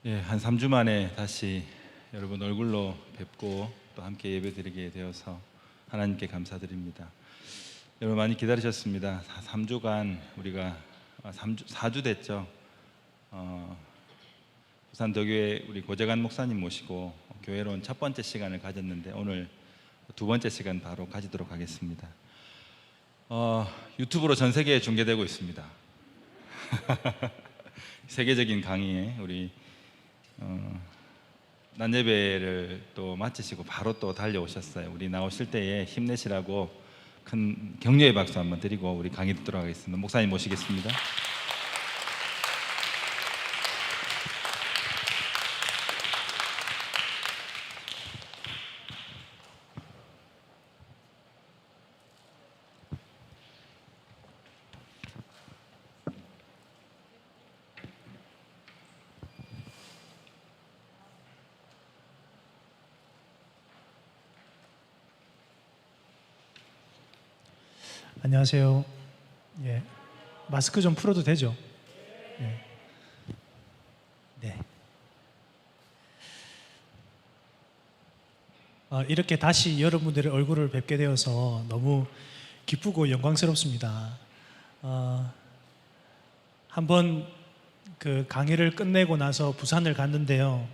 예, 한 3주 만에 다시 여러분 얼굴로 뵙고 또 함께 예배드리게 되어서 하나님께 감사드립니다. 여러분 많이 기다리셨습니다. 3주간 우리가 4주 됐죠. 부산도교회 우리 고재관 목사님 모시고 교회로 온 첫 번째 시간을 가졌는데 오늘 두 번째 시간 바로 가지도록 하겠습니다. 유튜브로 전 세계에 중계되고 있습니다. 세계적인 강의에 우리 낮 예배를 또 마치시고 바로 또 달려오셨어요. 우리 나오실 때에 힘내시라고 큰 격려의 박수 한번 드리고 우리 강의 듣도록 하겠습니다. 목사님 모시겠습니다. 안녕하세요. 예, 마스크 좀 풀어도 되죠? 예. 네. 이렇게 다시 여러분들의 얼굴을 뵙게 되어서 너무 기쁘고 영광스럽습니다. 한번 그 강의를 끝내고 나서 부산을 갔는데요.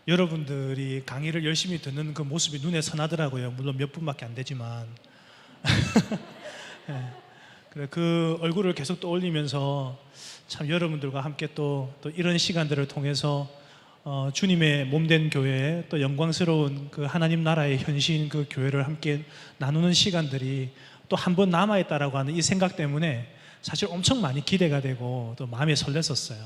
여러분들이 강의를 열심히 듣는 그 모습이 눈에 선하더라고요. 물론 몇 분밖에 안 되지만. 네. 그래, 그 얼굴을 계속 떠올리면서 참 여러분들과 함께 또 이런 시간들을 통해서 주님의 몸된 교회, 또 영광스러운 그 하나님 나라의 현시인 그 교회를 함께 나누는 시간들이 또 한 번 남아있다라고 하는 이 생각 때문에 사실 엄청 많이 기대가 되고 또 마음에 설렜었어요.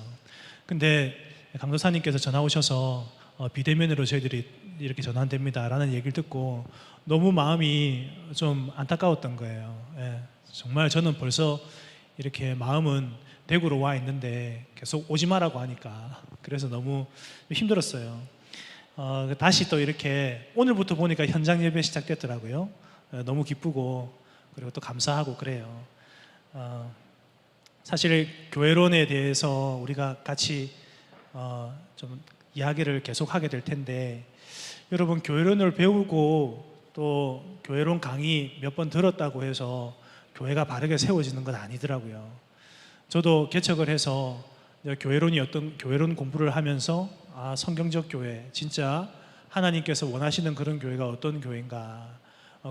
근데 강도사님께서 전화 오셔서 비대면으로 저희들이 이렇게 전환됩니다 라는 얘기를 듣고 너무 마음이 좀 안타까웠던 거예요. 예, 정말 저는 벌써 이렇게 마음은 대구로 와 있는데 계속 오지 마라고 하니까 그래서 너무 힘들었어요. 다시 또 이렇게 오늘부터 보니까 현장 예배 시작됐더라고요. 너무 기쁘고 그리고 또 감사하고 그래요. 사실 교회론에 대해서 우리가 같이 좀 이야기를 계속 하게 될 텐데 여러분 교회론을 배우고 또 교회론 강의 몇 번 들었다고 해서 교회가 바르게 세워지는 건 아니더라고요. 저도 개척을 해서 교회론 공부를 하면서 성경적 교회, 진짜 하나님께서 원하시는 그런 교회가 어떤 교회인가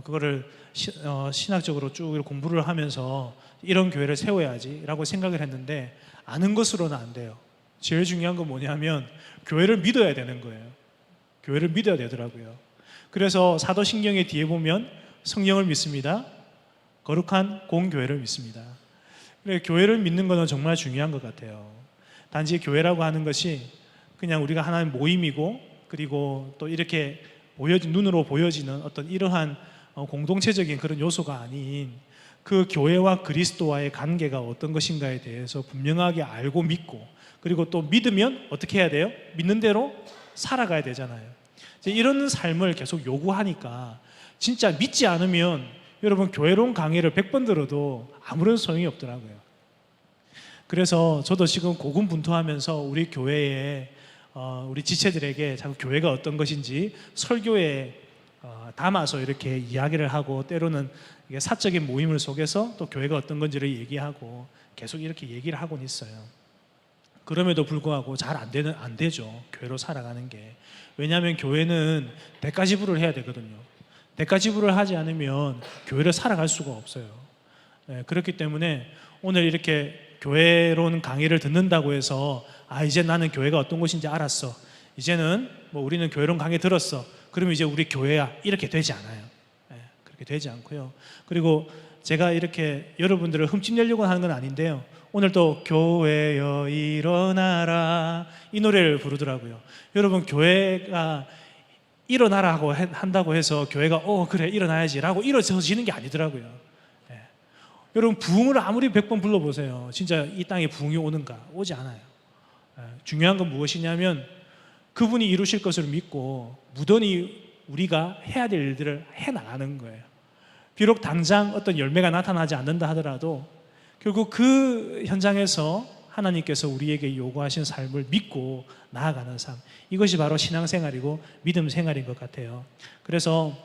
그거를 신학적으로 쭉 공부를 하면서 이런 교회를 세워야지 라고 생각을 했는데 아는 것으로는 안 돼요. 제일 중요한 건 뭐냐면 교회를 믿어야 되는 거예요. 교회를 믿어야 되더라고요. 그래서 사도신경의 뒤에 보면 성령을 믿습니다. 거룩한 공교회를 믿습니다. 그래, 교회를 믿는 것은 정말 중요한 것 같아요. 단지 교회라고 하는 것이 그냥 우리가 하나의 모임이고 그리고 또 이렇게 눈으로 보여지는 어떤 이러한 공동체적인 그런 요소가 아닌 그 교회와 그리스도와의 관계가 어떤 것인가에 대해서 분명하게 알고 믿고 그리고 또 믿으면 어떻게 해야 돼요? 믿는 대로 살아가야 되잖아요. 이런 삶을 계속 요구하니까 진짜 믿지 않으면 여러분 교회론 강의를 100번 들어도 아무런 소용이 없더라고요. 그래서 저도 지금 고군분투하면서 우리 교회에 우리 지체들에게 자꾸 교회가 어떤 것인지 설교에 담아서 이렇게 이야기를 하고 때로는 이게 사적인 모임을 속에서 또 교회가 어떤 건지를 얘기하고 계속 이렇게 얘기를 하고는 있어요. 그럼에도 불구하고 잘 안 되죠. 교회로 살아가는 게. 왜냐하면 교회는 대가 지불을 해야 되거든요. 대가 지불을 하지 않으면 교회를 살아갈 수가 없어요. 네, 그렇기 때문에 오늘 이렇게 교회론 강의를 듣는다고 해서 이제 나는 교회가 어떤 곳인지 알았어. 이제는 뭐 우리는 교회론 강의 들었어. 그러면 이제 우리 교회야. 이렇게 되지 않아요. 네, 그렇게 되지 않고요. 그리고 제가 이렇게 여러분들을 흠집내려고 하는 건 아닌데요. 오늘 또 교회여 일어나라 이 노래를 부르더라고요. 여러분 교회가 일어나라 하고 한다고 해서 교회가 그래 일어나야지 라고 일어서지는 게 아니더라고요. 네. 여러분 부흥을 아무리 100번 불러보세요. 진짜 이 땅에 부흥이 오는가? 오지 않아요. 네. 중요한 건 무엇이냐면 그분이 이루실 것을 믿고 무던히 우리가 해야 될 일들을 해나가는 거예요. 비록 당장 어떤 열매가 나타나지 않는다 하더라도 결국 그 현장에서 하나님께서 우리에게 요구하신 삶을 믿고 나아가는 삶, 이것이 바로 신앙생활이고 믿음 생활인 것 같아요. 그래서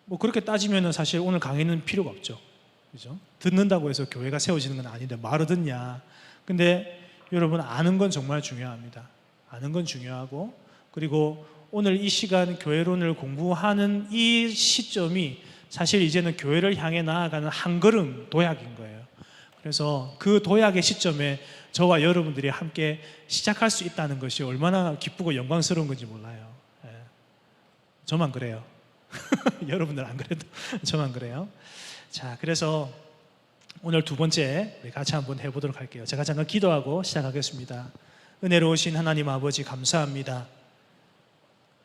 뭐 그렇게 따지면은 사실 오늘 강의는 필요가 없죠. 그죠? 듣는다고 해서 교회가 세워지는 건 아닌데 말을 듣냐. 근데 여러분, 아는 건 정말 중요합니다. 아는 건 중요하고, 그리고 오늘 이 시간 교회론을 공부하는 이 시점이 사실 이제는 교회를 향해 나아가는 한 걸음 도약인 거예요. 그래서 그 도약의 시점에 저와 여러분들이 함께 시작할 수 있다는 것이 얼마나 기쁘고 영광스러운 건지 몰라요. 예. 저만 그래요. 여러분들 안 그래도 저만 그래요. 자, 그래서 오늘 두 번째 우리 같이 한번 해보도록 할게요. 제가 잠깐 기도하고 시작하겠습니다. 은혜로우신 하나님 아버지, 감사합니다.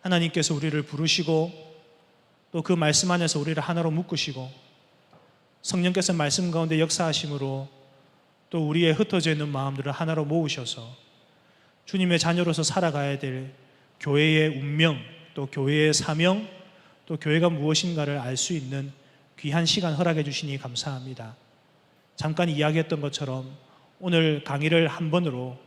하나님께서 우리를 부르시고 또 그 말씀 안에서 우리를 하나로 묶으시고 성령께서 말씀 가운데 역사하심으로 또 우리의 흩어져 있는 마음들을 하나로 모으셔서 주님의 자녀로서 살아가야 될 교회의 운명, 또 교회의 사명, 또 교회가 무엇인가를 알 수 있는 귀한 시간 허락해 주시니 감사합니다. 잠깐 이야기했던 것처럼 오늘 강의를 한 번으로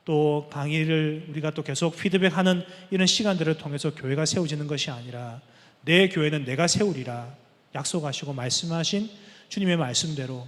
또 강의를 우리가 또 계속 피드백하는 이런 시간들을 통해서 교회가 세워지는 것이 아니라 내 교회는 내가 세우리라 약속하시고 말씀하신 주님의 말씀대로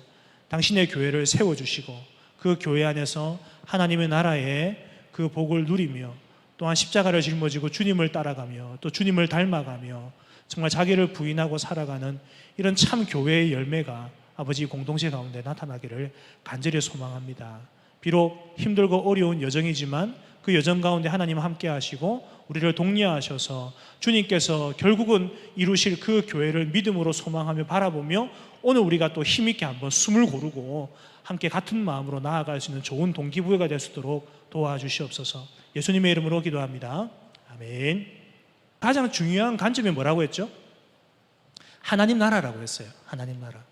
당신의 교회를 세워주시고 그 교회 안에서 하나님의 나라의 그 복을 누리며 또한 십자가를 짊어지고 주님을 따라가며 또 주님을 닮아가며 정말 자기를 부인하고 살아가는 이런 참 교회의 열매가 아버지 공동체 가운데 나타나기를 간절히 소망합니다. 비록 힘들고 어려운 여정이지만 그 여정 가운데 하나님 함께 하시고 우리를 독려하셔서 주님께서 결국은 이루실 그 교회를 믿음으로 소망하며 바라보며 오늘 우리가 또 힘있게 한번 숨을 고르고 함께 같은 마음으로 나아갈 수 있는 좋은 동기부여가 될 수 있도록 도와주시옵소서. 예수님의 이름으로 기도합니다. 아멘. 가장 중요한 관점이 뭐라고 했죠? 하나님 나라라고 했어요. 하나님 나라.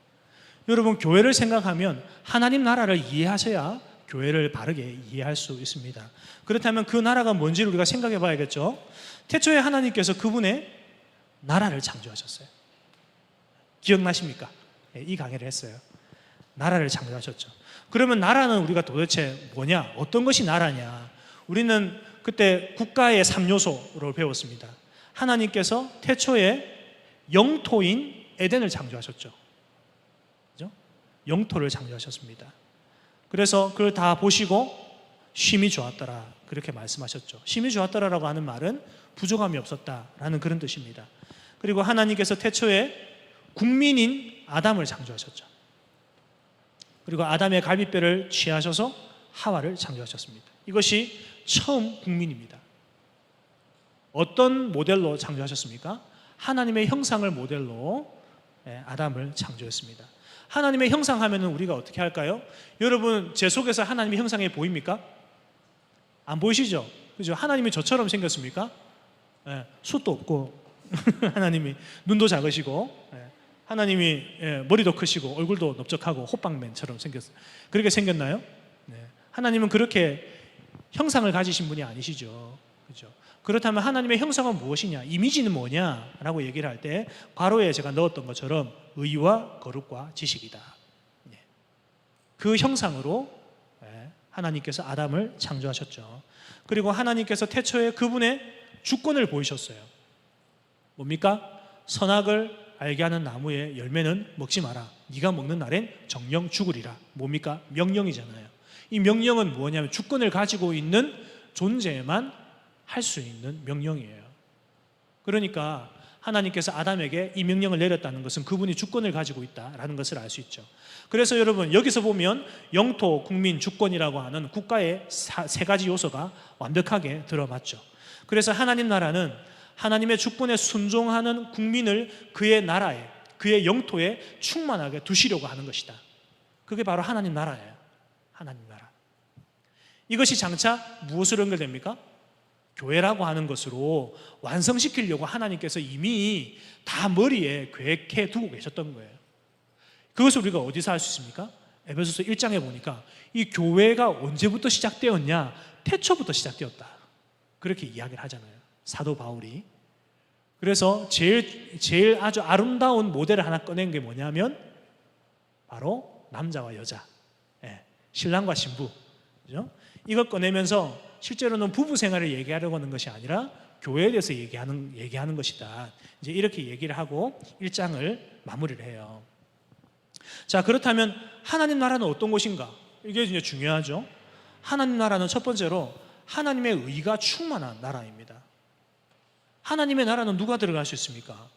여러분, 교회를 생각하면 하나님 나라를 이해하셔야 교회를 바르게 이해할 수 있습니다. 그렇다면 그 나라가 뭔지를 우리가 생각해 봐야겠죠. 태초에 하나님께서 그분의 나라를 창조하셨어요. 기억나십니까? 이 강의를 했어요. 나라를 창조하셨죠. 그러면 나라는 우리가 도대체 뭐냐? 어떤 것이 나라냐? 우리는 그때 국가의 3요소를 배웠습니다. 하나님께서 태초에 영토인 에덴을 창조하셨죠. 그죠? 영토를 창조하셨습니다. 그래서 그걸 다 보시고 심히 좋았더라, 그렇게 말씀하셨죠. 심히 좋았더라라고 하는 말은 부족함이 없었다라는 그런 뜻입니다. 그리고 하나님께서 태초에 국민인 아담을 창조하셨죠. 그리고 아담의 갈비뼈를 취하셔서 하와를 창조하셨습니다. 이것이 처음 국민입니다. 어떤 모델로 창조하셨습니까? 하나님의 형상을 모델로 아담을 창조했습니다. 하나님의 형상 하면은 우리가 어떻게 할까요? 여러분, 제 속에서 하나님의 형상이 보입니까? 안 보이시죠? 그죠? 하나님이 저처럼 생겼습니까? 숱도 없고 하나님이 눈도 작으시고 하나님이 머리도 크시고 얼굴도 넓적하고 호빵맨처럼 생겼어요. 그렇게 생겼나요? 하나님은 그렇게 형상을 가지신 분이 아니시죠. 그죠? 그렇다면 하나님의 형상은 무엇이냐? 이미지는 뭐냐? 라고 얘기를 할 때 괄호에 제가 넣었던 것처럼 의와 거룩과 지식이다. 그 형상으로 하나님께서 아담을 창조하셨죠. 그리고 하나님께서 태초에 그분의 주권을 보이셨어요. 뭡니까? 선악을 알게 하는 나무의 열매는 먹지 마라. 네가 먹는 날엔 정령 죽으리라. 뭡니까? 명령이잖아요. 이 명령은 뭐냐면 주권을 가지고 있는 존재만 할 수 있는 명령이에요. 그러니까 하나님께서 아담에게 이 명령을 내렸다는 것은 그분이 주권을 가지고 있다라는 것을 알 수 있죠. 그래서 여러분, 여기서 보면 영토, 국민, 주권이라고 하는 국가의 세 가지 요소가 완벽하게 들어맞죠. 그래서 하나님 나라는 하나님의 주권에 순종하는 국민을 그의 나라에, 그의 영토에 충만하게 두시려고 하는 것이다. 그게 바로 하나님 나라예요. 하나님 나라. 이것이 장차 무엇으로 연결됩니까? 교회라고 하는 것으로 완성시키려고 하나님께서 이미 다 머리에 계획해 두고 계셨던 거예요. 그것을 우리가 어디서 알 수 있습니까? 에베소서 1장에 보니까 이 교회가 언제부터 시작되었냐? 태초부터 시작되었다. 그렇게 이야기를 하잖아요, 사도 바울이. 그래서 제일 아주 아름다운 모델을 하나 꺼낸 게 뭐냐면 바로 남자와 여자, 신랑과 신부, 그죠? 이걸 꺼내면서 실제로는 부부 생활을 얘기하려고 하는 것이 아니라 교회에 대해서 얘기하는 것이다. 이제 이렇게 얘기를 하고 1장을 마무리를 해요. 자, 그렇다면 하나님 나라는 어떤 곳인가? 이게 이제 중요하죠. 하나님 나라는 첫 번째로 하나님의 의가 충만한 나라입니다. 하나님의 나라는 누가 들어갈 수 있습니까?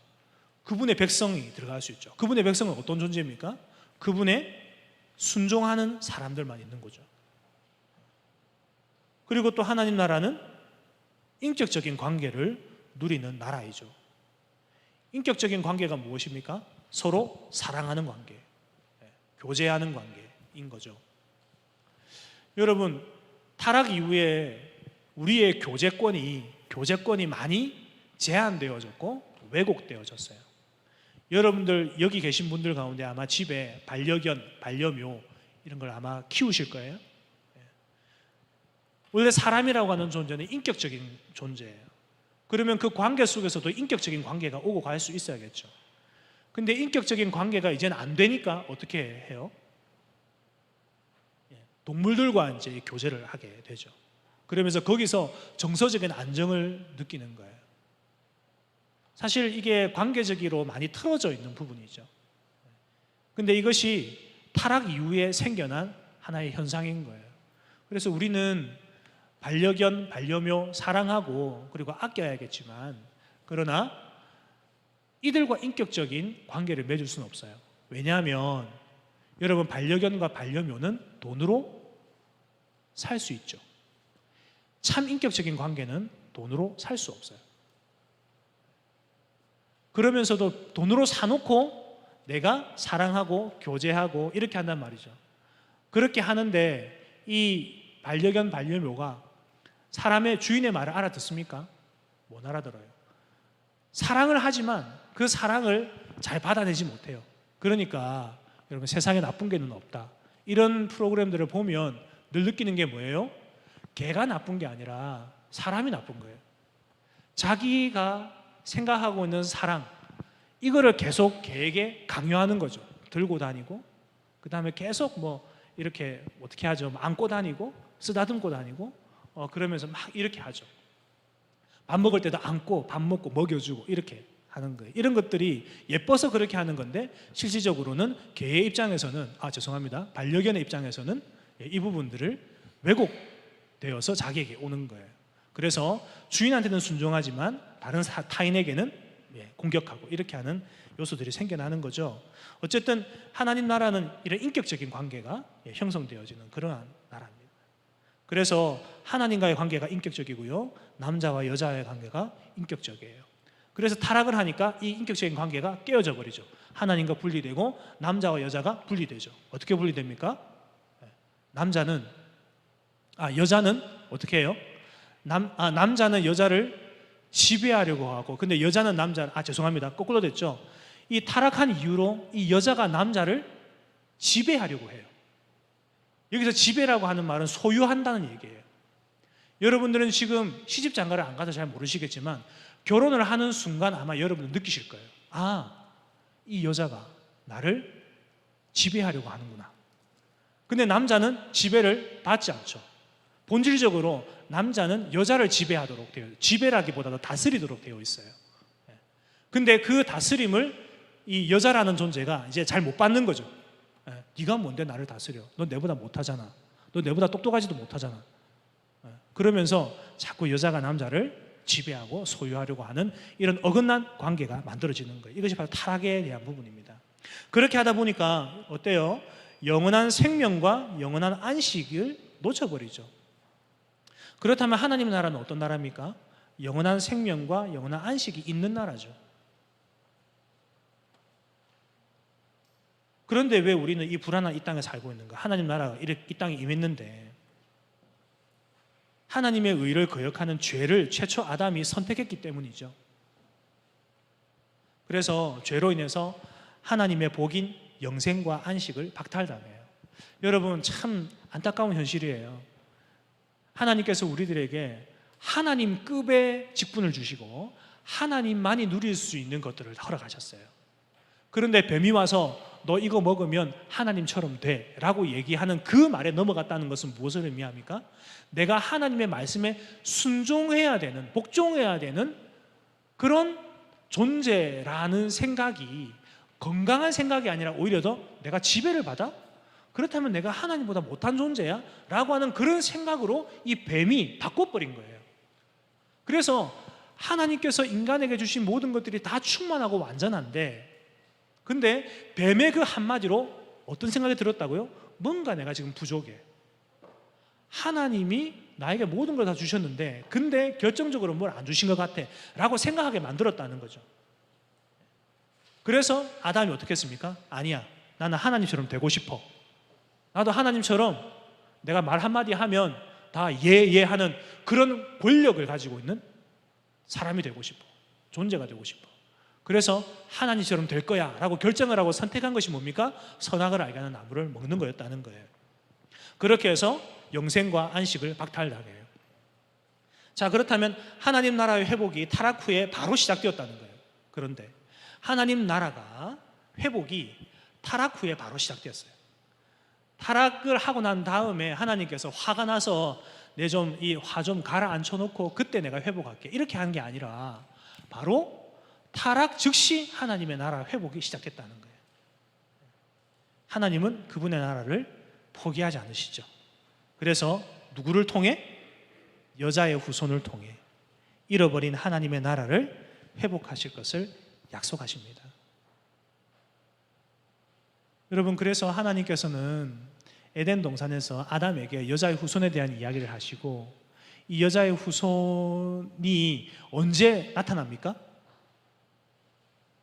그분의 백성이 들어갈 수 있죠. 그분의 백성은 어떤 존재입니까? 그분의 순종하는 사람들만 있는 거죠. 그리고 또 하나님 나라는 인격적인 관계를 누리는 나라이죠. 인격적인 관계가 무엇입니까? 서로 사랑하는 관계, 교제하는 관계인 거죠. 여러분, 타락 이후에 우리의 교제권이 많이 제한되어졌고 왜곡되어졌어요. 여러분들 여기 계신 분들 가운데 아마 집에 반려견, 반려묘 이런 걸 아마 키우실 거예요. 원래 사람이라고 하는 존재는 인격적인 존재예요. 그러면 그 관계 속에서도 인격적인 관계가 오고 갈 수 있어야겠죠. 근데 인격적인 관계가 이제는 안 되니까 어떻게 해요? 동물들과 이제 교제를 하게 되죠. 그러면서 거기서 정서적인 안정을 느끼는 거예요. 사실 이게 관계적으로 많이 틀어져 있는 부분이죠. 근데 이것이 타락 이후에 생겨난 하나의 현상인 거예요. 그래서 우리는 반려견, 반려묘 사랑하고 그리고 아껴야겠지만, 그러나 이들과 인격적인 관계를 맺을 수는 없어요. 왜냐하면 여러분, 반려견과 반려묘는 돈으로 살 수 있죠. 참 인격적인 관계는 돈으로 살 수 없어요. 그러면서도 돈으로 사놓고 내가 사랑하고 교제하고 이렇게 한단 말이죠. 그렇게 하는데 이 반려견, 반려묘가 사람의 주인의 말을 알아듣습니까? 못 알아들어요. 사랑을 하지만 그 사랑을 잘 받아내지 못해요. 그러니까 여러분, 세상에 나쁜 개는 없다. 이런 프로그램들을 보면 늘 느끼는 게 뭐예요? 개가 나쁜 게 아니라 사람이 나쁜 거예요. 자기가 생각하고 있는 사랑, 이거를 계속 개에게 강요하는 거죠. 들고 다니고, 그 다음에 계속 뭐 이렇게 어떻게 하죠? 안고 다니고 쓰다듬고 다니고 그러면서 막 이렇게 하죠. 밥 먹을 때도 안고 밥 먹고 먹여주고 이렇게 하는 거예요. 이런 것들이 예뻐서 그렇게 하는 건데 실질적으로는 개의 입장에서는 반려견의 입장에서는 이 부분들을 왜곡되어서 자기에게 오는 거예요. 그래서 주인한테는 순종하지만 다른 타인에게는 공격하고 이렇게 하는 요소들이 생겨나는 거죠. 어쨌든 하나님 나라는 이런 인격적인 관계가 형성되어지는 그러한 나라입니다. 그래서 하나님과의 관계가 인격적이고요, 남자와 여자의 관계가 인격적이에요. 그래서 타락을 하니까 이 인격적인 관계가 깨어져 버리죠. 하나님과 분리되고 남자와 여자가 분리되죠. 어떻게 분리됩니까? 여자는 어떻게 해요? 남자는 여자를 지배하려고 하고, 근데 여자는 거꾸로 됐죠. 이 타락한 이유로 이 여자가 남자를 지배하려고 해요. 여기서 지배라고 하는 말은 소유한다는 얘기예요. 여러분들은 지금 시집 장가를 안 가서 잘 모르시겠지만 결혼을 하는 순간 아마 여러분은 느끼실 거예요. 이 여자가 나를 지배하려고 하는구나. 근데 남자는 지배를 받지 않죠. 본질적으로 남자는 여자를 지배하도록 되어 있어요. 지배라기보다도 다스리도록 되어 있어요. 근데 그 다스림을 이 여자라는 존재가 이제 잘 못 받는 거죠. 네가 뭔데 나를 다스려? 너 내보다 못하잖아. 너 내보다 똑똑하지도 못하잖아. 그러면서 자꾸 여자가 남자를 지배하고 소유하려고 하는 이런 어긋난 관계가 만들어지는 거예요. 이것이 바로 타락에 대한 부분입니다. 그렇게 하다 보니까 어때요? 영원한 생명과 영원한 안식을 놓쳐버리죠. 그렇다면 하나님 나라는 어떤 나라입니까? 영원한 생명과 영원한 안식이 있는 나라죠. 그런데 왜 우리는 이 불안한 이 땅에 살고 있는가? 하나님 나라가 이 땅에 임했는데 하나님의 의를 거역하는 죄를 최초 아담이 선택했기 때문이죠. 그래서 죄로 인해서 하나님의 복인 영생과 안식을 박탈당해요. 여러분, 참 안타까운 현실이에요. 하나님께서 우리들에게 하나님급의 직분을 주시고 하나님만이 누릴 수 있는 것들을 허락하셨어요. 그런데 뱀이 와서 너 이거 먹으면 하나님처럼 돼 라고 얘기하는 그 말에 넘어갔다는 것은 무엇을 의미합니까? 내가 하나님의 말씀에 순종해야 되는, 복종해야 되는 그런 존재라는 생각이 건강한 생각이 아니라 오히려 더 내가 지배를 받아? 그렇다면 내가 하나님보다 못한 존재야? 라고 하는 그런 생각으로 이 뱀이 바꿔버린 거예요. 그래서 하나님께서 인간에게 주신 모든 것들이 다 충만하고 완전한데, 근데 뱀의 그 한마디로 어떤 생각이 들었다고요? 뭔가 내가 지금 부족해. 하나님이 나에게 모든 걸 다 주셨는데 근데 결정적으로 뭘 안 주신 것 같아 라고 생각하게 만들었다는 거죠. 그래서 아담이 어떻게 했습니까? 아니야, 나는 하나님처럼 되고 싶어. 나도 하나님처럼 내가 말 한마디 하면 다 예 하는 그런 권력을 가지고 있는 사람이 되고 싶어. 존재가 되고 싶어. 그래서 하나님처럼 될 거야 라고 결정을 하고 선택한 것이 뭡니까? 선악을 알게 하는 나무를 먹는 거였다는 거예요. 그렇게 해서 영생과 안식을 박탈당해요. 자, 그렇다면 하나님 나라의 회복이 타락 후에 바로 시작되었다는 거예요. 그런데 하나님 나라가 회복이 타락 후에 바로 시작되었어요. 타락을 하고 난 다음에 하나님께서 화가 나서 내 좀 이 화 좀 가라앉혀 놓고 그때 내가 회복할게 이렇게 한 게 아니라 바로 타락 즉시 하나님의 나라 회복이 시작됐다는 거예요. 하나님은 그분의 나라를 포기하지 않으시죠. 그래서 누구를 통해? 여자의 후손을 통해 잃어버린 하나님의 나라를 회복하실 것을 약속하십니다. 여러분, 그래서 하나님께서는 에덴 동산에서 아담에게 여자의 후손에 대한 이야기를 하시고, 이 여자의 후손이 언제 나타납니까?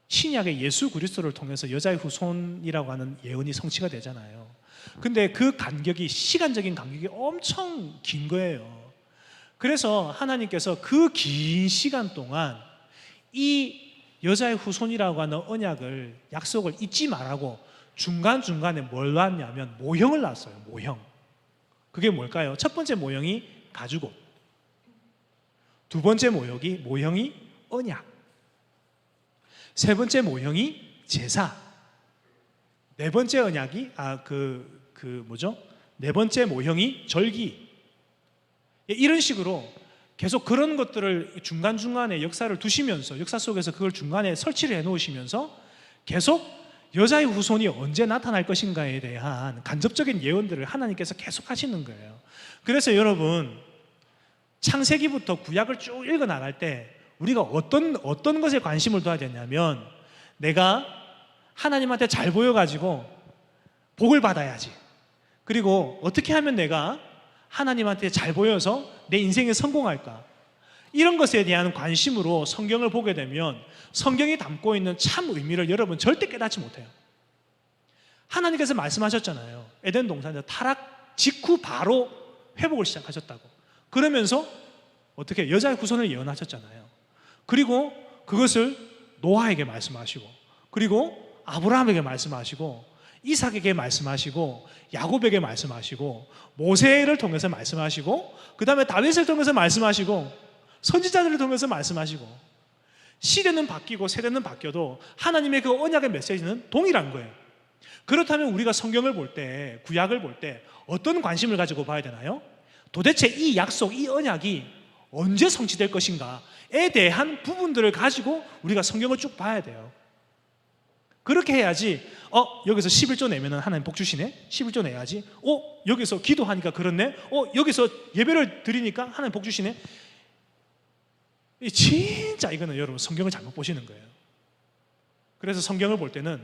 신약의 예수 그리스도를 통해서 여자의 후손이라고 하는 예언이 성취가 되잖아요. 근데 그 간격이, 시간적인 간격이 엄청 긴 거예요. 그래서 하나님께서 그 긴 시간 동안 이 여자의 후손이라고 하는 언약을, 약속을 잊지 말라고 중간중간에 뭘 놨냐면 모형을 놨어요. 모형. 그게 뭘까요? 첫 번째 모형이 가죽옷, 두 번째 모형이 언약, 세 번째 모형이 제사, 네 번째 언약이 네 번째 모형이 절기. 이런 식으로 계속 그런 것들을 중간중간에 역사를 두시면서, 역사 속에서 그걸 중간에 설치를 해 놓으시면서 계속 여자의 후손이 언제 나타날 것인가에 대한 간접적인 예언들을 하나님께서 계속 하시는 거예요. 그래서 여러분, 창세기부터 구약을 쭉 읽어 나갈 때 우리가 어떤 것에 관심을 둬야 되냐면, 내가 하나님한테 잘 보여가지고 복을 받아야지, 그리고 어떻게 하면 내가 하나님한테 잘 보여서 내 인생에 성공할까, 이런 것에 대한 관심으로 성경을 보게 되면 성경이 담고 있는 참 의미를 여러분 절대 깨닫지 못해요. 하나님께서 말씀하셨잖아요. 에덴 동산에서 타락 직후 바로 회복을 시작하셨다고. 그러면서 어떻게 여자의 후손을 예언하셨잖아요. 그리고 그것을 노아에게 말씀하시고, 그리고 아브라함에게 말씀하시고, 이삭에게 말씀하시고, 야곱에게 말씀하시고, 모세를 통해서 말씀하시고, 그 다음에 다윗을 통해서 말씀하시고, 선지자들을 통해서 말씀하시고, 시대는 바뀌고 세대는 바뀌어도 하나님의 그 언약의 메시지는 동일한 거예요. 그렇다면 우리가 성경을 볼 때, 구약을 볼 때 어떤 관심을 가지고 봐야 되나요? 도대체 이 약속, 이 언약이 언제 성취될 것인가에 대한 부분들을 가지고 우리가 성경을 쭉 봐야 돼요. 그렇게 해야지 여기서 11조 내면 하나님 복 주시네? 11조 내야지. 여기서 기도하니까 그렇네? 여기서 예배를 드리니까 하나님 복 주시네? 진짜 이거는 여러분 성경을 잘못 보시는 거예요. 그래서 성경을 볼 때는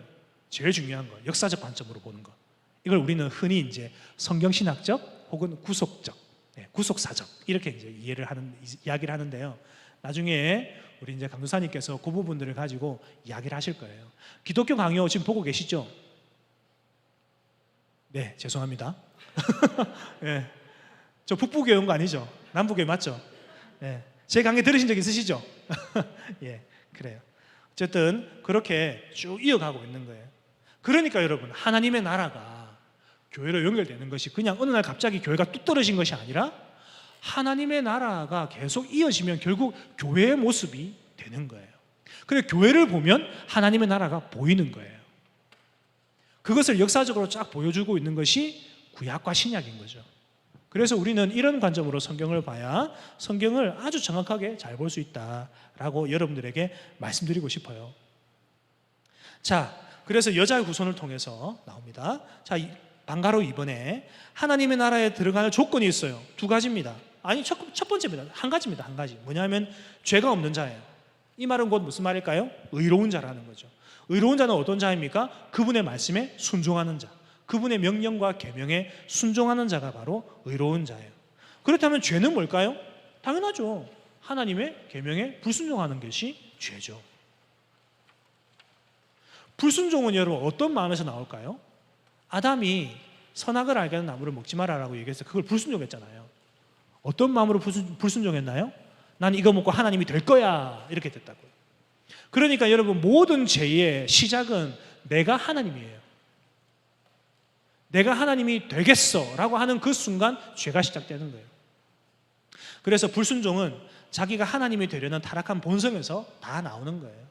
제일 중요한 거, 역사적 관점으로 보는 거. 이걸 우리는 흔히 이제 성경신학적 혹은 구속적, 구속사적 이렇게 이제 이야기를 하는데요. 나중에 우리 이제 강도사님께서 그 부분들을 가지고 이야기를 하실 거예요. 기독교 강요 지금 보고 계시죠? 네, 죄송합니다. 네, 저 북부교회 온 거 아니죠? 남부교회 맞죠? 네. 제 강의 들으신 적 있으시죠? 예, 그래요. 어쨌든 그렇게 쭉 이어가고 있는 거예요. 그러니까 여러분, 하나님의 나라가 교회로 연결되는 것이 그냥 어느 날 갑자기 교회가 뚝 떨어진 것이 아니라 하나님의 나라가 계속 이어지면 결국 교회의 모습이 되는 거예요. 그래서 교회를 보면 하나님의 나라가 보이는 거예요. 그것을 역사적으로 쫙 보여주고 있는 것이 구약과 신약인 거죠. 그래서 우리는 이런 관점으로 성경을 봐야 성경을 아주 정확하게 잘 볼 수 있다라고 여러분들에게 말씀드리고 싶어요. 자, 그래서 여자의 후손을 통해서 나옵니다. 자, 방가로 2번에 하나님의 나라에 들어갈 조건이 있어요. 두 가지입니다. 아니, 첫 번째입니다. 한 가지입니다. 한 가지. 뭐냐면 죄가 없는 자예요. 이 말은 곧 무슨 말일까요? 의로운 자라는 거죠. 의로운 자는 어떤 자입니까? 그분의 말씀에 순종하는 자, 그분의 명령과 계명에 순종하는 자가 바로 의로운 자예요. 그렇다면 죄는 뭘까요? 당연하죠. 하나님의 계명에 불순종하는 것이 죄죠. 불순종은 여러분 어떤 마음에서 나올까요? 아담이 선악을 알게 하는 나무를 먹지 마라라고 얘기해서 그걸 불순종했잖아요. 어떤 마음으로 불순종했나요? 난 이거 먹고 하나님이 될 거야, 이렇게 됐다고요. 그러니까 여러분, 모든 죄의 시작은 내가 하나님이에요. 내가 하나님이 되겠어 라고 하는 그 순간 죄가 시작되는 거예요. 그래서 불순종은 자기가 하나님이 되려는 타락한 본성에서 다 나오는 거예요.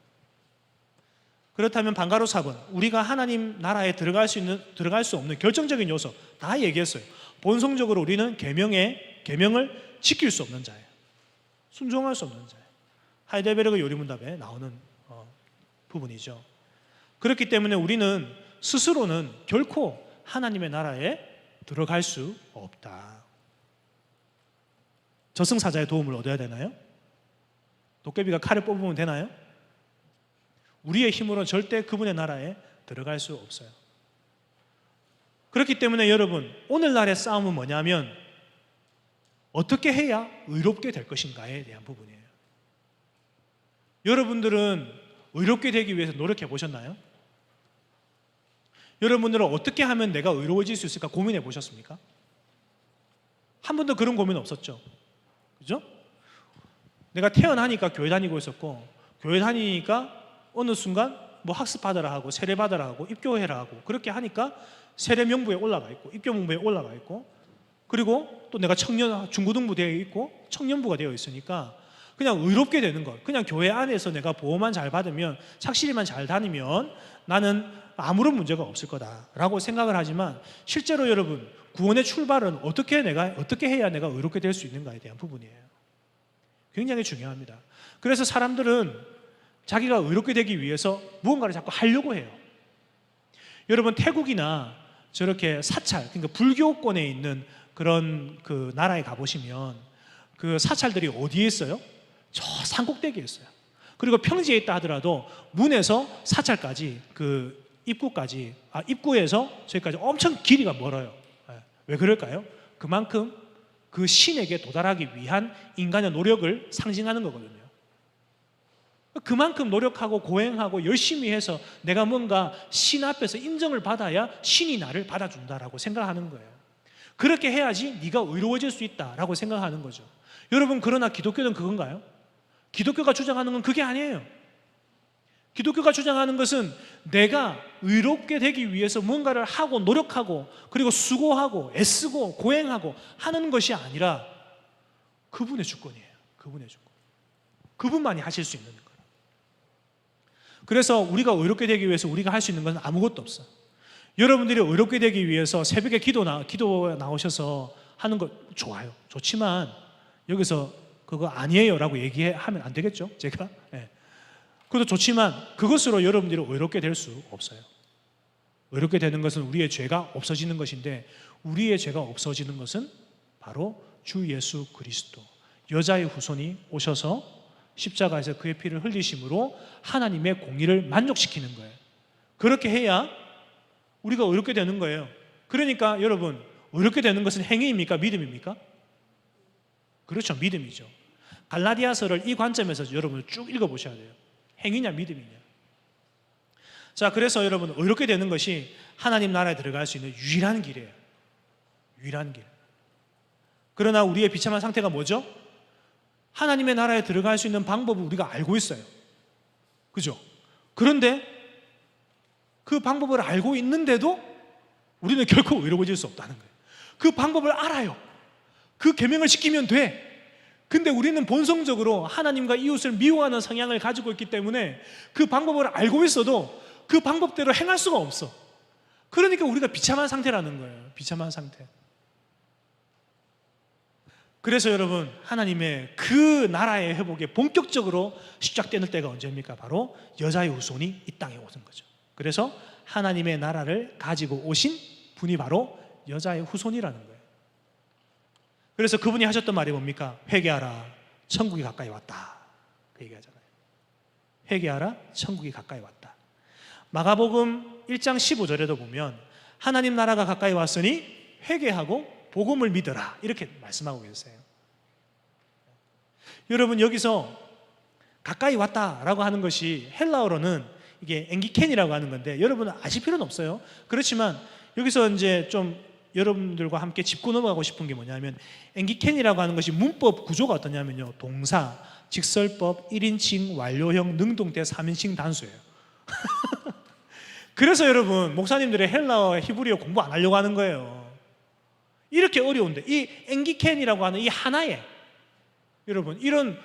그렇다면 방가로 4번, 우리가 하나님 나라에 들어갈 수 없는 결정적인 요소 다 얘기했어요. 본성적으로 우리는 계명을 지킬 수 없는 자예요. 순종할 수 없는 자예요. 하이델베르그 요리문답에 나오는 부분이죠. 그렇기 때문에 우리는 스스로는 결코 하나님의 나라에 들어갈 수 없다. 저승사자의 도움을 얻어야 되나요? 도깨비가 칼을 뽑으면 되나요? 우리의 힘으로는 절대 그분의 나라에 들어갈 수 없어요. 그렇기 때문에 여러분, 오늘날의 싸움은 뭐냐면 어떻게 해야 의롭게 될 것인가에 대한 부분이에요. 여러분들은 의롭게 되기 위해서 노력해 보셨나요? 여러분들은 어떻게 하면 내가 의로워질 수 있을까 고민해 보셨습니까? 한 번도 그런 고민 없었죠? 그죠? 내가 태어나니까 교회 다니고 있었고, 교회 다니니까 어느 순간 뭐 학습받으라 하고 세례 받으라 하고 입교해라 하고 그렇게 하니까 세례 명부에 올라가 있고 입교 명부에 올라가 있고, 그리고 또 내가 중고등부 되어 있고 청년부가 되어 있으니까 그냥 의롭게 되는 것, 그냥 교회 안에서 내가 보호만 잘 받으면, 착실히만 잘 다니면 나는 아무런 문제가 없을 거다라고 생각을 하지만, 실제로 여러분, 구원의 출발은 어떻게 해야 내가 의롭게 될 수 있는가에 대한 부분이에요. 굉장히 중요합니다. 그래서 사람들은 자기가 의롭게 되기 위해서 무언가를 자꾸 하려고 해요. 여러분, 태국이나 저렇게 사찰, 그러니까 불교권에 있는 그런 그 나라에 가보시면 그 사찰들이 어디에 있어요? 저 산꼭대기에 있어요. 그리고 평지에 있다 하더라도 문에서 사찰까지, 그 입구에서 저기까지 엄청 길이가 멀어요. 왜 그럴까요? 그만큼 그 신에게 도달하기 위한 인간의 노력을 상징하는 거거든요. 그만큼 노력하고 고행하고 열심히 해서 내가 뭔가 신 앞에서 인정을 받아야 신이 나를 받아준다라고 생각하는 거예요. 그렇게 해야지 네가 의로워질 수 있다라고 생각하는 거죠. 여러분, 그러나 기독교는 그건가요? 기독교가 주장하는 건 그게 아니에요. 기독교가 주장하는 것은 내가 의롭게 되기 위해서 뭔가를 하고 노력하고 그리고 수고하고 애쓰고 고행하고 하는 것이 아니라 그분의 주권이에요. 그분의 주권. 그분만이 하실 수 있는 거예요. 그래서 우리가 의롭게 되기 위해서 우리가 할 수 있는 것은 아무것도 없어요. 여러분들이 의롭게 되기 위해서 새벽에 기도 나오셔서 하는 것 좋아요. 좋지만 여기서 그거 아니에요 라고 얘기하면 안 되겠죠? 제가? 네. 그것도 좋지만 그것으로 여러분들이 의롭게 될 수 없어요. 의롭게 되는 것은 우리의 죄가 없어지는 것인데, 우리의 죄가 없어지는 것은 바로 주 예수 그리스도, 여자의 후손이 오셔서 십자가에서 그의 피를 흘리심으로 하나님의 공의를 만족시키는 거예요. 그렇게 해야 우리가 의롭게 되는 거예요. 그러니까 여러분, 의롭게 되는 것은 행위입니까? 믿음입니까? 그렇죠, 믿음이죠. 갈라디아서를 이 관점에서 여러분 쭉 읽어보셔야 돼요. 행위냐 믿음이냐. 자, 그래서 여러분, 의롭게 되는 것이 하나님 나라에 들어갈 수 있는 유일한 길이에요. 유일한 길. 그러나 우리의 비참한 상태가 뭐죠? 하나님의 나라에 들어갈 수 있는 방법을 우리가 알고 있어요. 그죠? 그런데 그 방법을 알고 있는데도 우리는 결코 의로워질 수 없다는 거예요. 그 방법을 알아요. 그 계명을 지키면 돼. 근데 우리는 본성적으로 하나님과 이웃을 미워하는 성향을 가지고 있기 때문에 그 방법을 알고 있어도 그 방법대로 행할 수가 없어. 그러니까 우리가 비참한 상태라는 거예요. 비참한 상태. 그래서 여러분, 하나님의 그 나라의 회복이 본격적으로 시작되는 때가 언제입니까? 바로 여자의 후손이 이 땅에 오는 거죠. 그래서 하나님의 나라를 가지고 오신 분이 바로 여자의 후손이라는 거예요. 그래서 그분이 하셨던 말이 뭡니까? 회개하라, 천국이 가까이 왔다. 그 얘기하잖아요. 회개하라, 천국이 가까이 왔다. 마가복음 1장 15절에도 보면 하나님 나라가 가까이 왔으니 회개하고 복음을 믿어라, 이렇게 말씀하고 계세요. 여러분, 여기서 가까이 왔다라고 하는 것이 헬라어로는 이게 앵기켄이라고 하는 건데, 여러분은 아실 필요는 없어요. 그렇지만 여기서 이제 좀 여러분들과 함께 짚고 넘어가고 싶은 게 뭐냐면, 앵기켄이라고 하는 것이 문법 구조가 어떠냐면요, 동사, 직설법, 1인칭, 완료형, 능동태, 3인칭 단수예요. 그래서 여러분, 목사님들의 헬라어, 히브리어 공부 안 하려고 하는 거예요. 이렇게 어려운데 이 앵기켄이라고 하는 이 하나에 여러분 이런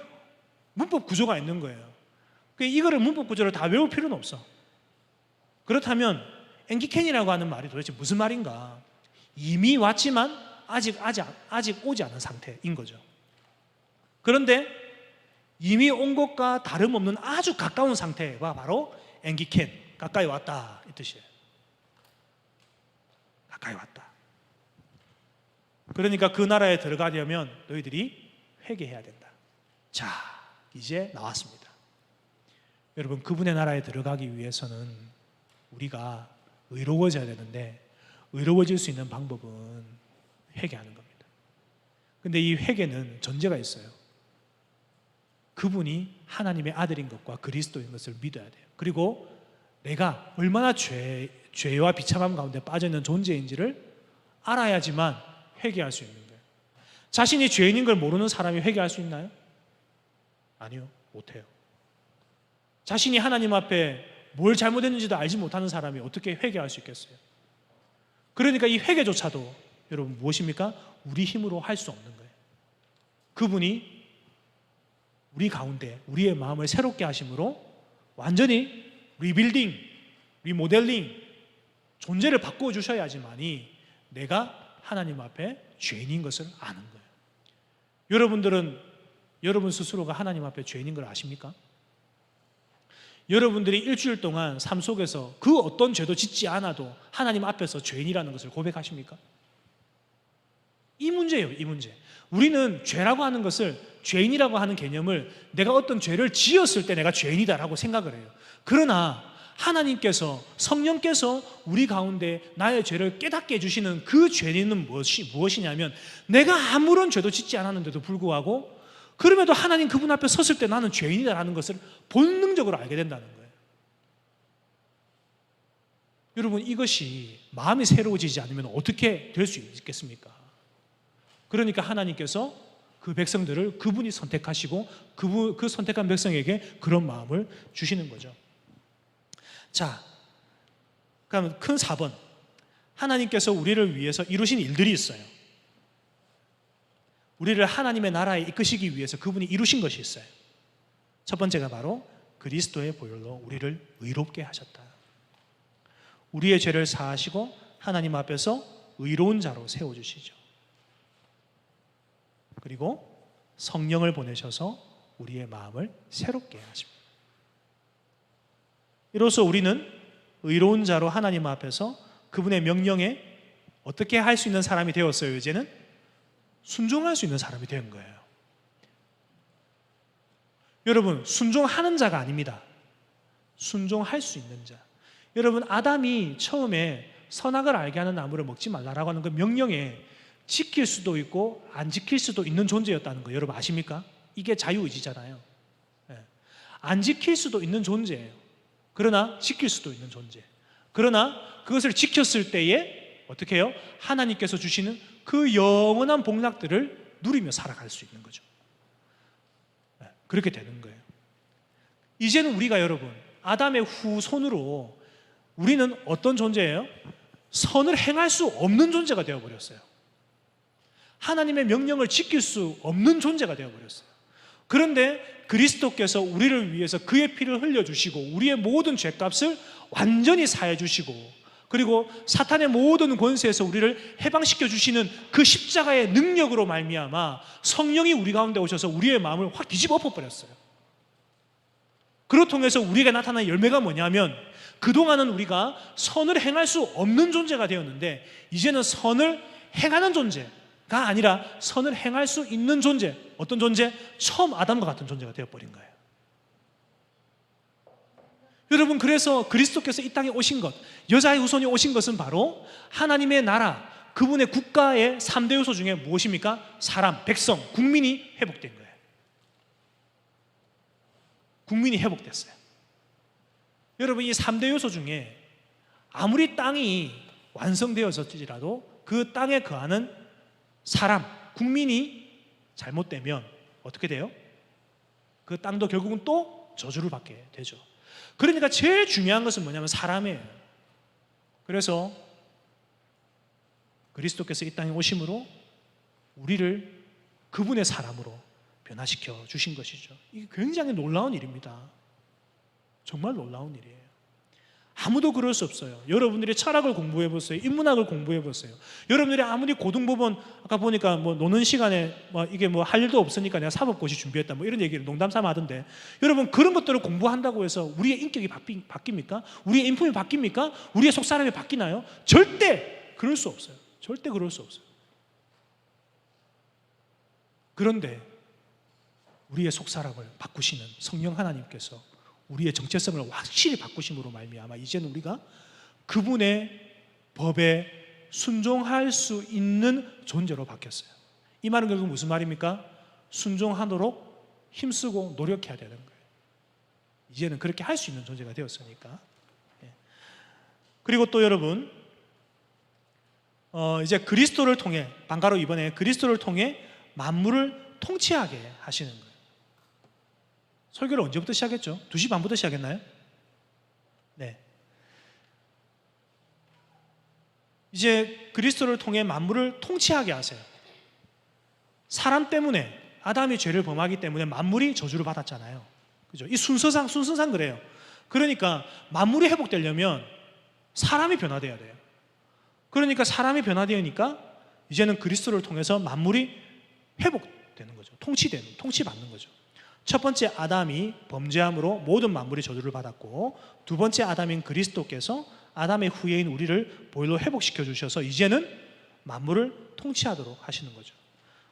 문법 구조가 있는 거예요. 이거를 문법 구조를 다 외울 필요는 없어. 그렇다면 앵기켄이라고 하는 말이 도대체 무슨 말인가? 이미 왔지만 아직 오지 않은 상태인 거죠. 그런데 이미 온 것과 다름없는 아주 가까운 상태가 바로 앵기켄, 가까이 왔다, 이 뜻이에요. 가까이 왔다. 그러니까 그 나라에 들어가려면 너희들이 회개해야 된다. 자, 이제 나왔습니다. 여러분, 그분의 나라에 들어가기 위해서는 우리가 의로워져야 되는데, 의로워질 수 있는 방법은 회개하는 겁니다. 근데 이 회개는 전제가 있어요. 그분이 하나님의 아들인 것과 그리스도인 것을 믿어야 돼요. 그리고 내가 얼마나 죄와 비참함 가운데 빠져있는 존재인지를 알아야지만 회개할 수 있는 거예요. 자신이 죄인인 걸 모르는 사람이 회개할 수 있나요? 아니요, 못해요. 자신이 하나님 앞에 뭘 잘못했는지도 알지 못하는 사람이 어떻게 회개할 수 있겠어요? 그러니까 이 회개조차도 여러분 무엇입니까? 우리 힘으로 할 수 없는 거예요. 그분이 우리 가운데 우리의 마음을 새롭게 하심으로 완전히 리빌딩, 리모델링, 존재를 바꾸어 주셔야지만이 내가 하나님 앞에 죄인인 것을 아는 거예요. 여러분들은 여러분 스스로가 하나님 앞에 죄인인 걸 아십니까? 여러분들이 일주일 동안 삶 속에서 그 어떤 죄도 짓지 않아도 하나님 앞에서 죄인이라는 것을 고백하십니까? 이 문제예요, 이 문제. 우리는 죄라고 하는 것을, 죄인이라고 하는 개념을 내가 어떤 죄를 지었을 때 내가 죄인이다라고 생각을 해요. 그러나 하나님께서, 성령께서 우리 가운데 나의 죄를 깨닫게 해주시는 그 죄는 무엇이냐면, 내가 아무런 죄도 짓지 않았는데도 불구하고 그럼에도 하나님 그분 앞에 섰을 때 나는 죄인이다라는 것을 본능적으로 알게 된다는 거예요. 여러분, 이것이 마음이 새로워지지 않으면 어떻게 될 수 있겠습니까? 그러니까 하나님께서 그 백성들을 그분이 선택하시고 그 선택한 백성에게 그런 마음을 주시는 거죠. 자, 그럼 큰 4번, 하나님께서 우리를 위해서 이루신 일들이 있어요. 우리를 하나님의 나라에 이끄시기 위해서 그분이 이루신 것이 있어요. 첫 번째가 바로 그리스도의 보혈로 우리를 의롭게 하셨다. 우리의 죄를 사하시고 하나님 앞에서 의로운 자로 세워주시죠. 그리고 성령을 보내셔서 우리의 마음을 새롭게 하십니다. 이로써 우리는 의로운 자로 하나님 앞에서 그분의 명령에 어떻게 할 수 있는 사람이 되었어요. 이제는 순종할 수 있는 사람이 된 거예요. 여러분, 순종하는 자가 아닙니다. 순종할 수 있는 자. 여러분, 아담이 처음에 선악을 알게 하는 나무를 먹지 말라라고 하는 그 명령에 지킬 수도 있고 안 지킬 수도 있는 존재였다는 거 여러분 아십니까? 이게 자유의지잖아요. 안 지킬 수도 있는 존재예요. 그러나 지킬 수도 있는 존재. 그러나 그것을 지켰을 때에 어떻게 해요? 하나님께서 주시는 그 영원한 복락들을 누리며 살아갈 수 있는 거죠. 그렇게 되는 거예요. 이제는 우리가 여러분 아담의 후손으로 우리는 어떤 존재예요? 선을 행할 수 없는 존재가 되어버렸어요. 하나님의 명령을 지킬 수 없는 존재가 되어버렸어요. 그런데 그리스도께서 우리를 위해서 그의 피를 흘려주시고 우리의 모든 죄값을 완전히 사해주시고 그리고 사탄의 모든 권세에서 우리를 해방시켜 주시는 그 십자가의 능력으로 말미암아 성령이 우리 가운데 오셔서 우리의 마음을 확 뒤집어 엎어버렸어요. 그로 통해서 우리에게 나타난 열매가 뭐냐면 그동안은 우리가 선을 행할 수 없는 존재가 되었는데 이제는 선을 행하는 존재가 아니라 선을 행할 수 있는 존재, 어떤 존재? 처음 아담과 같은 존재가 되어버린 거예요. 여러분, 그래서 그리스도께서 이 땅에 오신 것, 여자의 후손이 오신 것은 바로 하나님의 나라, 그분의 국가의 3대 요소 중에 무엇입니까? 사람, 백성, 국민이 회복된 거예요. 국민이 회복됐어요. 여러분, 이 3대 요소 중에 아무리 땅이 완성되어졌지라도 그 땅에 거하는 사람, 국민이 잘못되면 어떻게 돼요? 그 땅도 결국은 또 저주를 받게 되죠. 그러니까 제일 중요한 것은 뭐냐면 사람이에요. 그래서 그리스도께서 이 땅에 오심으로 우리를 그분의 사람으로 변화시켜 주신 것이죠. 이게 굉장히 놀라운 일입니다. 정말 놀라운 일이에요. 아무도 그럴 수 없어요. 여러분들이 철학을 공부해 보세요. 인문학을 공부해 보세요. 여러분들이 아무리 고등법원, 아까 보니까 뭐 노는 시간에 이게 할 일도 없으니까 내가 사법고시 준비했다 이런 얘기를 농담 삼아 하던데, 여러분 그런 것들을 공부한다고 해서 우리의 인격이 바뀝니까? 우리의 인품이 바뀝니까? 우리의 속사람이 바뀌나요? 절대 그럴 수 없어요. 절대 그럴 수 없어요. 그런데 우리의 속사람을 바꾸시는 성령 하나님께서 우리의 정체성을 확실히 바꾸심으로 말미암아 이제는 우리가 그분의 법에 순종할 수 있는 존재로 바뀌었어요. 이 말은 결국 무슨 말입니까? 순종하도록 힘쓰고 노력해야 되는 거예요. 이제는 그렇게 할 수 있는 존재가 되었으니까. 그리고 또 여러분, 이제 그리스도를 통해, 방가로 이번에 그리스도를 통해 만물을 통치하게 하시는 거예요. 설교를 언제부터 시작했죠? 2시 반부터 시작했나요? 네. 이제 그리스도를 통해 만물을 통치하게 하세요. 사람 때문에, 아담이 죄를 범하기 때문에 만물이 저주를 받았잖아요. 그죠? 이 순서상 그래요. 그러니까 만물이 회복되려면 사람이 변화되어야 돼요. 그러니까 사람이 변화되니까 이제는 그리스도를 통해서 만물이 회복되는 거죠. 통치받는 거죠. 첫 번째 아담이 범죄함으로 모든 만물이 저주를 받았고, 두 번째 아담인 그리스도께서 아담의 후예인 우리를 보혈로 회복시켜 주셔서 이제는 만물을 통치하도록 하시는 거죠.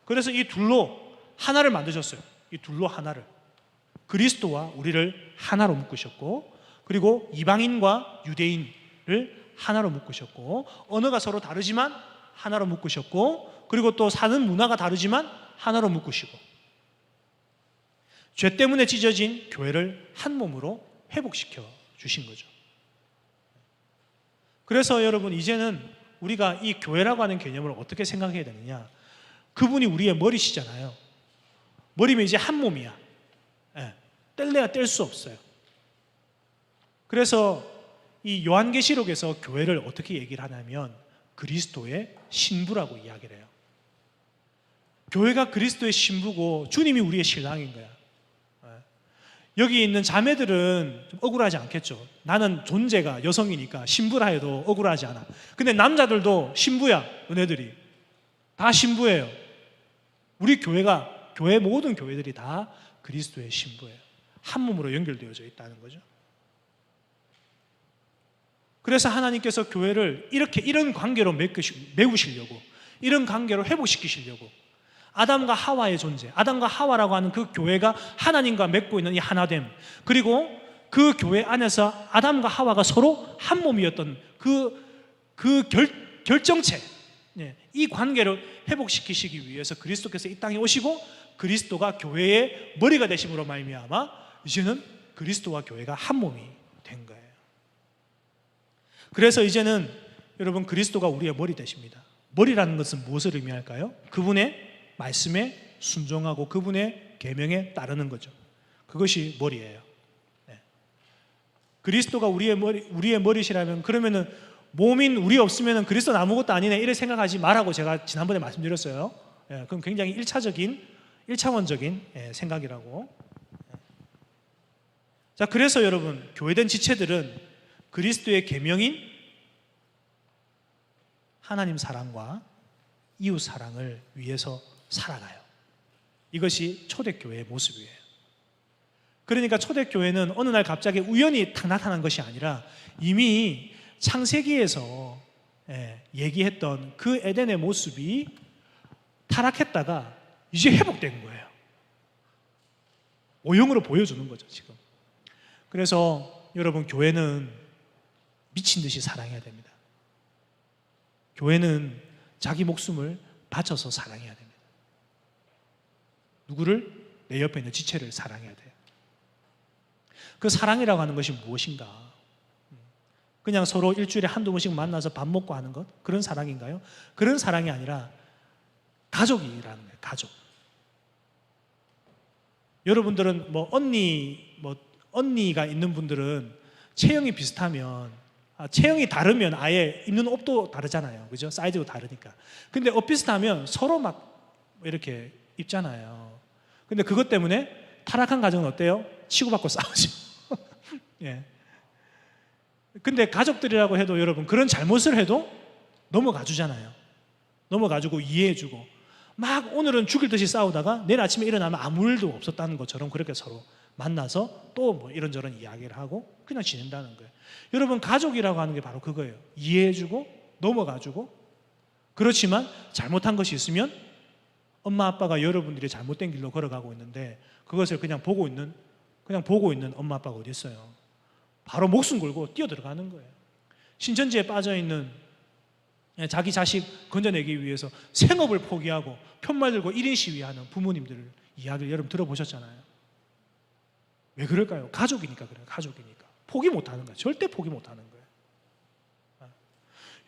그래서 이 둘로 하나를 만드셨어요. 이 둘로 하나를, 그리스도와 우리를 하나로 묶으셨고, 그리고 이방인과 유대인을 하나로 묶으셨고, 언어가 서로 다르지만 하나로 묶으셨고, 그리고 또 사는 문화가 다르지만 하나로 묶으시고, 죄 때문에 찢어진 교회를 한 몸으로 회복시켜 주신 거죠. 그래서 여러분, 이제는 우리가 이 교회라고 하는 개념을 어떻게 생각해야 되느냐? 그분이 우리의 머리시잖아요. 머리면 이제 한 몸이야. 뗄래야 뗄 수 없어요. 그래서 이 요한계시록에서 교회를 어떻게 얘기를 하냐면 그리스도의 신부라고 이야기를 해요. 교회가 그리스도의 신부고 주님이 우리의 신랑인 거야. 여기 있는 자매들은 좀 억울하지 않겠죠. 나는 존재가 여성이니까 신부라 해도 억울하지 않아. 근데 남자들도 신부야. 은혜들이 다 신부예요. 우리 교회 모든 교회들이 다 그리스도의 신부예요. 한 몸으로 연결되어져 있다는 거죠. 그래서 하나님께서 교회를 이런 관계로 메우시려고, 이런 관계로 회복시키시려고 아담과 하와의 존재, 아담과 하와라고 하는 그 교회가 하나님과 맺고 있는 이 하나됨, 그리고 그 교회 안에서 아담과 하와가 서로 한 몸이었던 그 결정체, 이 관계를 회복시키시기 위해서 그리스도께서 이 땅에 오시고 그리스도가 교회의 머리가 되심으로 말미암아 이제는 그리스도와 교회가 한 몸이 된 거예요. 그래서 이제는 여러분 그리스도가 우리의 머리 되십니다. 머리라는 것은 무엇을 의미할까요? 그분의 말씀에 순종하고 그분의 계명에 따르는 거죠. 그것이 머리예요. 그리스도가 우리의 머리시라면 그러면은 몸인 우리 없으면 그리스도는 아무것도 아니네 이렇게 생각하지 말라고 제가 지난번에 말씀드렸어요. 그럼 굉장히 1차원적인 생각이라고. 자, 그래서 여러분 교회된 지체들은 그리스도의 계명인 하나님 사랑과 이웃 사랑을 위해서 살아가요. 이것이 초대교회의 모습이에요. 그러니까 초대교회는 어느 날 갑자기 우연히 탁 나타난 것이 아니라 이미 창세기에서 얘기했던 그 에덴의 모습이 타락했다가 이제 회복된 거예요. 모형으로 보여주는 거죠, 지금. 그래서 여러분, 교회는 미친 듯이 사랑해야 됩니다. 교회는 자기 목숨을 바쳐서 사랑해야 됩니다. 누구를? 내 옆에 있는 지체를 사랑해야 돼요. 그 사랑이라고 하는 것이 무엇인가? 그냥 서로 일주일에 한두 번씩 만나서 밥 먹고 하는 것? 그런 사랑인가요? 그런 사랑이 아니라 가족이라는 거예요. 가족. 여러분들은 언니가 있는 분들은 체형이 비슷하면, 체형이 다르면 아예 입는 옷도 다르잖아요. 그죠? 사이즈도 다르니까. 근데 옷 비슷하면 서로 막 이렇게 입잖아요. 근데 그것 때문에 타락한 가정은 어때요? 치고받고 싸우죠. 예. 근데 가족들이라고 해도 여러분, 그런 잘못을 해도 넘어가 주잖아요. 넘어가주고 이해해주고, 막 오늘은 죽일 듯이 싸우다가 내일 아침에 일어나면 아무 일도 없었다는 것처럼 그렇게 서로 만나서 또 뭐 이런저런 이야기를 하고 그냥 지낸다는 거예요. 여러분, 가족이라고 하는 게 바로 그거예요. 이해해주고 넘어가주고. 그렇지만 잘못한 것이 있으면 엄마 아빠가 여러분들이 잘못된 길로 걸어가고 있는데 그것을 그냥 보고 있는 엄마 아빠가 어디 있어요? 바로 목숨 걸고 뛰어들어가는 거예요. 신천지에 빠져있는 자기 자식 건져내기 위해서 생업을 포기하고 편말 들고 1인 시위하는 부모님들 이야기를 여러분 들어보셨잖아요. 왜 그럴까요? 가족이니까 그래요. 가족이니까. 포기 못하는 거예요. 절대 포기 못하는 거예요.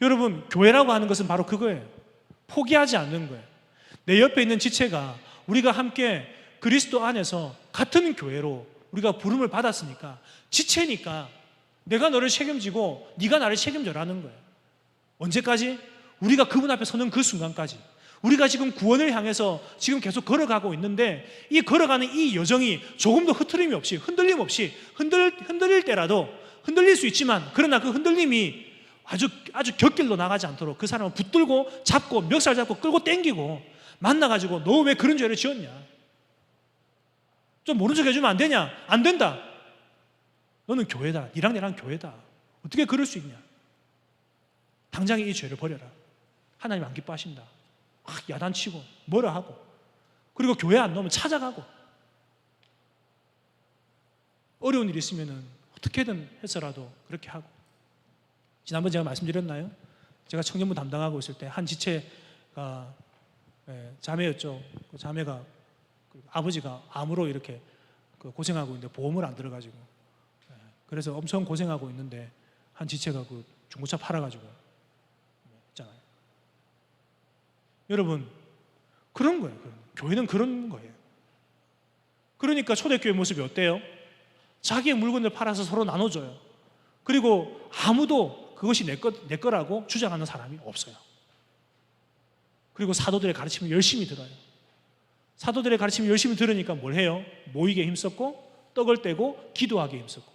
여러분, 교회라고 하는 것은 바로 그거예요. 포기하지 않는 거예요. 내 옆에 있는 지체가 우리가 함께 그리스도 안에서 같은 교회로 우리가 부름을 받았으니까, 지체니까 내가 너를 책임지고 네가 나를 책임져라는 거예요. 언제까지? 우리가 그분 앞에 서는 그 순간까지. 우리가 지금 구원을 향해서 지금 계속 걸어가고 있는데 이 걸어가는 이 여정이 조금도 흐트림이 없이, 흔들림 없이, 흔들릴 때라도 흔들릴 수 있지만, 그러나 그 흔들림이 아주 곁길로 나가지 않도록 그 사람을 붙들고 잡고 멱살 잡고 끌고 당기고 만나가지고, 너 왜 그런 죄를 지었냐? 좀 모른 척 해주면 안 되냐? 안 된다. 너는 교회다. 니랑 내랑 교회다. 어떻게 그럴 수 있냐? 당장에 이 죄를 버려라. 하나님 안 기뻐하신다. 막 야단치고 뭐라 하고, 그리고 교회 안 나오면 찾아가고, 어려운 일이 있으면 어떻게든 해서라도 그렇게 하고. 지난번 제가 말씀드렸나요? 제가 청년부 담당하고 있을 때 한 지체가 자매였죠. 그 자매가, 아버지가 암으로 이렇게 고생하고 있는데 보험을 안 들어가지고, 그래서 엄청 고생하고 있는데 한 지체가 그 중고차 팔아가지고 있잖아요. 여러분, 그런 거예요. 교회는 그런 거예요. 그러니까 초대교회 모습이 어때요? 자기의 물건을 팔아서 서로 나눠줘요. 그리고 아무도 그것이 내 거라고 주장하는 사람이 없어요. 그리고 사도들의 가르침을 열심히 들어요. 사도들의 가르침을 열심히 들으니까 뭘 해요? 모이게 힘썼고, 떡을 떼고, 기도하기에 힘썼고.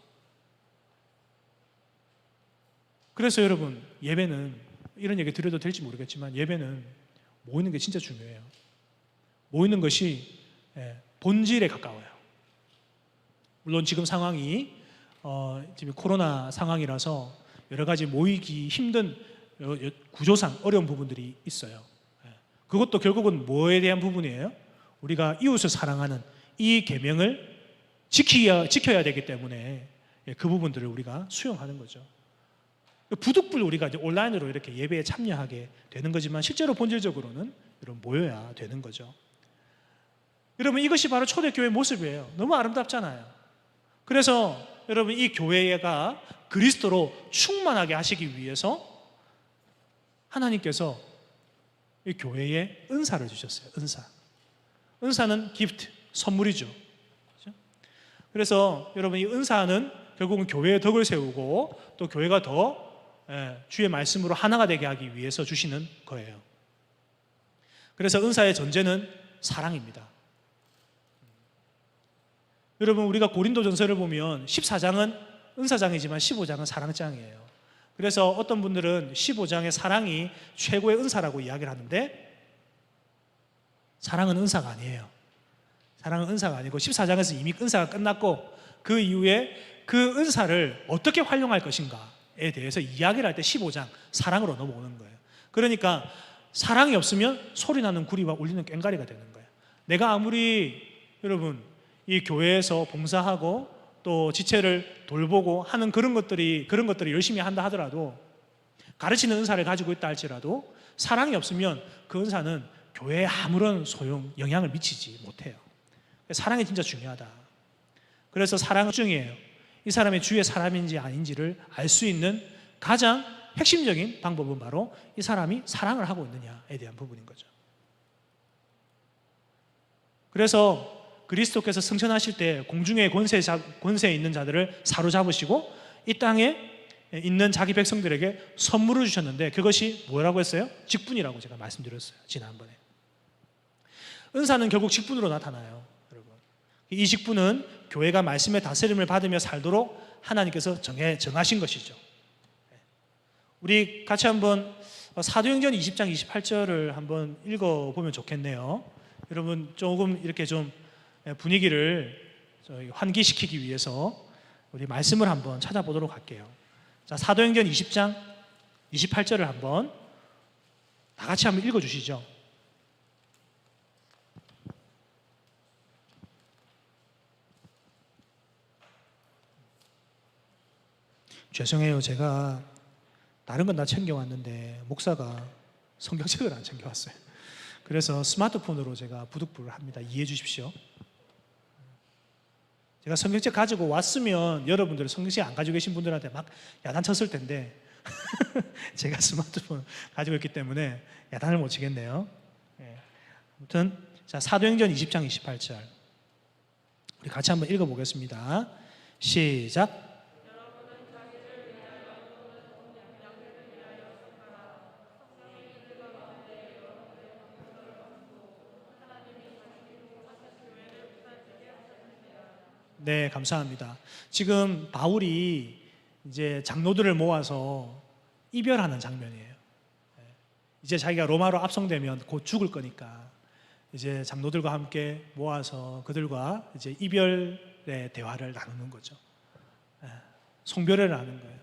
그래서 여러분, 예배는, 이런 얘기 드려도 될지 모르겠지만 예배는 모이는 게 진짜 중요해요. 모이는 것이 본질에 가까워요. 물론 지금 상황이 지금 코로나 상황이라서 여러 가지 모이기 힘든 구조상 어려운 부분들이 있어요. 그것도 결국은 뭐에 대한 부분이에요? 우리가 이웃을 사랑하는 이 계명을 지켜야 되기 때문에 그 부분들을 우리가 수용하는 거죠. 부득불 우리가 이제 온라인으로 이렇게 예배에 참여하게 되는 거지만 실제로 본질적으로는 여러분 모여야 되는 거죠. 여러분, 이것이 바로 초대교회의 모습이에요. 너무 아름답잖아요. 그래서 여러분, 이 교회가 그리스도로 충만하게 하시기 위해서 하나님께서 이 교회에 은사를 주셨어요. 은사는 기프트, 선물이죠. 그래서 여러분, 이 은사는 결국은 교회의 덕을 세우고 또 교회가 더 주의 말씀으로 하나가 되게 하기 위해서 주시는 거예요. 그래서 은사의 전제는 사랑입니다. 여러분, 우리가 고린도전서를 보면 14장은 은사장이지만 15장은 사랑장이에요. 그래서 어떤 분들은 15장의 사랑이 최고의 은사라고 이야기를 하는데 사랑은 은사가 아니에요. 사랑은 은사가 아니고 14장에서 이미 은사가 끝났고 그 이후에 그 은사를 어떻게 활용할 것인가에 대해서 이야기를 할 때 15장 사랑으로 넘어오는 거예요. 그러니까 사랑이 없으면 소리나는 구리와 울리는 꽹과리가 되는 거예요. 내가 아무리 여러분 이 교회에서 봉사하고 또 지체를 돌보고 하는 그런 것들이 열심히 한다 하더라도 가르치는 은사를 가지고 있다 할지라도 사랑이 없으면 그 은사는 교회에 아무런 영향을 미치지 못해요. 사랑이 진짜 중요하다. 그래서 사랑은 중요해요. 이 사람이 주의 사람인지 아닌지를 알 수 있는 가장 핵심적인 방법은 바로 이 사람이 사랑을 하고 있느냐에 대한 부분인 거죠. 그래서 그리스도께서 승천하실 때 공중의 권세에 있는 자들을 사로잡으시고 이 땅에 있는 자기 백성들에게 선물을 주셨는데 그것이 뭐라고 했어요? 직분이라고 제가 말씀드렸어요. 지난번에. 은사는 결국 직분으로 나타나요. 여러분. 이 직분은 교회가 말씀의 다스림을 받으며 살도록 하나님께서 정하신 것이죠. 우리 같이 한번 사도행전 20장 28절을 한번 읽어보면 좋겠네요. 여러분 조금 이렇게 좀 분위기를 환기시키기 위해서 우리 말씀을 한번 찾아보도록 할게요. 자, 사도행전 20장 28절을 한번 다 같이 한번 읽어주시죠. 죄송해요. 제가 다른 건 다 챙겨왔는데 목사가 성경책을 안 챙겨왔어요. 그래서 스마트폰으로 제가 부득불을 합니다. 이해해 주십시오. 제가 성경책 가지고 왔으면 여러분들 성경책 안 가지고 계신 분들한테 막 야단쳤을 텐데 제가 스마트폰 가지고 있기 때문에 야단을 못 치겠네요. 아무튼 자, 사도행전 20장 28절 우리 같이 한번 읽어보겠습니다. 시작. 네, 감사합니다. 지금 바울이 이제 장로들을 모아서 이별하는 장면이에요. 이제 자기가 로마로 압송되면 곧 죽을 거니까 이제 장로들과 함께 모아서 그들과 이제 이별의 대화를 나누는 거죠. 송별회를 하는 거예요.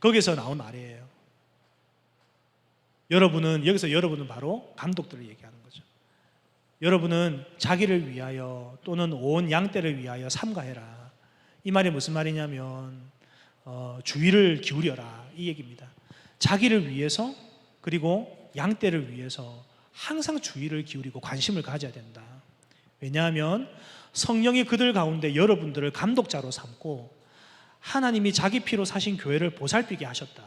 거기서 나온 말이에요. 여기서 여러분은 바로 감독들을 얘기하는 거죠. 여러분은 자기를 위하여 또는 온 양떼를 위하여 삼가해라. 이 말이 무슨 말이냐면 주의를 기울여라 이 얘기입니다. 자기를 위해서 그리고 양떼를 위해서 항상 주의를 기울이고 관심을 가져야 된다. 왜냐하면 성령이 그들 가운데 여러분들을 감독자로 삼고 하나님이 자기 피로 사신 교회를 보살피게 하셨다.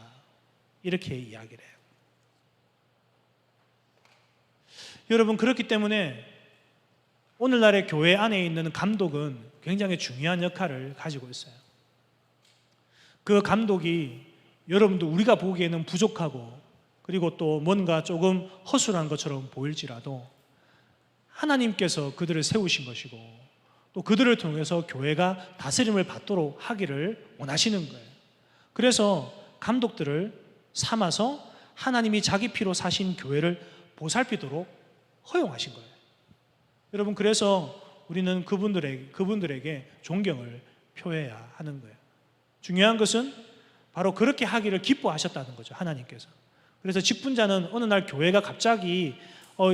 이렇게 이야기를 해요. 여러분 그렇기 때문에 오늘날의 교회 안에 있는 감독은 굉장히 중요한 역할을 가지고 있어요. 그 감독이 여러분도 우리가 보기에는 부족하고 그리고 또 뭔가 조금 허술한 것처럼 보일지라도 하나님께서 그들을 세우신 것이고 또 그들을 통해서 교회가 다스림을 받도록 하기를 원하시는 거예요. 그래서 감독들을 삼아서 하나님이 자기 피로 사신 교회를 보살피도록 허용하신 거예요. 여러분 그래서 우리는 그분들에게 존경을 표해야 하는 거예요. 중요한 것은 바로 그렇게 하기를 기뻐하셨다는 거죠. 하나님께서. 그래서 직분자는 어느 날 교회가 갑자기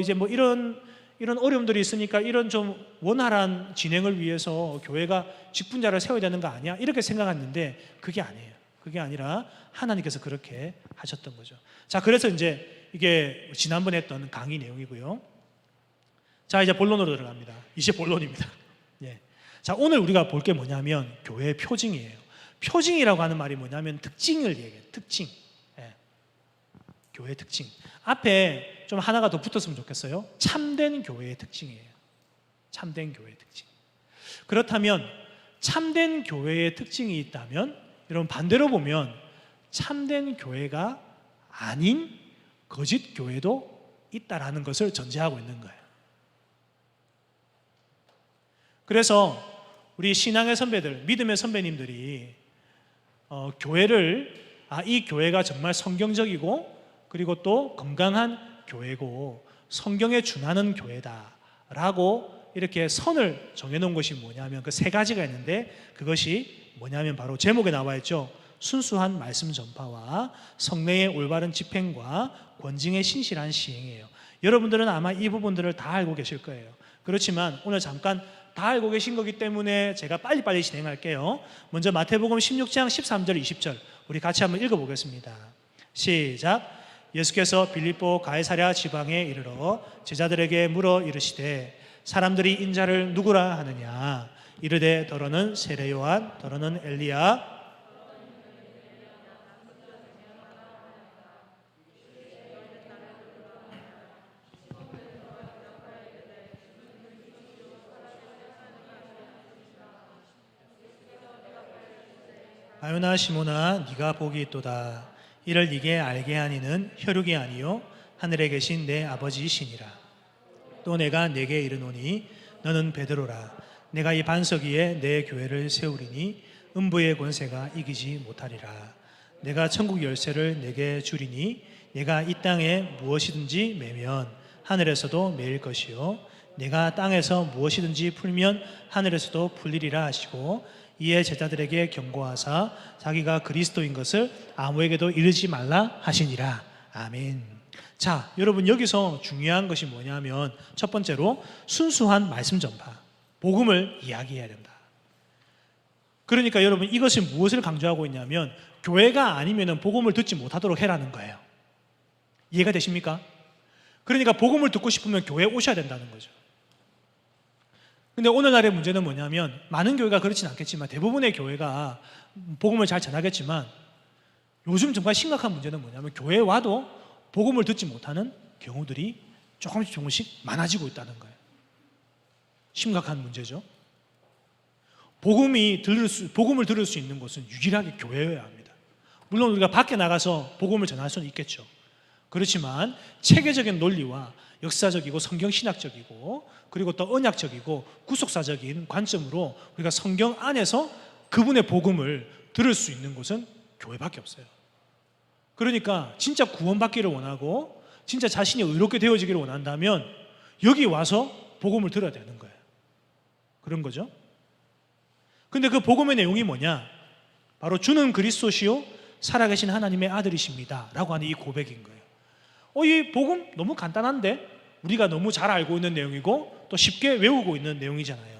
이제 뭐 이런 어려움들이 있으니까 이런 좀 원활한 진행을 위해서 교회가 직분자를 세워야 되는 거 아니야? 이렇게 생각했는데 그게 아니에요. 그게 아니라 하나님께서 그렇게 하셨던 거죠. 자, 그래서 이제 이게 지난번에 했던 강의 내용이고요. 자, 이제 본론으로 들어갑니다. 이제 본론입니다. 예. 자, 오늘 우리가 볼 게 뭐냐면 교회의 표징이에요. 표징이라고 하는 말이 뭐냐면 특징을 얘기해요. 특징. 예. 교회의 특징. 앞에 좀 하나가 더 붙었으면 좋겠어요. 참된 교회의 특징이에요. 참된 교회의 특징. 그렇다면 참된 교회의 특징이 있다면 여러분 반대로 보면 참된 교회가 아닌 거짓 교회도 있다라는 것을 전제하고 있는 거예요. 그래서 우리 신앙의 선배들, 믿음의 선배님들이 교회를 이 교회가 정말 성경적이고 그리고 또 건강한 교회고 성경에 준하는 교회다라고 이렇게 선을 정해놓은 것이 뭐냐면 그 세 가지가 있는데 그것이 뭐냐면 바로 제목에 나와 있죠. 순수한 말씀 전파와 성례의 올바른 집행과 권징의 신실한 시행이에요. 여러분들은 아마 이 부분들을 다 알고 계실 거예요. 그렇지만 오늘 잠깐 다 알고 계신 거기 때문에 제가 빨리빨리 진행할게요. 먼저 마태복음 16장 13절 20절 우리 같이 한번 읽어보겠습니다. 시작. 예수께서 빌립보 가이사랴 지방에 이르러 제자들에게 물어 이르시되 사람들이 인자를 누구라 하느냐 이르되 더러는 세례 요한 더러는 엘리야 바요나 시몬아 네가 복이 있도다. 이를 네게 알게 하니는 혈육이 아니요 하늘에 계신 내 아버지이시니라. 또 내가 네게 이르노니 너는 베드로라. 내가 이 반석 위에 내 교회를 세우리니 음부의 권세가 이기지 못하리라. 내가 천국 열쇠를 네게 주리니 네가 이 땅에 무엇이든지 매면 하늘에서도 매일 것이요 내가 땅에서 무엇이든지 풀면 하늘에서도 풀리리라 하시고 이에 제자들에게 경고하사 자기가 그리스도인 것을 아무에게도 이르지 말라 하시니라. 아멘. 자, 여러분 여기서 중요한 것이 뭐냐면 첫 번째로 순수한 말씀 전파, 복음을 이야기해야 된다. 그러니까 여러분 이것이 무엇을 강조하고 있냐면 교회가 아니면 복음을 듣지 못하도록 해라는 거예요. 이해가 되십니까? 그러니까 복음을 듣고 싶으면 교회에 오셔야 된다는 거죠. 근데 오늘날의 문제는 뭐냐면 많은 교회가 그렇진 않겠지만 대부분의 교회가 복음을 잘 전하겠지만 요즘 정말 심각한 문제는 뭐냐면 교회에 와도 복음을 듣지 못하는 경우들이 조금씩 많아지고 있다는 거예요. 심각한 문제죠. 복음을 들을 수 있는 곳은 유일하게 교회여야 합니다. 물론 우리가 밖에 나가서 복음을 전할 수는 있겠죠. 그렇지만 체계적인 논리와 역사적이고 성경신학적이고 그리고 또 언약적이고 구속사적인 관점으로 우리가 성경 안에서 그분의 복음을 들을 수 있는 곳은 교회밖에 없어요. 그러니까 진짜 구원받기를 원하고 진짜 자신이 의롭게 되어지기를 원한다면 여기 와서 복음을 들어야 되는 거예요. 그런 거죠. 근데 그 복음의 내용이 뭐냐? 바로 주는 그리스도시요 살아계신 하나님의 아들이십니다 라고 하는 이 고백인 거예요. 이 복음 너무 간단한데 우리가 너무 잘 알고 있는 내용이고 또 쉽게 외우고 있는 내용이잖아요.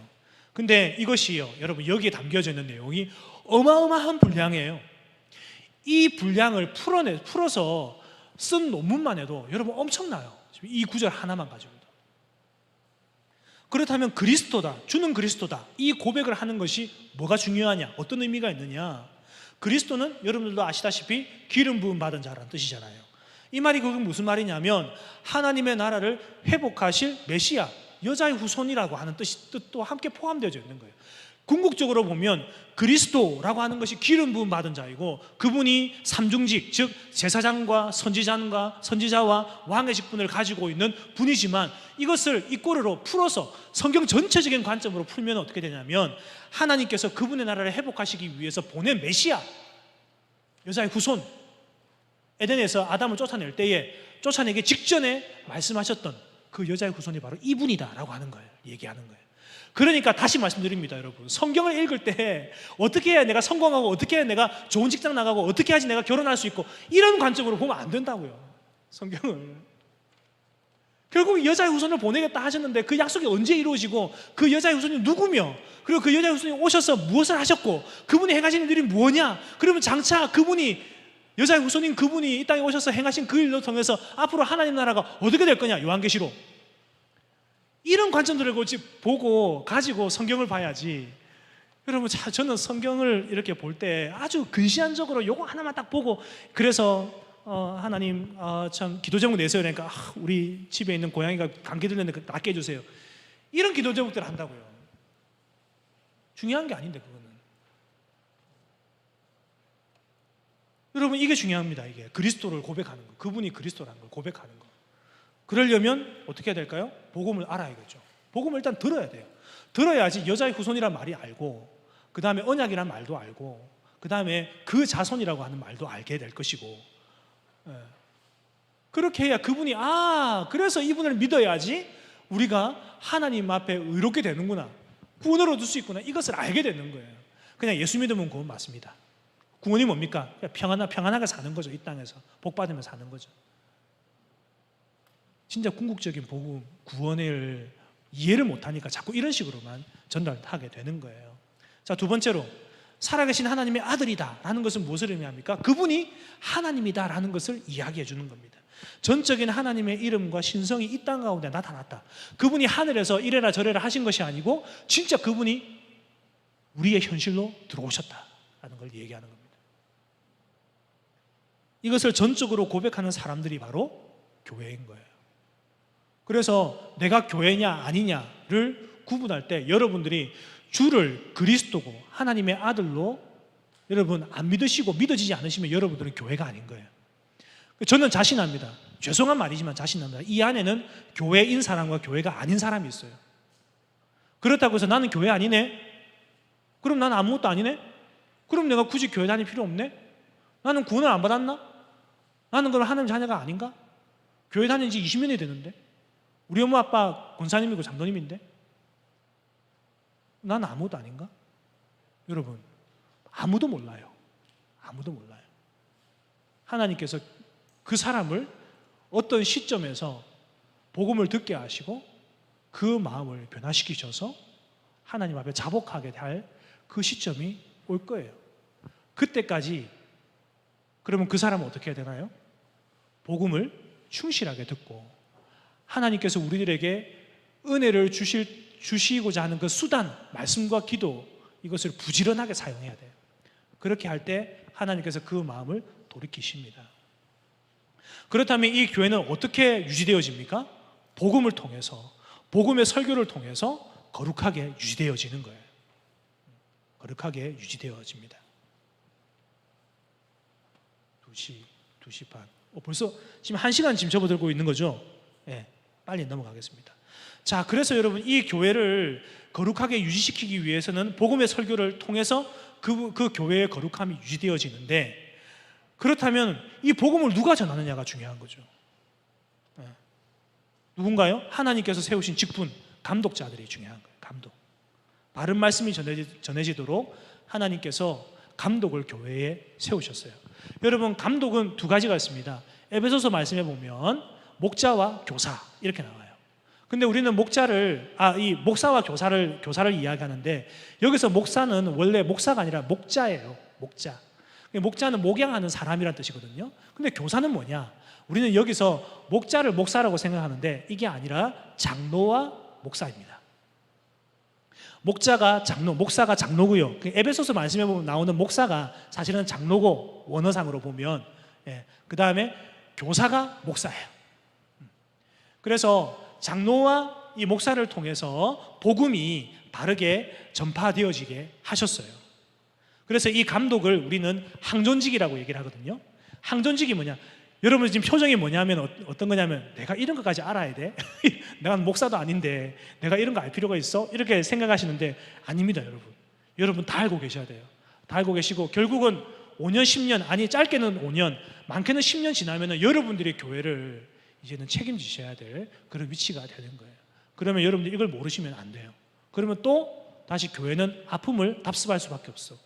근데 이것이요 여러분 여기에 담겨져 있는 내용이 어마어마한 분량이에요. 이 분량을 풀어서 쓴 논문만 해도 여러분 엄청나요. 이 구절 하나만 가지고도. 그렇다면 그리스도다, 주는 그리스도다 이 고백을 하는 것이 뭐가 중요하냐, 어떤 의미가 있느냐. 그리스도는 여러분들도 아시다시피 기름 부음 받은 자라는 뜻이잖아요. 이 말이 그게 무슨 말이냐면 하나님의 나라를 회복하실 메시아, 여자의 후손이라고 하는 뜻도 함께 포함되어 있는 거예요. 궁극적으로 보면 그리스도라고 하는 것이 기름 부음 받은 자이고 그분이 삼중직, 즉 제사장과 선지자와 왕의 직분을 가지고 있는 분이지만 이것을 이 꼴으로 풀어서 성경 전체적인 관점으로 풀면 어떻게 되냐면 하나님께서 그분의 나라를 회복하시기 위해서 보낸 메시아, 여자의 후손, 에덴에서 아담을 쫓아낼 때에 쫓아내기 직전에 말씀하셨던 그 여자의 후손이 바로 이분이다라고 하는 거예요. 얘기하는 거예요. 그러니까 다시 말씀드립니다, 여러분. 성경을 읽을 때 어떻게 해야 내가 성공하고 어떻게 해야 내가 좋은 직장 나가고 어떻게 해야지 내가 결혼할 수 있고 이런 관점으로 보면 안 된다고요. 성경을. 결국 여자의 후손을 보내겠다 하셨는데 그 약속이 언제 이루어지고 그 여자의 후손이 누구며 그리고 그 여자의 후손이 오셔서 무엇을 하셨고 그분이 행하신 일들이 뭐냐. 그러면 장차 여자의 후손인 그분이 이 땅에 오셔서 행하신 그 일로 통해서 앞으로 하나님 나라가 어떻게 될 거냐. 요한계시록. 이런 관점들을 보고 가지고 성경을 봐야지. 여러분 저는 성경을 이렇게 볼 때 아주 근시안적으로 요거 하나만 딱 보고 그래서 하나님 참 기도 제목 내세요 그러니까 우리 집에 있는 고양이가 감기 들렸는데 낫게 해주세요. 이런 기도 제목들을 한다고요. 중요한 게 아닌데 그거는. 여러분 이게 중요합니다. 이게 그리스도를 고백하는 거, 그분이 그리스도라는 걸 고백하는 거. 그러려면 어떻게 해야 될까요? 복음을 알아야겠죠. 복음을 일단 들어야 돼요. 들어야지 여자의 후손이란 말이 알고 그 다음에 언약이란 말도 알고 그 다음에 그 자손이라고 하는 말도 알게 될 것이고, 그렇게 해야 그분이 그래서 이분을 믿어야지 우리가 하나님 앞에 의롭게 되는구나, 구원을 얻을 수 있구나, 이것을 알게 되는 거예요. 그냥 예수 믿으면 구원 맞습니다. 구원이 뭡니까? 그냥 평안하게 사는 거죠. 이 땅에서 복 받으며 사는 거죠. 진짜 궁극적인 복음, 구원을 이해를 못하니까 자꾸 이런 식으로만 전달하게 되는 거예요. 자, 두 번째로 살아계신 하나님의 아들이다 라는 것은 무엇을 의미합니까? 그분이 하나님이다 라는 것을 이야기해 주는 겁니다. 전적인 하나님의 이름과 신성이 이 땅 가운데 나타났다. 그분이 하늘에서 이래라 저래라 하신 것이 아니고 진짜 그분이 우리의 현실로 들어오셨다라는 걸 얘기하는 겁니다. 이것을 전적으로 고백하는 사람들이 바로 교회인 거예요. 그래서 내가 교회냐 아니냐를 구분할 때 여러분들이 주를 그리스도고 하나님의 아들로 여러분 안 믿으시고 믿어지지 않으시면 여러분들은 교회가 아닌 거예요. 저는 자신합니다. 죄송한 말이지만 자신합니다. 이 안에는 교회인 사람과 교회가 아닌 사람이 있어요. 그렇다고 해서 나는 교회 아니네? 그럼 나는 아무것도 아니네? 그럼 내가 굳이 교회 다닐 필요 없네? 나는 구원을 안 받았나? 나는 그럼 하나님 자녀가 아닌가? 교회 다닌 지 20년이 되는데 우리 엄마 아빠 권사님이고 장로님인데 나는 아무것도 아닌가? 여러분, 아무도 몰라요. 아무도 몰라요. 하나님께서 그 사람을 어떤 시점에서 복음을 듣게 하시고 그 마음을 변화시키셔서 하나님 앞에 자복하게 할 그 시점이 올 거예요. 그때까지 그러면 그 사람은 어떻게 해야 되나요? 복음을 충실하게 듣고 하나님께서 우리들에게 은혜를 주시고자 하는 그 수단, 말씀과 기도, 이것을 부지런하게 사용해야 돼요. 그렇게 할 때 하나님께서 그 마음을 돌이키십니다. 그렇다면 이 교회는 어떻게 유지되어집니까? 복음을 통해서, 복음의 설교를 통해서 거룩하게 유지되어지는 거예요. 거룩하게 유지되어집니다. 2시 반. 벌써 지금 1시간 지금 접어들고 있는 거죠? 네, 빨리 넘어가겠습니다. 자, 그래서 여러분 이 교회를 거룩하게 유지시키기 위해서는 복음의 설교를 통해서 그 교회의 거룩함이 유지되어지는데, 그렇다면 이 복음을 누가 전하느냐가 중요한 거죠. 네. 누군가요? 하나님께서 세우신 직분, 감독자들이 중요한 거예요. 감독. 바른 말씀이 전해지도록 하나님께서 감독을 교회에 세우셨어요. 여러분, 감독은 두 가지가 있습니다. 에베소서 말씀에 보면 목자와 교사 이렇게 나와요. 근데 우리는 이 목사와 교사를 이야기하는데, 여기서 목사는 원래 목사가 아니라 목자예요. 목자. 목자는 목양하는 사람이란 뜻이거든요. 근데 교사는 뭐냐? 우리는 여기서 목자를 목사라고 생각하는데 이게 아니라 장로와 목사입니다. 목사가 장로고요. 에베소서 말씀에 보면 나오는 목사가 사실은 장로고, 원어상으로 보면. 그 다음에 교사가 목사예요. 그래서 장로와 이 목사를 통해서 복음이 바르게 전파되어지게 하셨어요. 그래서 이 감독을 우리는 항존직이라고 얘기를 하거든요. 항존직이 뭐냐? 여러분 지금 표정이 뭐냐면 어떤 거냐면, 내가 이런 것까지 알아야 돼? 내가 목사도 아닌데 내가 이런 거 알 필요가 있어? 이렇게 생각하시는데 아닙니다. 여러분 다 알고 계셔야 돼요. 다 알고 계시고, 결국은 5년 10년, 아니 짧게는 5년, 많게는 10년 지나면 여러분들이 교회를 이제는 책임지셔야 될 그런 위치가 되는 거예요. 그러면 여러분들이 이걸 모르시면 안 돼요. 그러면 또 다시 교회는 아픔을 답습할 수밖에 없어.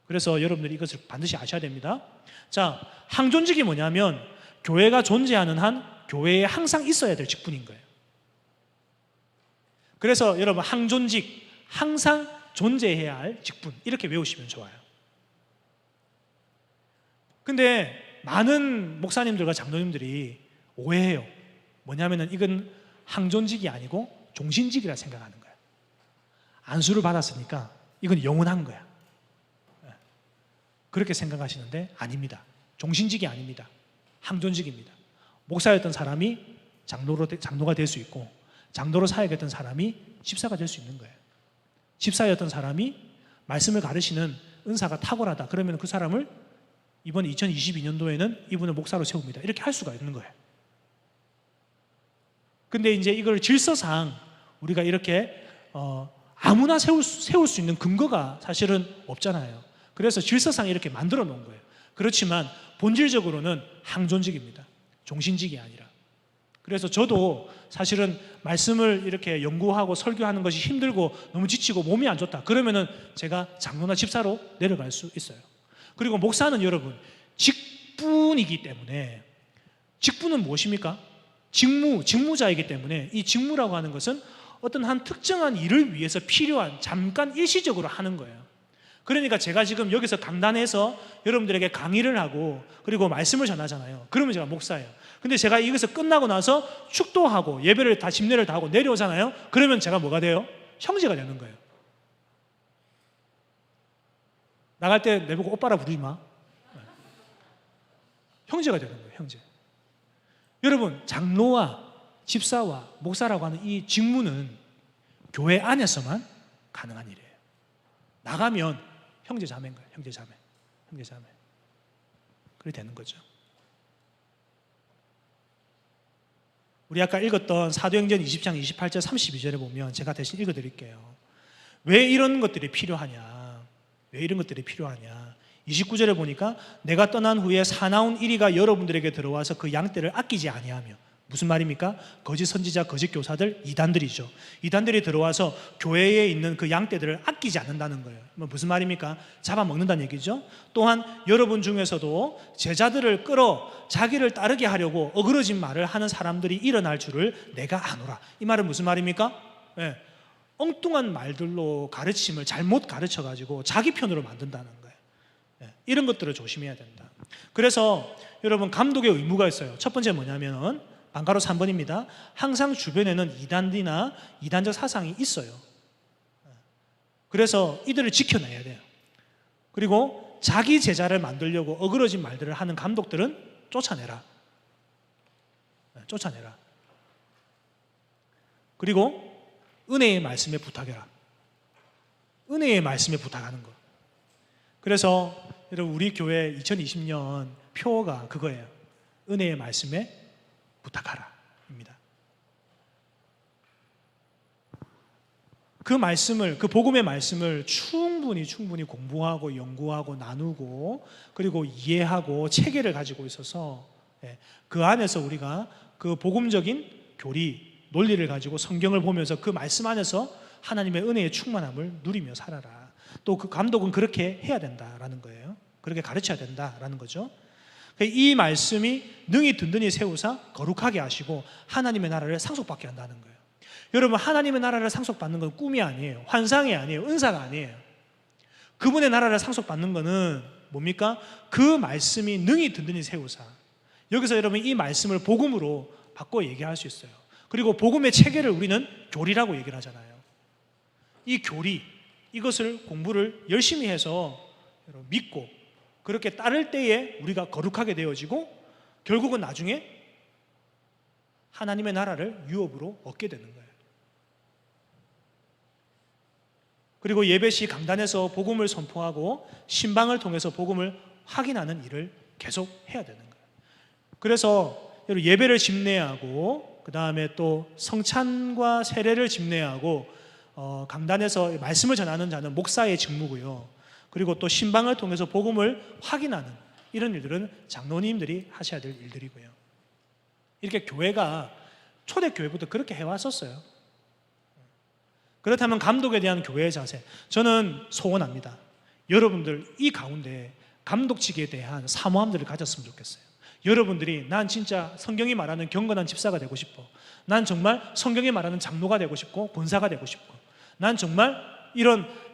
그래서 여러분들이 이것을 반드시 아셔야 됩니다. 자, 항존직이 뭐냐면 교회가 존재하는 한 교회에 항상 있어야 될 직분인 거예요. 그래서 여러분, 항존직, 항상 존재해야 할 직분, 이렇게 외우시면 좋아요. 근데 많은 목사님들과 장로님들이 오해해요. 뭐냐면은 이건 항존직이 아니고 종신직이라 생각하는 거예요. 안수를 받았으니까 이건 영원한 거야. 그렇게 생각하시는데 아닙니다. 종신직이 아닙니다. 항존직입니다. 목사였던 사람이 장로가 될 수 있고, 장로로 사역했던 사람이 집사가 될 수 있는 거예요. 집사였던 사람이 말씀을 가르치는 은사가 탁월하다. 그러면 그 사람을 이번 2022년도에는 이분을 목사로 세웁니다. 이렇게 할 수가 있는 거예요. 근데 이제 이걸 질서상 우리가 이렇게 아무나 세울 수 있는 근거가 사실은 없잖아요. 그래서 질서상 이렇게 만들어 놓은 거예요. 그렇지만 본질적으로는 항존직입니다. 종신직이 아니라. 그래서 저도 사실은 말씀을 이렇게 연구하고 설교하는 것이 힘들고 너무 지치고 몸이 안 좋다. 그러면은 제가 장로나 집사로 내려갈 수 있어요. 그리고 목사는 여러분 직분이기 때문에, 직분은 무엇입니까? 직무자이기 때문에 이 직무라고 하는 것은 어떤 한 특정한 일을 위해서 필요한, 잠깐 일시적으로 하는 거예요. 그러니까 제가 지금 여기서 강단에서 여러분들에게 강의를 하고 그리고 말씀을 전하잖아요. 그러면 제가 목사예요. 근데 제가 이것을 끝나고 나서 축도하고 예배를 다 집례를 다 하고 내려오잖아요. 그러면 제가 뭐가 돼요? 형제가 되는 거예요. 나갈 때 내보고 오빠라 부르지 마. 형제가 되는 거예요. 형제. 여러분, 장로와 집사와 목사라고 하는 이 직무는 교회 안에서만 가능한 일이에요. 나가면 형제 자매인 거예요. 형제 자매. 그렇게 되는 거죠. 우리 아까 읽었던 사도행전 20장 28절 32절에 보면 제가 대신 읽어드릴게요. 왜 이런 것들이 필요하냐? 29절에 보니까 내가 떠난 후에 사나운 이리가 여러분들에게 들어와서 그 양떼를 아끼지 아니하며, 무슨 말입니까? 거짓 선지자, 거짓 교사들, 이단들이죠. 이단들이 들어와서 교회에 있는 그 양떼들을 아끼지 않는다는 거예요. 무슨 말입니까? 잡아먹는다는 얘기죠. 또한 여러분 중에서도 제자들을 끌어 자기를 따르게 하려고 어그러진 말을 하는 사람들이 일어날 줄을 내가 아노라. 이 말은 무슨 말입니까? 엉뚱한 말들로 가르침을 잘못 가르쳐가지고 자기 편으로 만든다는 거예요. 이런 것들을 조심해야 된다. 그래서 여러분, 감독의 의무가 있어요. 첫 번째 뭐냐면 방가로 3번입니다. 항상 주변에는 이단이나 이단적 사상이 있어요. 그래서 이들을 지켜내야 돼요. 그리고 자기 제자를 만들려고 어그러진 말들을 하는 감독들은 쫓아내라. 그리고 은혜의 말씀에 부탁해라. 은혜의 말씀에 부탁하는 거. 그래서 여러분, 우리 교회 2020년 표어가 그거예요. 은혜의 말씀에 부탁하라 입니다. 그 말씀을, 그 복음의 말씀을 충분히 공부하고 연구하고 나누고 그리고 이해하고 체계를 가지고 있어서 그 안에서 우리가 그 복음적인 교리, 논리를 가지고 성경을 보면서 그 말씀 안에서 하나님의 은혜의 충만함을 누리며 살아라. 또 그 감독은 그렇게 해야 된다라는 거예요. 그렇게 가르쳐야 된다라는 거죠. 이 말씀이 능히 든든히 세우사 거룩하게 하시고 하나님의 나라를 상속받게 한다는 거예요. 여러분, 하나님의 나라를 상속받는 건 꿈이 아니에요. 환상이 아니에요. 은사가 아니에요. 그분의 나라를 상속받는 거는 뭡니까? 그 말씀이 능히 든든히 세우사. 여기서 여러분, 이 말씀을 복음으로 바꿔 얘기할 수 있어요. 그리고 복음의 체계를 우리는 교리라고 얘기를 하잖아요. 이 교리, 이것을 공부를 열심히 해서 믿고 그렇게 따를 때에 우리가 거룩하게 되어지고 결국은 나중에 하나님의 나라를 유업으로 얻게 되는 거예요. 그리고 예배 시 강단에서 복음을 선포하고 신방을 통해서 복음을 확인하는 일을 계속 해야 되는 거예요. 그래서 예배를 집례하고 그 다음에 또 성찬과 세례를 집례하고 강단에서 말씀을 전하는 자는 목사의 직무고요. 그리고 또 신방을 통해서 복음을 확인하는 이런 일들은 장로님들이 하셔야 될 일들이고요. 이렇게 교회가 초대교회부터 그렇게 해왔었어요. 그렇다면 감독에 대한 교회의 자세, 저는 소원합니다. 여러분들 이 가운데 감독직에 대한 사모함들을 가졌으면 좋겠어요. 여러분들이 난 진짜 성경이 말하는 경건한 집사가 되고 싶어. 난 정말 성경이 말하는 장로가 되고 싶고 권사가 되고 싶고, 난 정말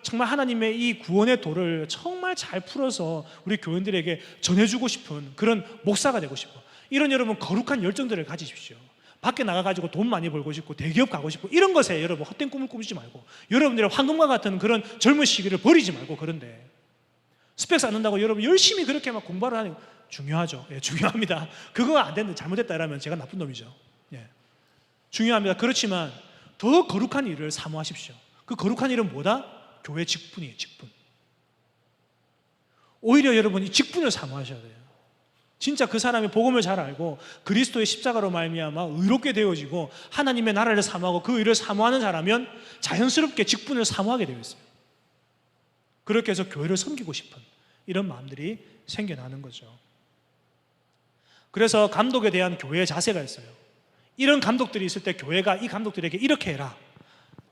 정말 하나님의 이 구원의 도를 정말 잘 풀어서 우리 교인들에게 전해주고 싶은 그런 목사가 되고 싶어. 이런 여러분 거룩한 열정들을 가지십시오. 밖에 나가가지고 돈 많이 벌고 싶고 대기업 가고 싶고 이런 것에 여러분 헛된 꿈을 꾸지 말고, 여러분들의 황금과 같은 그런 젊은 시기를 버리지 말고, 그런데 스펙 쌓는다고 여러분 열심히 그렇게 막 공부를 하는 거 중요하죠. 예, 중요합니다. 그거 안 됐는데 잘못했다 이러면 제가 나쁜 놈이죠. 예, 중요합니다. 그렇지만 더 거룩한 일을 사모하십시오. 그 거룩한 일은 뭐다? 교회 직분이에요. 직분. 오히려 여러분 이 직분을 사모하셔야 돼요. 진짜 그 사람이 복음을 잘 알고 그리스도의 십자가로 말미암아 의롭게 되어지고 하나님의 나라를 사모하고 그 일을 사모하는 자라면 자연스럽게 직분을 사모하게 되어 있어요. 그렇게 해서 교회를 섬기고 싶은 이런 마음들이 생겨나는 거죠. 그래서 감독에 대한 교회의 자세가 있어요. 이런 감독들이 있을 때 교회가 이 감독들에게 이렇게 해라.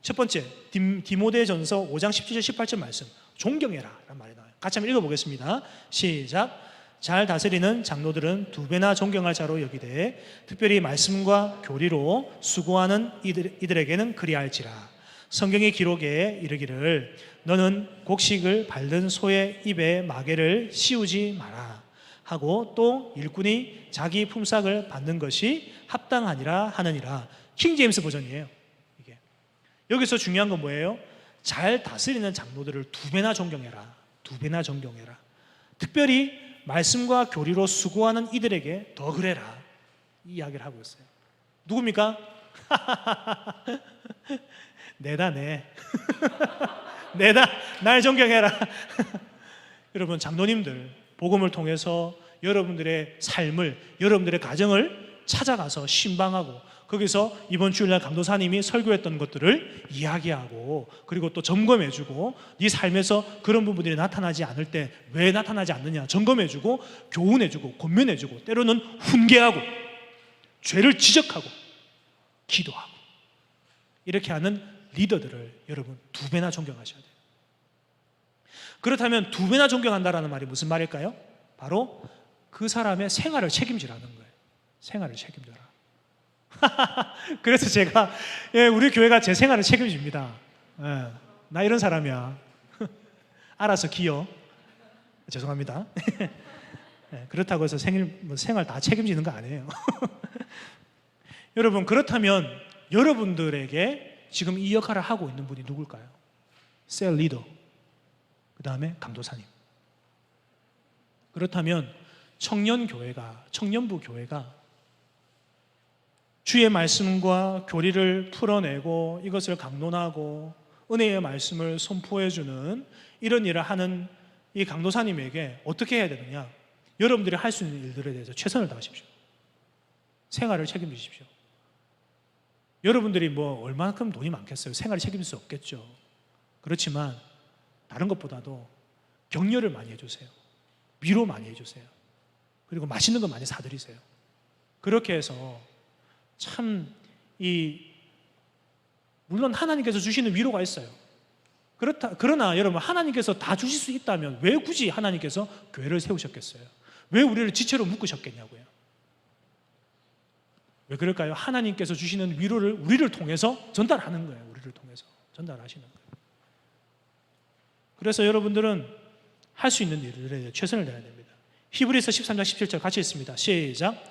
첫 번째, 디모데전서 5장 17절 18절 말씀, 존경해라 라는 말이 나와요. 같이 한번 읽어보겠습니다. 시작. 잘 다스리는 장로들은 두 배나 존경할 자로 여기되 특별히 말씀과 교리로 수고하는 이들에게는 그리할지라. 성경의 기록에 이르기를 너는 곡식을 밟는 소의 입에 마개를 씌우지 마라 하고 또 일꾼이 자기 품삯을 받는 것이 합당하니라 하느니라. 킹제임스 버전이에요. 이게 여기서 중요한 건 뭐예요? 잘 다스리는 장로들을 두 배나 존경해라. 두 배나 존경해라. 특별히 말씀과 교리로 수고하는 이들에게 더 그래라. 이 이야기를 하고 있어요. 누굽니까? 내다 내. 내다 날 존경해라. 여러분 장로님들 복음을 통해서 여러분들의 삶을, 여러분들의 가정을 찾아가서 신방하고 거기서 이번 주일날 감도사님이 설교했던 것들을 이야기하고 그리고 또 점검해주고 네 삶에서 그런 부분들이 나타나지 않을 때 왜 나타나지 않느냐 점검해주고 교훈해주고 권면해주고 때로는 훈계하고 죄를 지적하고 기도하고 이렇게 하는 리더들을 여러분 두 배나 존경하셔야 돼요. 그렇다면 두 배나 존경한다라는 말이 무슨 말일까요? 바로 그 사람의 생활을 책임지라는 거예요. 생활을 책임져라. 그래서 제가 우리 교회가 제 생활을 책임집니다. 나 이런 사람이야. 알아서 기여. 죄송합니다. 그렇다고 해서 생활 다 책임지는 거 아니에요. 여러분 그렇다면 여러분들에게 지금 이 역할을 하고 있는 분이 누굴까요? 셀 리더, 그 다음에 감도사님. 그렇다면 청년부 교회가 주의 말씀과 교리를 풀어내고 이것을 강론하고 은혜의 말씀을 선포해주는 이런 일을 하는 이 강도사님에게 어떻게 해야 되느냐? 여러분들이 할 수 있는 일들에 대해서 최선을 다하십시오. 생활을 책임지십시오. 여러분들이 뭐 얼마만큼 돈이 많겠어요? 생활을 책임질 수 없겠죠. 그렇지만 다른 것보다도 격려를 많이 해주세요. 위로 많이 해주세요. 그리고 맛있는 거 많이 사드리세요. 그렇게 해서 참 물론 하나님께서 주시는 위로가 있어요. 그러나 여러분 하나님께서 다 주실 수 있다면 왜 굳이 하나님께서 교회를 세우셨겠어요? 왜 우리를 지체로 묶으셨겠냐고요. 왜 그럴까요? 하나님께서 주시는 위로를 우리를 통해서 전달하는 거예요. 우리를 통해서 전달하시는 거예요. 그래서 여러분들은 할 수 있는 일들에 최선을 다해야 됩니다. 히브리서 13장 17절 같이 읽습니다. 시작.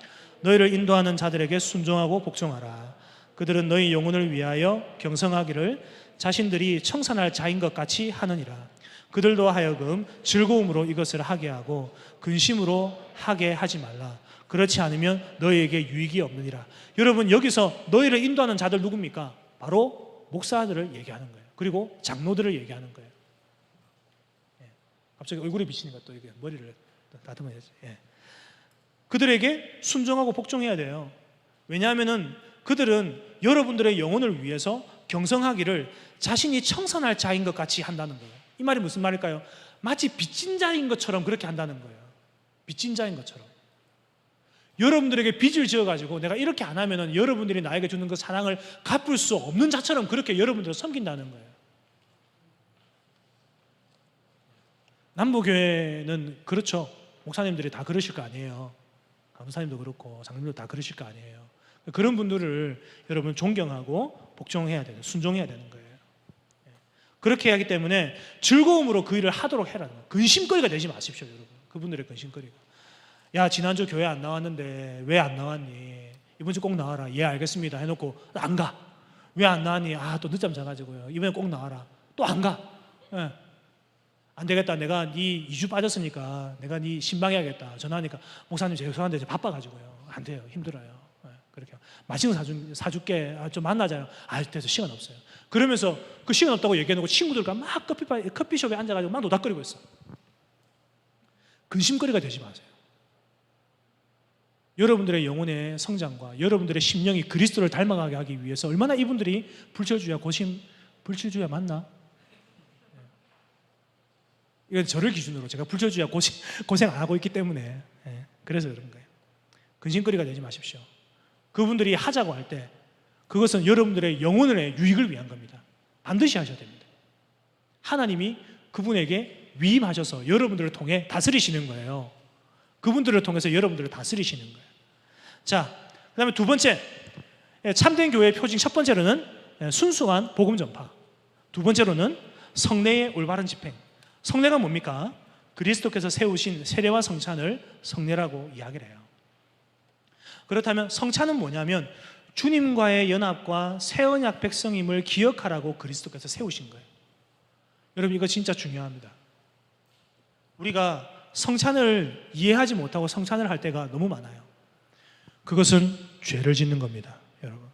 너희를 인도하는 자들에게 순종하고 복종하라. 그들은 너희 영혼을 위하여 경성하기를 자신들이 청산할 자인 것 같이 하느니라. 그들도 하여금 즐거움으로 이것을 하게 하고 근심으로 하게 하지 말라. 그렇지 않으면 너희에게 유익이 없느니라. 여러분 여기서 너희를 인도하는 자들 누굽니까? 바로 목사들을 얘기하는 거예요. 그리고 장로들을 얘기하는 거예요. 갑자기 얼굴에 비치니까 또 이게 머리를 다듬어야지. 그들에게 순종하고 복종해야 돼요. 왜냐하면은 그들은 여러분들의 영혼을 위해서 경성하기를 자신이 청산할 자인 것 같이 한다는 거예요. 이 말이 무슨 말일까요? 마치 빚진 자인 것처럼 그렇게 한다는 거예요. 빚진 자인 것처럼. 여러분들에게 빚을 지어가지고 내가 이렇게 안 하면은 여러분들이 나에게 주는 그 사랑을 갚을 수 없는 자처럼 그렇게 여러분들을 섬긴다는 거예요. 남부교회는 그렇죠. 목사님들이 다 그러실 거 아니에요. 감사님도 그렇고 장님도 다 그러실 거 아니에요. 그런 분들을 여러분 존경하고 복종해야 되는, 순종해야 되는 거예요. 그렇게 하기 때문에 즐거움으로 그 일을 하도록 해라는 거예요. 근심거리가 되지 마십시오, 여러분. 그분들의 근심거리가. 야, 지난주 교회 안 나왔는데 왜 안 나왔니? 이번 주 꼭 나와라. 예, 알겠습니다. 해놓고 안 가. 왜 안 나왔니? 아, 또 늦잠 자가지고요. 이번에 꼭 나와라. 또 안 가. 안 되겠다. 내가 네 2주 빠졌으니까 내가 네 신방해야겠다. 전화하니까 목사님 죄송한데 이제 바빠가지고요. 안 돼요. 힘들어요. 그렇게 맛있는 거 사줄게. 좀 만나자요. 돼서 시간 없어요. 그러면서 그 시간 없다고 얘기해놓고 친구들과 막 커피숍에 앉아가지고 막 노닥거리고 있어. 근심거리가 되지 마세요. 여러분들의 영혼의 성장과 여러분들의 심령이 그리스도를 닮아가게 하기 위해서 얼마나 이분들이 불철주야 맞나? 이건 저를 기준으로 제가 불철주야 고생 안 하고 있기 때문에 그래서 그런 거예요. 근심거리가 되지 마십시오. 그분들이 하자고 할 때 그것은 여러분들의 영혼의 유익을 위한 겁니다. 반드시 하셔야 됩니다. 하나님이 그분에게 위임하셔서 여러분들을 통해 다스리시는 거예요. 그분들을 통해서 여러분들을 다스리시는 거예요. 자, 그 다음에 두 번째, 참된 교회의 표징. 첫 번째로는 순수한 복음 전파, 두 번째로는 성례의 올바른 집행. 성례가 뭡니까? 그리스도께서 세우신 세례와 성찬을 성례라고 이야기를 해요. 그렇다면 성찬은 뭐냐면 주님과의 연합과 새 언약 백성임을 기억하라고 그리스도께서 세우신 거예요. 여러분, 이거 진짜 중요합니다. 우리가 성찬을 이해하지 못하고 성찬을 할 때가 너무 많아요. 그것은 죄를 짓는 겁니다, 여러분.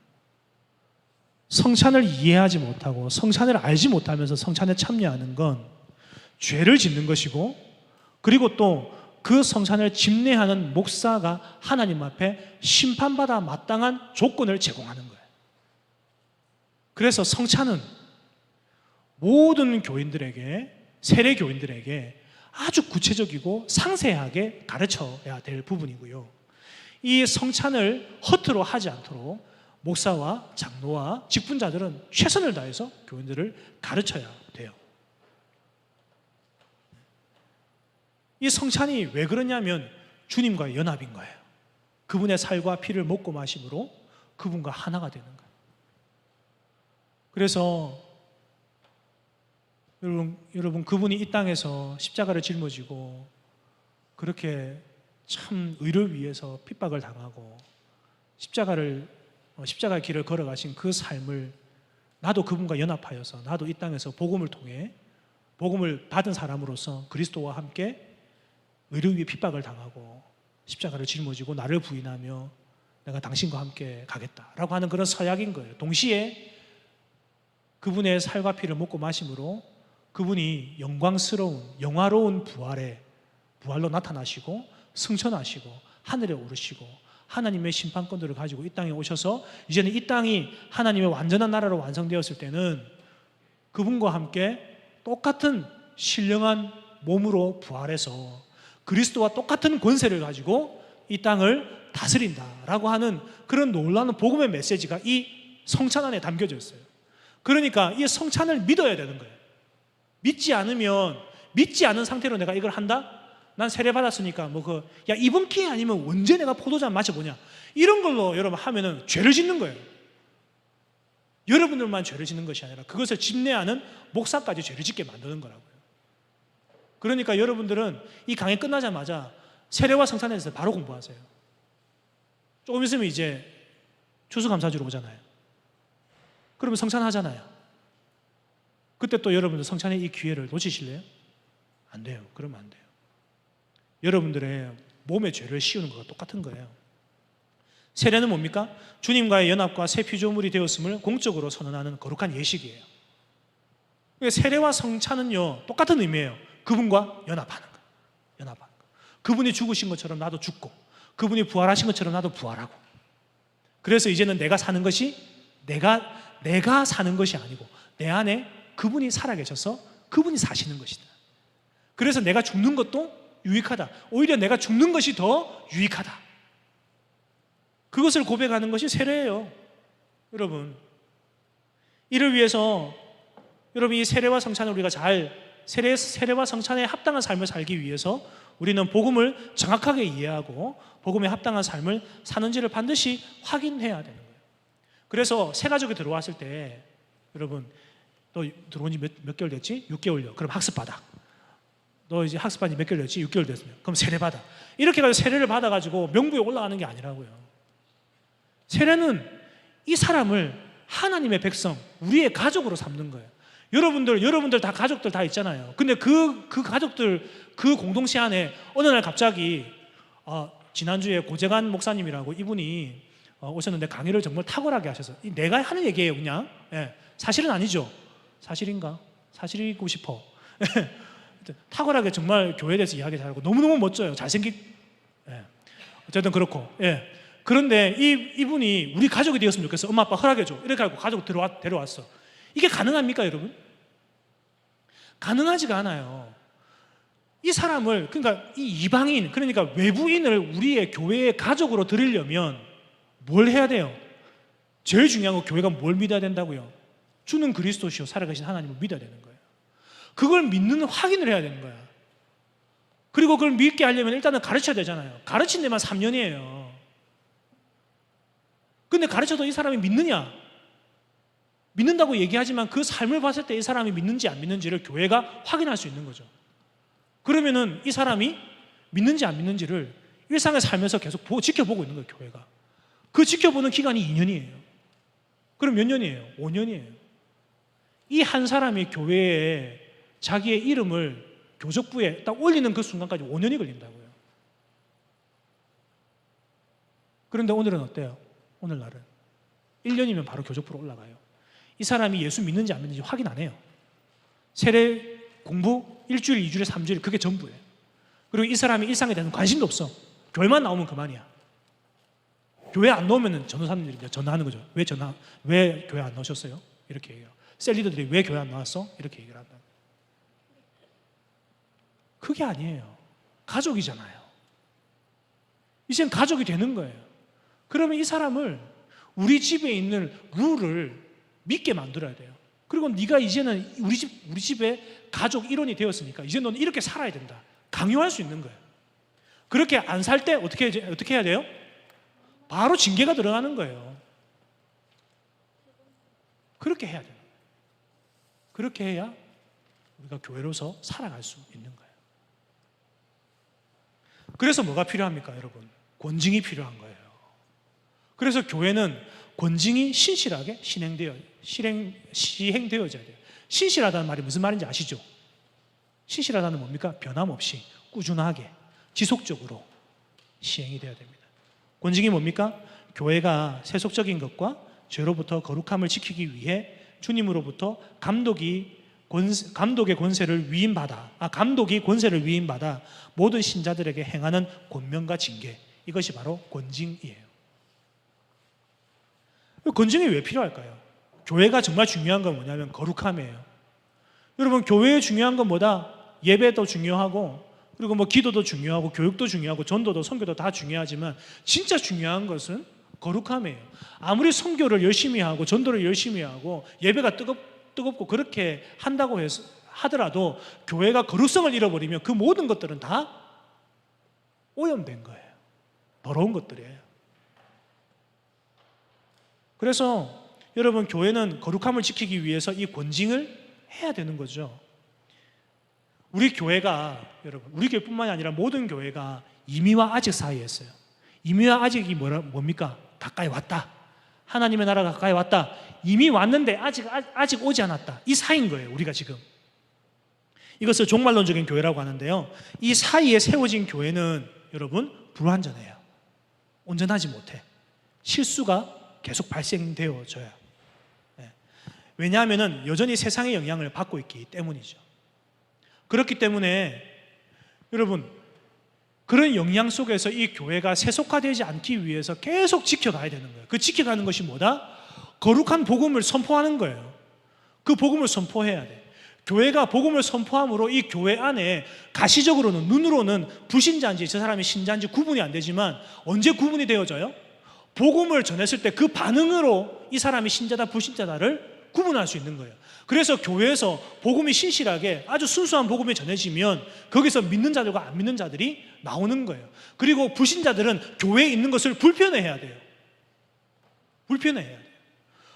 성찬을 이해하지 못하고 성찬을 알지 못하면서 성찬에 참여하는 건 죄를 짓는 것이고, 그리고 또 그 성찬을 집례하는 목사가 하나님 앞에 심판받아 마땅한 조건을 제공하는 거예요. 그래서 성찬은 모든 교인들에게, 세례 교인들에게 아주 구체적이고 상세하게 가르쳐야 될 부분이고요. 이 성찬을 허투루 하지 않도록 목사와 장로와 직분자들은 최선을 다해서 교인들을 가르쳐야 돼요. 이 성찬이 왜 그러냐면 주님과의 연합인 거예요. 그분의 살과 피를 먹고 마심으로 그분과 하나가 되는 거예요. 그래서 여러분 그분이 이 땅에서 십자가를 짊어지고 그렇게 참 의를 위해서 핍박을 당하고 십자가의 길을 걸어가신 그 삶을 나도 그분과 연합하여서 나도 이 땅에서 복음을 통해 복음을 받은 사람으로서 그리스도와 함께 의를 위해 핍박을 당하고 십자가를 짊어지고 나를 부인하며 내가 당신과 함께 가겠다라고 하는 그런 서약인 거예요. 동시에 그분의 살과 피를 먹고 마심으로 그분이 영광스러운 영화로운 부활로 나타나시고 승천하시고 하늘에 오르시고 하나님의 심판권들을 가지고 이 땅에 오셔서 이제는 이 땅이 하나님의 완전한 나라로 완성되었을 때는 그분과 함께 똑같은 신령한 몸으로 부활해서 그리스도와 똑같은 권세를 가지고 이 땅을 다스린다라고 하는 그런 놀라운 복음의 메시지가 이 성찬 안에 담겨져 있어요. 그러니까 이 성찬을 믿어야 되는 거예요. 믿지 않은 상태로 내가 이걸 한다? 난 세례 받았으니까 야 이번 기회 아니면 언제 내가 포도주 마셔보냐, 이런 걸로 여러분 하면은 죄를 짓는 거예요. 여러분들만 죄를 짓는 것이 아니라 그것을 집례하는 목사까지 죄를 짓게 만드는 거라고요. 그러니까 여러분들은 이 강의 끝나자마자 세례와 성찬에 대해서 바로 공부하세요. 조금 있으면 이제 추수감사주로 오잖아요. 그러면 성찬 하잖아요. 그때 또 여러분들 성찬의 이 기회를 놓치실래요? 안 돼요. 그러면 안 돼요. 여러분들의 몸에 죄를 씌우는 것과 똑같은 거예요. 세례는 뭡니까? 주님과의 연합과 새 피조물이 되었음을 공적으로 선언하는 거룩한 예식이에요. 세례와 성찬은요 똑같은 의미예요. 그분과 연합하는 거예요. 연합하는 거. 그분이 죽으신 것처럼 나도 죽고 그분이 부활하신 것처럼 나도 부활하고, 그래서 이제는 내가 사는 것이 내가 사는 것이 아니고 내 안에 그분이 살아계셔서 그분이 사시는 것이다. 그래서 내가 죽는 것도 유익하다. 오히려 내가 죽는 것이 더 유익하다. 그것을 고백하는 것이 세례예요. 여러분, 이를 위해서 여러분 이 세례와 성찬을 우리가 세례와 성찬에 합당한 삶을 살기 위해서 우리는 복음을 정확하게 이해하고 복음에 합당한 삶을 사는지를 반드시 확인해야 되는 거예요. 그래서 새 가족이 들어왔을 때 여러분 너 들어온 지 몇 개월 됐지? 6개월요. 그럼 학습받아. 너 이제 학습한 지 몇 개월 됐지? 6개월 됐으면 그럼 세례받아. 이렇게 해서 세례를 받아가지고 명부에 올라가는 게 아니라고요. 세례는 이 사람을 하나님의 백성, 우리의 가족으로 삼는 거예요. 여러분들 다 가족들 다 있잖아요. 근데 그 가족들, 그 공동체 안에 어느 날 갑자기 지난주에 고재관 목사님이라고 이분이 오셨는데 강의를 정말 탁월하게 하셔서, 내가 하는 얘기예요 그냥. 사실은 아니죠. 사실인가? 사실이고 싶어. 탁월하게 정말 교회에 대해서 이야기 잘하고 너무너무 멋져요. 어쨌든 그렇고. 그런데 이분이 우리 가족이 되었으면 좋겠어. 엄마 아빠 허락해줘. 이렇게 하고 가족 데려왔어. 이게 가능합니까 여러분? 가능하지가 않아요. 이 사람을, 그러니까 이 이방인, 그러니까 외부인을 우리의 교회의 가족으로 들이려면 뭘 해야 돼요? 제일 중요한 건 교회가 뭘 믿어야 된다고요? 주는 그리스도시요 살아계신 하나님을 믿어야 되는 거예요. 그걸 믿는 확인을 해야 되는 거야. 그리고 그걸 믿게 하려면 일단은 가르쳐야 되잖아요. 가르친 데만 3년이에요. 근데 가르쳐도 이 사람이 믿느냐? 믿는다고 얘기하지만 그 삶을 봤을 때 이 사람이 믿는지 안 믿는지를 교회가 확인할 수 있는 거죠. 그러면은 이 사람이 믿는지 안 믿는지를 일상의 삶에서 계속 지켜보고 있는 거예요, 교회가. 그 지켜보는 기간이 2년이에요. 그럼 몇 년이에요? 5년이에요. 이 한 사람이 교회에 자기의 이름을 교적부에 딱 올리는 그 순간까지 5년이 걸린다고요. 그런데 오늘은 어때요? 오늘날은 1년이면 바로 교적부로 올라가요. 이 사람이 예수 믿는지 안 믿는지 확인 안 해요. 세례 공부 일주일, 2주일, 3주일 그게 전부예요. 그리고 이 사람이 일상에 대해서 관심도 없어. 교회만 나오면 그만이야. 교회 안 나오면 전도사님들이 전화하는 거죠. 왜 교회 안 나오셨어요? 이렇게 얘기해요. 셀리더들이 왜 교회 안 나왔어? 이렇게 얘기를 한다. 그게 아니에요. 가족이잖아요. 이젠 가족이 되는 거예요. 그러면 이 사람을 우리 집에 있는 룰을 믿게 만들어야 돼요. 그리고 네가 이제는 우리 집에 가족 일원이 되었으니까 이제 너는 이렇게 살아야 된다. 강요할 수 있는 거예요. 그렇게 안 살 때 어떻게 해야 돼요? 바로 징계가 들어가는 거예요. 그렇게 해야 돼요. 그렇게 해야 우리가 교회로서 살아갈 수 있는 거예요. 그래서 뭐가 필요합니까, 여러분? 권징이 필요한 거예요. 그래서 교회는 권징이 신실하게 시행되어져야 돼요. 신실하다는 말이 무슨 말인지 아시죠? 신실하다는 뭡니까? 변함없이 꾸준하게 지속적으로 시행이 되어야 됩니다. 권징이 뭡니까? 교회가 세속적인 것과 죄로부터 거룩함을 지키기 위해 주님으로부터 감독이 권세를 위임받아 모든 신자들에게 행하는 권면과 징계, 이것이 바로 권징이에요. 권징이 왜 필요할까요? 교회가 정말 중요한 건 뭐냐면 거룩함이에요. 여러분, 교회에 중요한 건 뭐다? 예배도 중요하고, 그리고 뭐 기도도 중요하고, 교육도 중요하고, 전도도 선교도 다 중요하지만 진짜 중요한 것은 거룩함이에요. 아무리 선교를 열심히 하고 전도를 열심히 하고 예배가 뜨겁고 그렇게 한다고 하더라도 교회가 거룩성을 잃어버리면 그 모든 것들은 다 오염된 거예요. 더러운 것들이에요. 그래서 여러분, 교회는 거룩함을 지키기 위해서 이 권징을 해야 되는 거죠. 우리 교회가, 여러분, 우리 교회뿐만이 아니라 모든 교회가 이미와 아직 사이에 있어요. 이미와 아직이 뭡니까? 가까이 왔다. 하나님의 나라가 가까이 왔다. 이미 왔는데 아직 오지 않았다. 이 사이인 거예요, 우리가 지금. 이것을 종말론적인 교회라고 하는데요. 이 사이에 세워진 교회는 여러분 불완전해요. 온전하지 못해. 실수가 계속 발생되어져요. 왜냐하면 여전히 세상의 영향을 받고 있기 때문이죠. 그렇기 때문에 여러분, 그런 영향 속에서 이 교회가 세속화되지 않기 위해서 계속 지켜가야 되는 거예요. 그 지켜가는 것이 뭐다? 거룩한 복음을 선포하는 거예요. 그 복음을 선포해야 돼. 교회가 복음을 선포함으로 이 교회 안에 가시적으로는, 눈으로는 불신자인지 저 사람이 신자인지 구분이 안 되지만 언제 구분이 되어져요? 복음을 전했을 때 그 반응으로 이 사람이 신자다 불신자다를 구분할 수 있는 거예요. 그래서 교회에서 복음이 신실하게 아주 순수한 복음이 전해지면 거기서 믿는 자들과 안 믿는 자들이 나오는 거예요. 그리고 불신자들은 교회에 있는 것을 불편해해야 돼요. 불편해해야 돼요.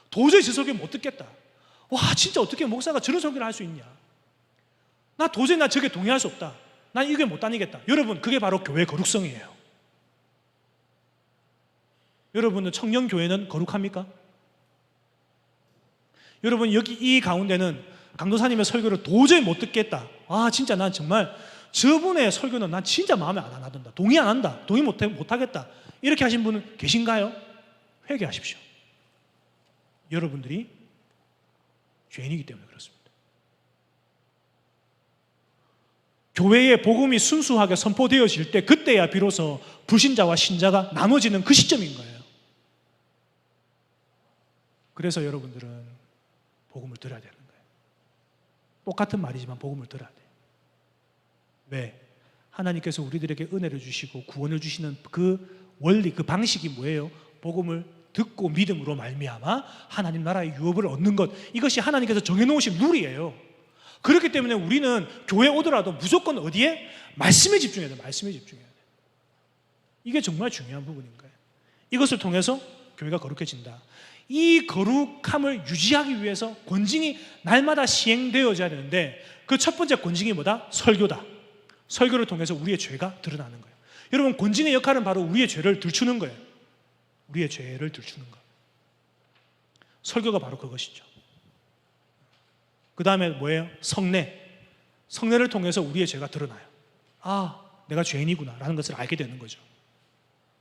도저히 저 설교 못 듣겠다. 와, 진짜 어떻게 목사가 저런 설교를 할 수 있냐. 도저히 저게 동의할 수 없다. 난 이게 못 다니겠다. 여러분, 그게 바로 교회의 거룩성이에요. 여러분은 청년교회는 거룩합니까? 여러분, 여기 이 가운데는 강도사님의 설교를 도저히 못 듣겠다. 진짜 난 정말 저분의 설교는 난 진짜 마음에 안 든다. 동의 안 한다. 동의 못 하겠다. 이렇게 하신 분은 계신가요? 회개하십시오. 여러분들이 죄인이기 때문에 그렇습니다. 교회의 복음이 순수하게 선포되어질 때 그때야 비로소 불신자와 신자가 나눠지는 그 시점인 거예요. 그래서 여러분들은 복음을 들어야 되는 거예요. 똑같은 말이지만 복음을 들어야 돼요. 왜? 하나님께서 우리들에게 은혜를 주시고 구원을 주시는 그 원리, 그 방식이 뭐예요? 복음을 듣고 믿음으로 말미암아 하나님 나라의 유업을 얻는 것, 이것이 하나님께서 정해놓으신 룰이에요. 그렇기 때문에 우리는 교회 오더라도 무조건 어디에? 말씀에 집중해야 돼요. 말씀에 집중해야 돼요. 이게 정말 중요한 부분인 거예요. 이것을 통해서 교회가 거룩해진다. 이 거룩함을 유지하기 위해서 권징이 날마다 시행되어져야 되는데, 그 첫 번째 권징이 뭐다? 설교다. 설교를 통해서 우리의 죄가 드러나는 거예요. 여러분, 권징의 역할은 바로 우리의 죄를 들추는 거예요. 우리의 죄를 들추는 것. 설교가 바로 그것이죠. 그 다음에 뭐예요? 성례. 성례를 통해서 우리의 죄가 드러나요. 아, 내가 죄인이구나 라는 것을 알게 되는 거죠.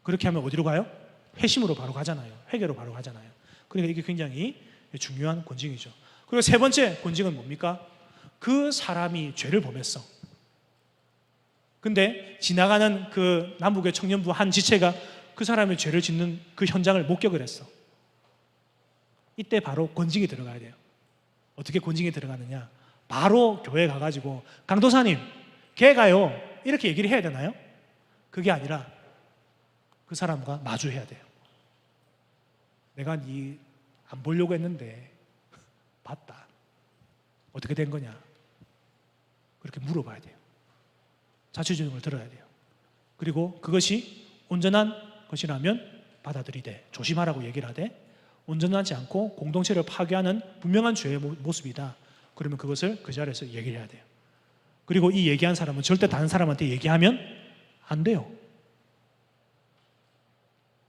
그렇게 하면 어디로 가요? 회심으로 바로 가잖아요. 회개로 바로 가잖아요. 그러니까 이게 굉장히 중요한 권징이죠. 그리고 세 번째 권징은 뭡니까? 그 사람이 죄를 범했어. 근데 지나가는 그 남북의 청년부 한 지체가 그 사람의 죄를 짓는 그 현장을 목격을 했어. 이때 바로 권징이 들어가야 돼요. 어떻게 권징이 들어가느냐? 바로 교회에 가가지고 강도사님, 걔가요 이렇게 얘기를 해야 되나요? 그게 아니라 그 사람과 마주해야 돼요. 내가 네 안 보려고 했는데 봤다. 어떻게 된 거냐? 그렇게 물어봐야 돼요. 자초지종을 들어야 돼요. 그리고 그것이 온전한 것이라면 받아들이되, 조심하라고 얘기를 하되, 온전하지 않고 공동체를 파괴하는 분명한 죄의 모습이다. 그러면 그것을 그 자리에서 얘기를 해야 돼요. 그리고 이 얘기한 사람은 절대 다른 사람한테 얘기하면 안 돼요.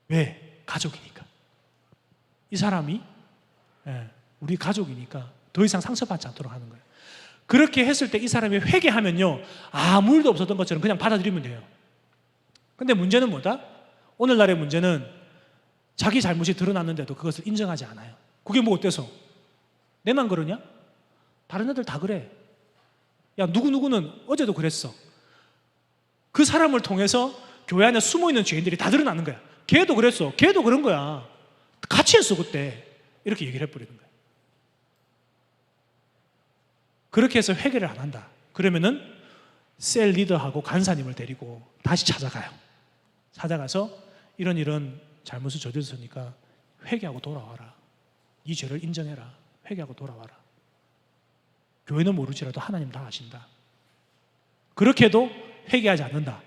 왜? 가족이니까. 이 사람이 우리 가족이니까 더 이상 상처받지 않도록 하는 거예요. 그렇게 했을 때 이 사람이 회개하면요, 아무 일도 없었던 것처럼 그냥 받아들이면 돼요. 근데 문제는 뭐다? 오늘날의 문제는 자기 잘못이 드러났는데도 그것을 인정하지 않아요. 그게 뭐 어때서? 내만 그러냐? 다른 애들 다 그래. 야, 누구누구는 어제도 그랬어. 그 사람을 통해서 교회 안에 숨어있는 죄인들이 다 드러나는 거야. 걔도 그랬어. 걔도 그런 거야. 같이 했어 그때. 이렇게 얘기를 해버리는 거야. 그렇게 해서 회개를 안 한다. 그러면은 셀 리더하고 간사님을 데리고 다시 찾아가요. 찾아가서 이런 잘못을 저질렀으니까 회개하고 돌아와라. 이 죄를 인정해라. 회개하고 돌아와라. 교회는 모르지라도 하나님 다 아신다. 그렇게 해도 회개하지 않는다.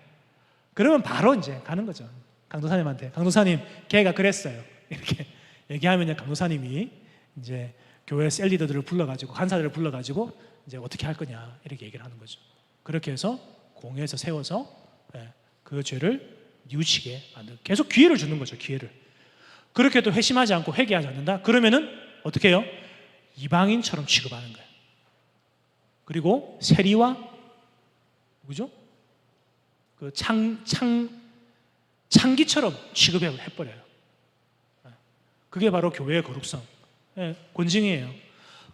그러면 바로 이제 가는 거죠. 강도사님한테, 강도사님, 걔가 그랬어요. 이렇게 얘기하면 강도사님이 이제 교회 셀 리더들을 불러가지고, 간사들을 불러가지고 이제 어떻게 할 거냐 이렇게 얘기를 하는 거죠. 그렇게 해서 공회에서 세워서 그 죄를 뉘우치게 만들고 계속 기회를 주는 거죠. 기회를. 그렇게 해도 회심하지 않고 회개하지 않는다. 그러면은 어떻게 해요? 이방인처럼 취급하는 거예요. 그리고 세리와 뭐죠? 그 창기처럼 취급해 버려요. 그게 바로 교회의 거룩성, 권징이에요.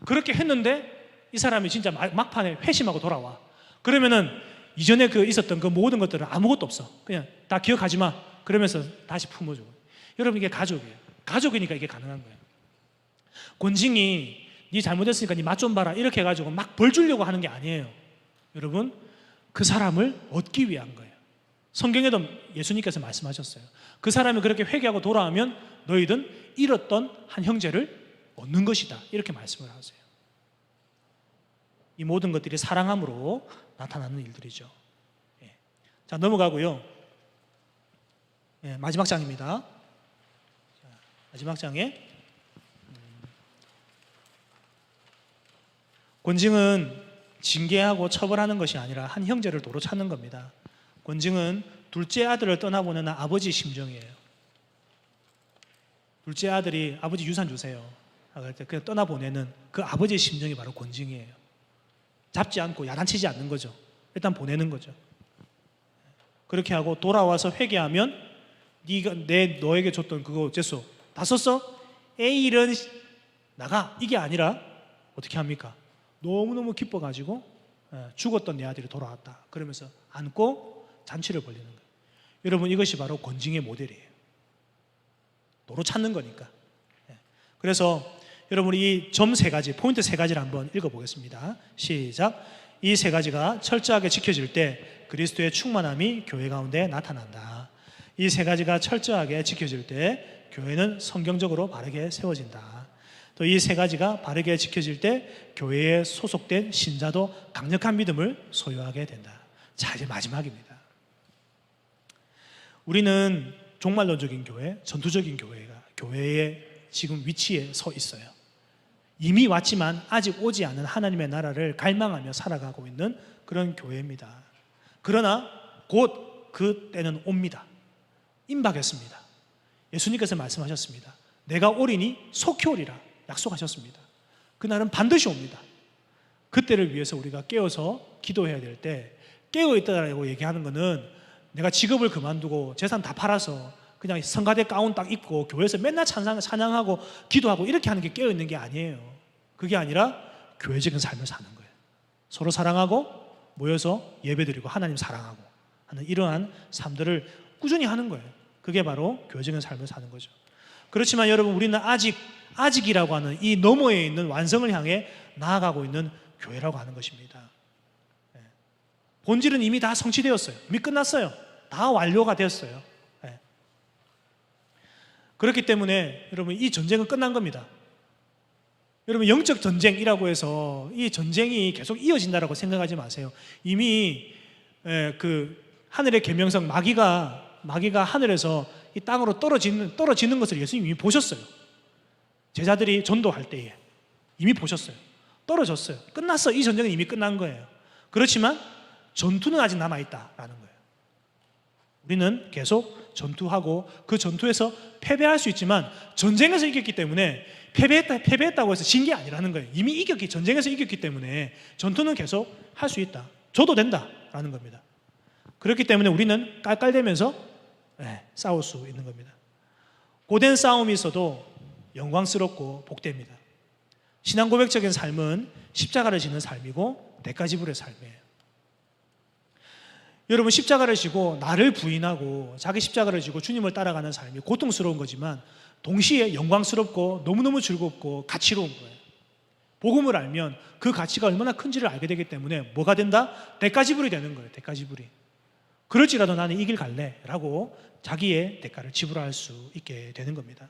그렇게 했는데 이 사람이 진짜 막판에 회심하고 돌아와. 그러면은 이전에 그 있었던 그 모든 것들은 아무것도 없어. 그냥 다 기억하지 마. 그러면서 다시 품어주고. 여러분, 이게 가족이에요. 가족이니까 이게 가능한 거예요. 권징이 네 잘못했으니까 네 맛 좀 봐라 이렇게 해가지고 막 벌 주려고 하는 게 아니에요. 여러분, 그 사람을 얻기 위한 거예요. 성경에도 예수님께서 말씀하셨어요. 그 사람이 그렇게 회개하고 돌아오면 너희든 잃었던 한 형제를 얻는 것이다. 이렇게 말씀을 하세요. 이 모든 것들이 사랑함으로 나타나는 일들이죠. 자, 넘어가고요. 마지막 장입니다. 마지막 장에 권징은 징계하고 처벌하는 것이 아니라 한 형제를 도로 찾는 겁니다. 권징은 둘째 아들을 떠나보내는 아버지 심정이에요. 둘째 아들이 아버지 유산 주세요. 그럴 때 그냥 떠나보내는 그 아버지의 심정이 바로 권징이에요. 잡지 않고 야단치지 않는 거죠. 일단 보내는 거죠. 그렇게 하고 돌아와서 회개하면 네가 너에게 줬던 그거 어째서 다 썼어? 에이 이런 나가. 이게 아니라 어떻게 합니까? 너무너무 기뻐가지고 죽었던 내 아들이 돌아왔다. 그러면서 안고 잔치를 벌리는 거예요. 여러분, 이것이 바로 권징의 모델이에요. 도로 찾는 거니까. 그래서 여러분, 이 점 세 가지, 포인트 세 가지를 한번 읽어보겠습니다. 시작. 이 세 가지가 철저하게 지켜질 때 그리스도의 충만함이 교회 가운데 나타난다. 이 세 가지가 철저하게 지켜질 때 교회는 성경적으로 바르게 세워진다. 또 이 세 가지가 바르게 지켜질 때 교회에 소속된 신자도 강력한 믿음을 소유하게 된다. 자, 이제 마지막입니다. 우리는 종말론적인 교회, 전투적인 교회의 지금 위치에 서 있어요. 이미 왔지만 아직 오지 않은 하나님의 나라를 갈망하며 살아가고 있는 그런 교회입니다. 그러나 곧 그 때는 옵니다. 임박했습니다. 예수님께서 말씀하셨습니다. 내가 오리니 속히 오리라 약속하셨습니다. 그날은 반드시 옵니다. 그때를 위해서 우리가 깨어서 기도해야 될 때, 깨어있다라고 얘기하는 것은 내가 직업을 그만두고 재산 다 팔아서 그냥 성가대 가운 딱 입고 교회에서 맨날 찬양하고 기도하고 이렇게 하는 게 깨어있는 게 아니에요. 그게 아니라 교회적인 삶을 사는 거예요. 서로 사랑하고 모여서 예배드리고 하나님 사랑하고 하는 이러한 삶들을 꾸준히 하는 거예요. 그게 바로 교회적인 삶을 사는 거죠. 그렇지만 여러분, 우리는 아직이라고 하는 이 너머에 있는 완성을 향해 나아가고 있는 교회라고 하는 것입니다. 본질은 이미 다 성취되었어요. 이미 끝났어요. 다 완료가 되었어요. 그렇기 때문에 여러분, 이 전쟁은 끝난 겁니다. 여러분, 영적 전쟁이라고 해서 이 전쟁이 계속 이어진다라고 생각하지 마세요. 이미 그 하늘의 계명성 마귀가 하늘에서 이 땅으로 떨어지는 것을 예수님이 이미 보셨어요. 제자들이 전도할 때에 이미 보셨어요. 떨어졌어요. 끝났어. 이 전쟁은 이미 끝난 거예요. 그렇지만 전투는 아직 남아있다라는 거예요. 우리는 계속 전투하고 그 전투에서 패배할 수 있지만 전쟁에서 이겼기 때문에 패배했다고 해서 진 게 아니라는 거예요. 이미 전쟁에서 이겼기 때문에 전투는 계속 할 수 있다. 줘도 된다라는 겁니다. 그렇기 때문에 우리는 깔깔대면서 싸울 수 있는 겁니다. 고된 싸움이 있어도 영광스럽고 복됩니다. 신앙 고백적인 삶은 십자가를 지는 삶이고 대가지불의 삶이에요. 여러분, 십자가를 지고 나를 부인하고 자기 십자가를 지고 주님을 따라가는 삶이 고통스러운 거지만 동시에 영광스럽고 너무너무 즐겁고 가치로운 거예요. 복음을 알면 그 가치가 얼마나 큰지를 알게 되기 때문에 뭐가 된다? 대가지불이 되는 거예요. 대가지불이. 그럴지라도 나는 이 길 갈래 라고 자기의 대가를 지불할 수 있게 되는 겁니다.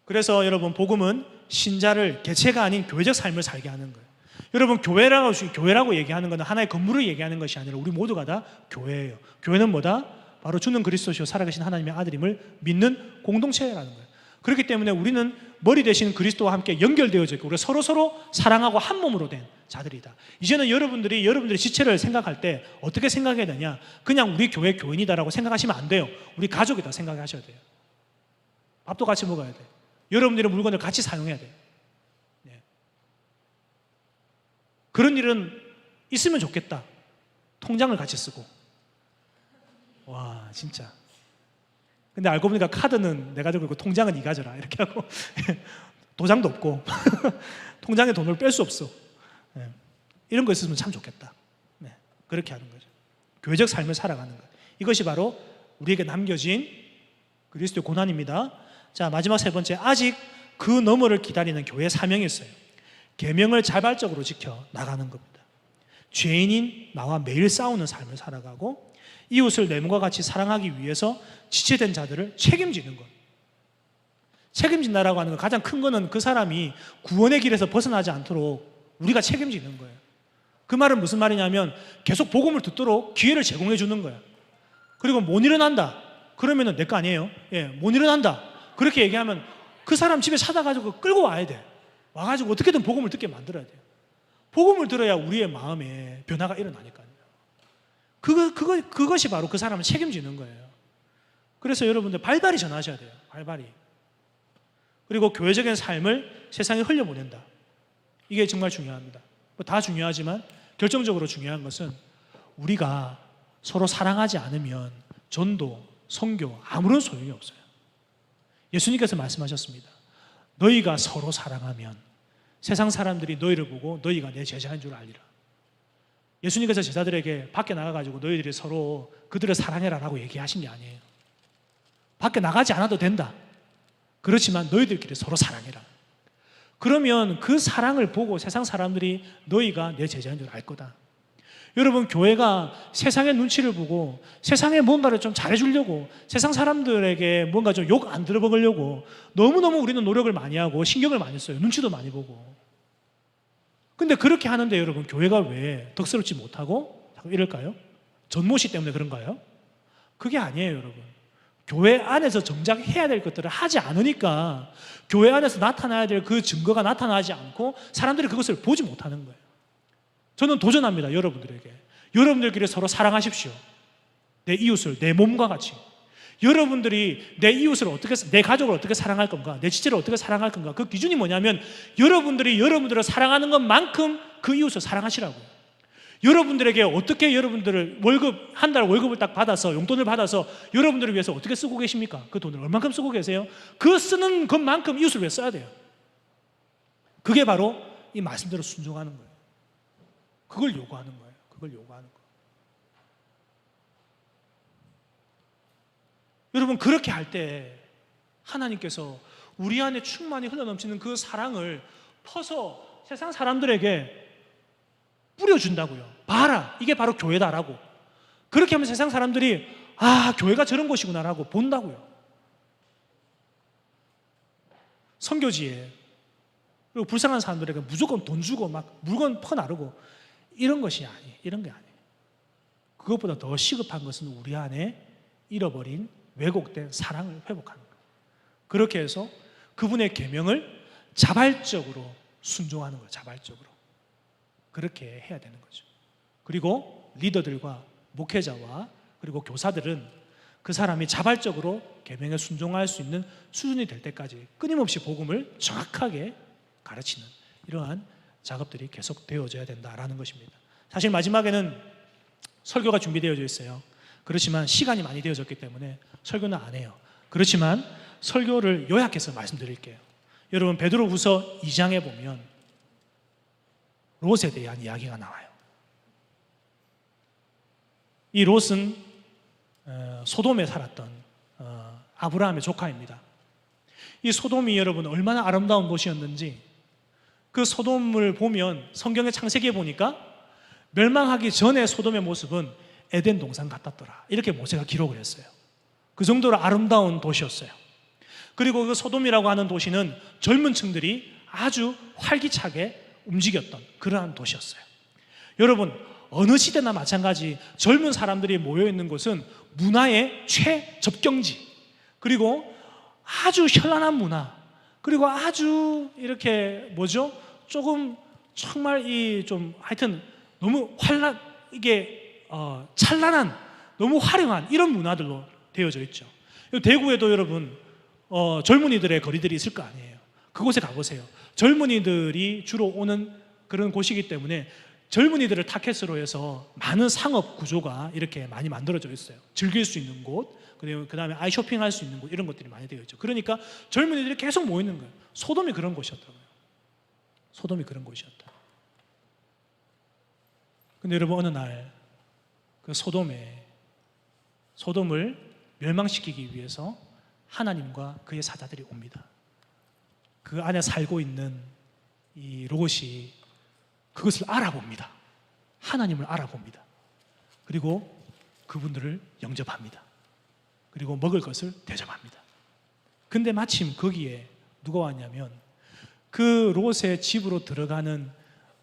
그래서 여러분, 복음은 신자를 개체가 아닌 교회적 삶을 살게 하는 거예요. 여러분, 교회라고 얘기하는 것은 하나의 건물을 얘기하는 것이 아니라 우리 모두가 다 교회예요. 교회는 뭐다? 바로 주는 그리스도시요 살아계신 하나님의 아들임을 믿는 공동체라는 거예요. 그렇기 때문에 우리는 머리 대신 그리스도와 함께 연결되어져 있고 우리가 서로 사랑하고 한 몸으로 된 자들이다. 이제는 여러분들의 지체를 생각할 때 어떻게 생각해야 되냐? 그냥 우리 교회 교인이다라고 생각하시면 안 돼요. 우리 가족이다 생각하셔야 돼요. 밥도 같이 먹어야 돼요. 여러분들의 물건을 같이 사용해야 돼요. 그런 일은 있으면 좋겠다. 통장을 같이 쓰고. 와, 진짜. 근데 알고 보니까 카드는 내가 들고 있고 통장은 네 가져라 이렇게 하고 도장도 없고 통장에 돈을 뺄 수 없어. 이런 거 있으면 참 좋겠다. 그렇게 하는 거죠. 교회적 삶을 살아가는 거예요. 이것이 바로 우리에게 남겨진 그리스도의 고난입니다. 자, 마지막 세 번째, 아직 그 너머를 기다리는 교회의 사명이 있어요. 계명을 자발적으로 지켜 나가는 겁니다. 죄인인 나와 매일 싸우는 삶을 살아가고 이웃을 내 몸과 같이 사랑하기 위해서 지체된 자들을 책임지는 것. 책임진다라고 하는 것, 가장 큰 거는 그 사람이 구원의 길에서 벗어나지 않도록 우리가 책임지는 거예요. 그 말은 무슨 말이냐면 계속 복음을 듣도록 기회를 제공해 주는 거예요. 그리고 못 일어난다. 그러면은 내 거 아니에요. 못 일어난다. 그렇게 얘기하면 그 사람 집에 찾아가지고 끌고 와야 돼. 와가지고 어떻게든 복음을 듣게 만들어야 돼요. 복음을 들어야 우리의 마음에 변화가 일어나니까요. 그것이 바로 그 사람을 책임지는 거예요. 그래서 여러분들 발발이 전하셔야 돼요. 발발이. 그리고 교회적인 삶을 세상에 흘려보낸다. 이게 정말 중요합니다. 다 중요하지만 결정적으로 중요한 것은 우리가 서로 사랑하지 않으면 전도, 선교 아무런 소용이 없어요. 예수님께서 말씀하셨습니다. 너희가 서로 사랑하면 세상 사람들이 너희를 보고 너희가 내 제자인 줄 알리라. 예수님께서 제자들에게 밖에 나가가지고 너희들이 서로 그들을 사랑해라 라고 얘기하신 게 아니에요. 밖에 나가지 않아도 된다. 그렇지만 너희들끼리 서로 사랑해라. 그러면 그 사랑을 보고 세상 사람들이 너희가 내 제자인 줄 알 거다. 여러분, 교회가 세상의 눈치를 보고 세상에 뭔가를 좀 잘해주려고, 세상 사람들에게 뭔가 좀 욕 안 들어먹으려고 너무너무 우리는 노력을 많이 하고 신경을 많이 써요. 눈치도 많이 보고. 근데 그렇게 하는데 여러분, 교회가 왜 덕스럽지 못하고 이럴까요? 전모시 때문에 그런가요? 그게 아니에요, 여러분. 교회 안에서 정작 해야 될 것들을 하지 않으니까 교회 안에서 나타나야 될 그 증거가 나타나지 않고 사람들이 그것을 보지 못하는 거예요. 저는 도전합니다, 여러분들에게. 여러분들끼리 서로 사랑하십시오. 내 이웃을 내 몸과 같이. 여러분들이 내 이웃을 어떻게, 내 가족을 어떻게 사랑할 건가, 내 지체를 어떻게 사랑할 건가, 그 기준이 뭐냐면 여러분들이 여러분들을 사랑하는 것만큼 그 이웃을 사랑하시라고요. 여러분들에게 어떻게 여러분들을 한 달 월급을 딱 받아서, 용돈을 받아서 여러분들을 위해서 어떻게 쓰고 계십니까? 그 돈을 얼만큼 쓰고 계세요? 그 쓰는 것만큼 이웃을 위해 써야 돼요. 그게 바로 이 말씀대로 순종하는 거예요. 그걸 요구하는 거예요. 그걸 요구하는 거예요. 여러분, 그렇게 할 때 하나님께서 우리 안에 충만히 흘러넘치는 그 사랑을 퍼서 세상 사람들에게 뿌려준다고요. 봐라, 이게 바로 교회다라고. 그렇게 하면 세상 사람들이 아, 교회가 저런 곳이구나라고 본다고요. 선교지에, 그리고 불쌍한 사람들에게 무조건 돈 주고 막 물건 퍼나르고 이런 것이 아니에요. 이런 게 아니에요. 그것보다 더 시급한 것은 우리 안에 잃어버린 왜곡된 사랑을 회복하는 거예요. 그렇게 해서 그분의 계명을 자발적으로 순종하는 거예요. 자발적으로. 그렇게 해야 되는 거죠. 그리고 리더들과 목회자와 그리고 교사들은 그 사람이 자발적으로 계명에 순종할 수 있는 수준이 될 때까지 끊임없이 복음을 정확하게 가르치는 이러한 작업들이 계속 되어져야 된다라는 것입니다. 사실 마지막에는 설교가 준비되어져 있어요. 그렇지만 시간이 많이 되어졌기 때문에 설교는 안 해요. 그렇지만 설교를 요약해서 말씀드릴게요. 여러분, 베드로후서 2장에 보면 롯에 대한 이야기가 나와요. 이 롯은 소돔에 살았던 아브라함의 조카입니다. 이 소돔이 여러분 얼마나 아름다운 도시였는지, 그 소돔을 보면 성경의 창세기에 보니까 멸망하기 전에 소돔의 모습은 에덴 동산 같았더라, 이렇게 모세가 기록을 했어요. 그 정도로 아름다운 도시였어요. 그리고 그 소돔이라고 하는 도시는 젊은 층들이 아주 활기차게 움직였던 그러한 도시였어요. 여러분, 어느 시대나 마찬가지 젊은 사람들이 모여있는 곳은 문화의 최접경지, 그리고 아주 현란한 문화, 그리고 아주 이렇게 조금 정말 하여튼 너무 찬란한, 너무 화려한 이런 문화들로 되어져 있죠. 대구에도 여러분 젊은이들의 거리들이 있을 거 아니에요. 그곳에 가보세요. 젊은이들이 주로 오는 그런 곳이기 때문에 젊은이들을 타겟으로 해서 많은 상업 구조가 이렇게 많이 만들어져 있어요. 즐길 수 있는 곳, 그 다음에 아이 쇼핑할 수 있는 곳, 이런 것들이 많이 되어 있죠. 그러니까 젊은이들이 계속 모이는 거예요. 소돔이 그런 곳이었다고요. 소돔이 그런 곳이었다. 근데 여러분, 어느 날 그 소돔을 멸망시키기 위해서 하나님과 그의 사자들이 옵니다. 그 안에 살고 있는 이 롯이 그것을 알아봅니다. 하나님을 알아봅니다. 그리고 그분들을 영접합니다. 그리고 먹을 것을 대접합니다. 근데 마침 거기에 누가 왔냐면 그 롯의 집으로 들어가는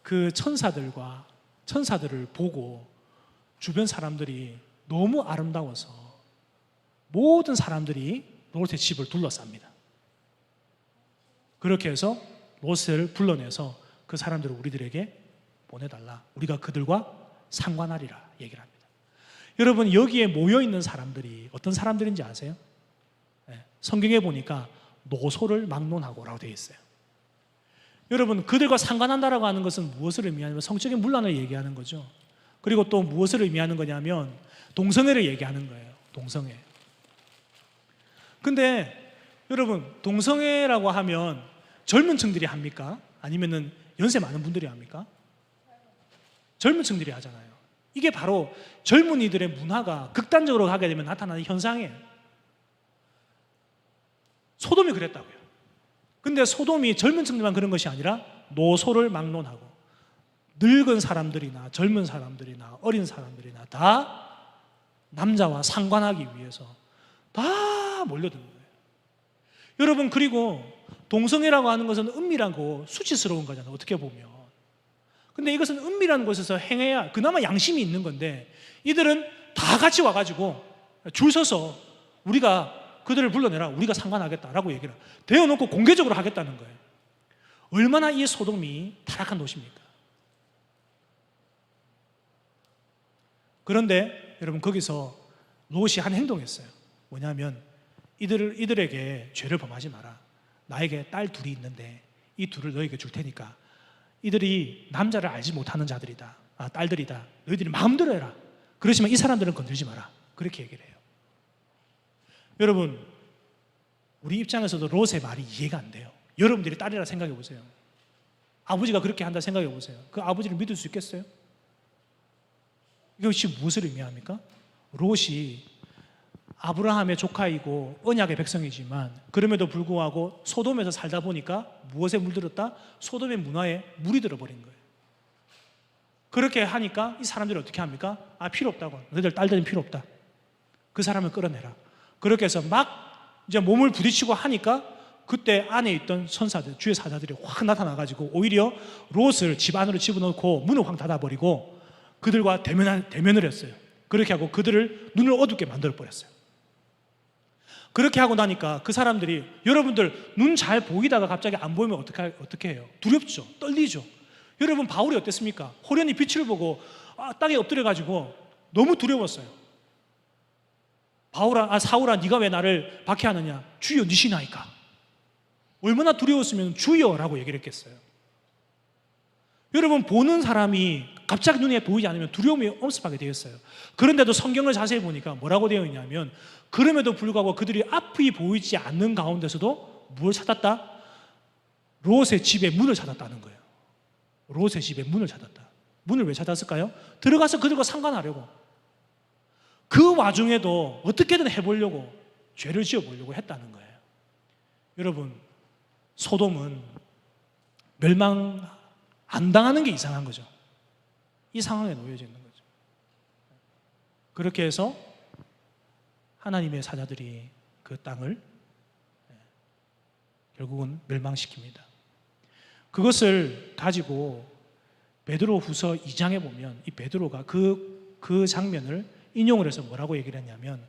그 천사들을 보고 주변 사람들이 너무 아름다워서 모든 사람들이 롯의 집을 둘러쌉니다. 그렇게 해서 롯을 불러내서 그 사람들을 우리들에게 보내달라, 우리가 그들과 상관하리라 얘기를 합니다. 여러분, 여기에 모여있는 사람들이 어떤 사람들인지 아세요? 성경에 보니까 노소를 막론하고 라고 되어 있어요. 여러분, 그들과 상관한다라고 하는 것은 무엇을 의미하냐면 성적인 문란을 얘기하는 거죠. 그리고 또 무엇을 의미하는 거냐면 동성애를 얘기하는 거예요. 동성애. 근데 여러분, 동성애라고 하면 젊은 층들이 합니까? 아니면은 연세 많은 분들이 합니까? 젊은 층들이 하잖아요. 이게 바로 젊은이들의 문화가 극단적으로 가게 되면 나타나는 현상이에요. 소돔이 그랬다고요. 근데 소돔이 젊은 층들만 그런 것이 아니라 노소를 막론하고 늙은 사람들이나 젊은 사람들이나 어린 사람들이나 다 남자와 상관하기 위해서 다 몰려드는 거예요. 여러분, 그리고 동성애라고 하는 것은 은밀하고 수치스러운 거잖아요, 어떻게 보면. 근데 이것은 은밀한 곳에서 행해야 그나마 양심이 있는 건데, 이들은 다 같이 와가지고 줄 서서 우리가 그들을 불러내라, 우리가 상관하겠다라고 얘기를 대어놓고 공개적으로 하겠다는 거예요. 얼마나 이 소돔이 타락한 도시입니까? 그런데 여러분, 거기서 롯이 한 행동했어요. 뭐냐면 이들에게 죄를 범하지 마라. 나에게 딸 둘이 있는데 이 둘을 너에게 줄 테니까 이들이 남자를 알지 못하는 자들이다, 딸들이다. 너희들이 마음대로 해라. 그렇지만 이 사람들은 건들지 마라. 그렇게 얘기를 해요. 여러분, 우리 입장에서도 롯의 말이 이해가 안 돼요. 여러분들이 딸이라 생각해 보세요. 아버지가 그렇게 한다 생각해 보세요. 그 아버지를 믿을 수 있겠어요? 이것이 무엇을 의미합니까? 롯이 아브라함의 조카이고 언약의 백성이지만 그럼에도 불구하고 소돔에서 살다 보니까 무엇에 물들었다? 소돔의 문화에 물이 들어버린 거예요. 그렇게 하니까 이 사람들이 어떻게 합니까? 필요 없다고. 너희들 딸들은 필요 없다. 그 사람을 끌어내라. 그렇게 해서 막 이제 몸을 부딪히고 하니까 그때 안에 있던 선사들, 주의 사자들이 확 나타나가지고 오히려 롯을 집 안으로 집어넣고 문을 확 닫아버리고 그들과 대면을 했어요. 그렇게 하고 그들을 눈을 어둡게 만들어버렸어요. 그렇게 하고 나니까 그 사람들이, 여러분들 눈 잘 보이다가 갑자기 안 보이면 어떻게 해요? 두렵죠. 떨리죠. 여러분, 바울이 어땠습니까? 호련히 빛을 보고 땅에 엎드려가지고 너무 두려웠어요. 사울아, 네가 왜 나를 박해하느냐? 주여, 니시나이까. 얼마나 두려웠으면 주여라고 얘기를 했겠어요. 여러분, 보는 사람이 갑자기 눈에 보이지 않으면 두려움이 엄습하게 되었어요. 그런데도 성경을 자세히 보니까 뭐라고 되어 있냐면, 그럼에도 불구하고 그들이 앞이 보이지 않는 가운데서도 뭘 찾았다? 롯의 집에 문을 찾았다는 거예요. 롯의 집에 문을 찾았다. 문을 왜 찾았을까요? 들어가서 그들과 상관하려고. 그 와중에도 어떻게든 해보려고 죄를 지어보려고 했다는 거예요. 여러분, 소돔은 멸망 안 당하는 게 이상한 거죠. 이 상황에 놓여져 있는 거죠. 그렇게 해서 하나님의 사자들이 그 땅을 결국은 멸망시킵니다. 그것을 가지고 베드로후서 2장에 보면 이 베드로가 그 장면을 인용을 해서 뭐라고 얘기를 했냐면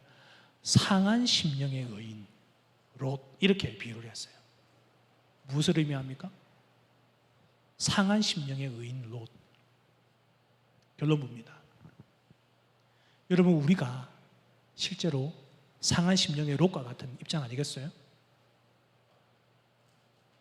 상한 심령의 의인 롯, 이렇게 비유를 했어요. 무엇을 의미합니까? 상한 심령의 의인 롯. 결론부입니다. 여러분, 우리가 실제로 상한 심령의 롯과 같은 입장 아니겠어요?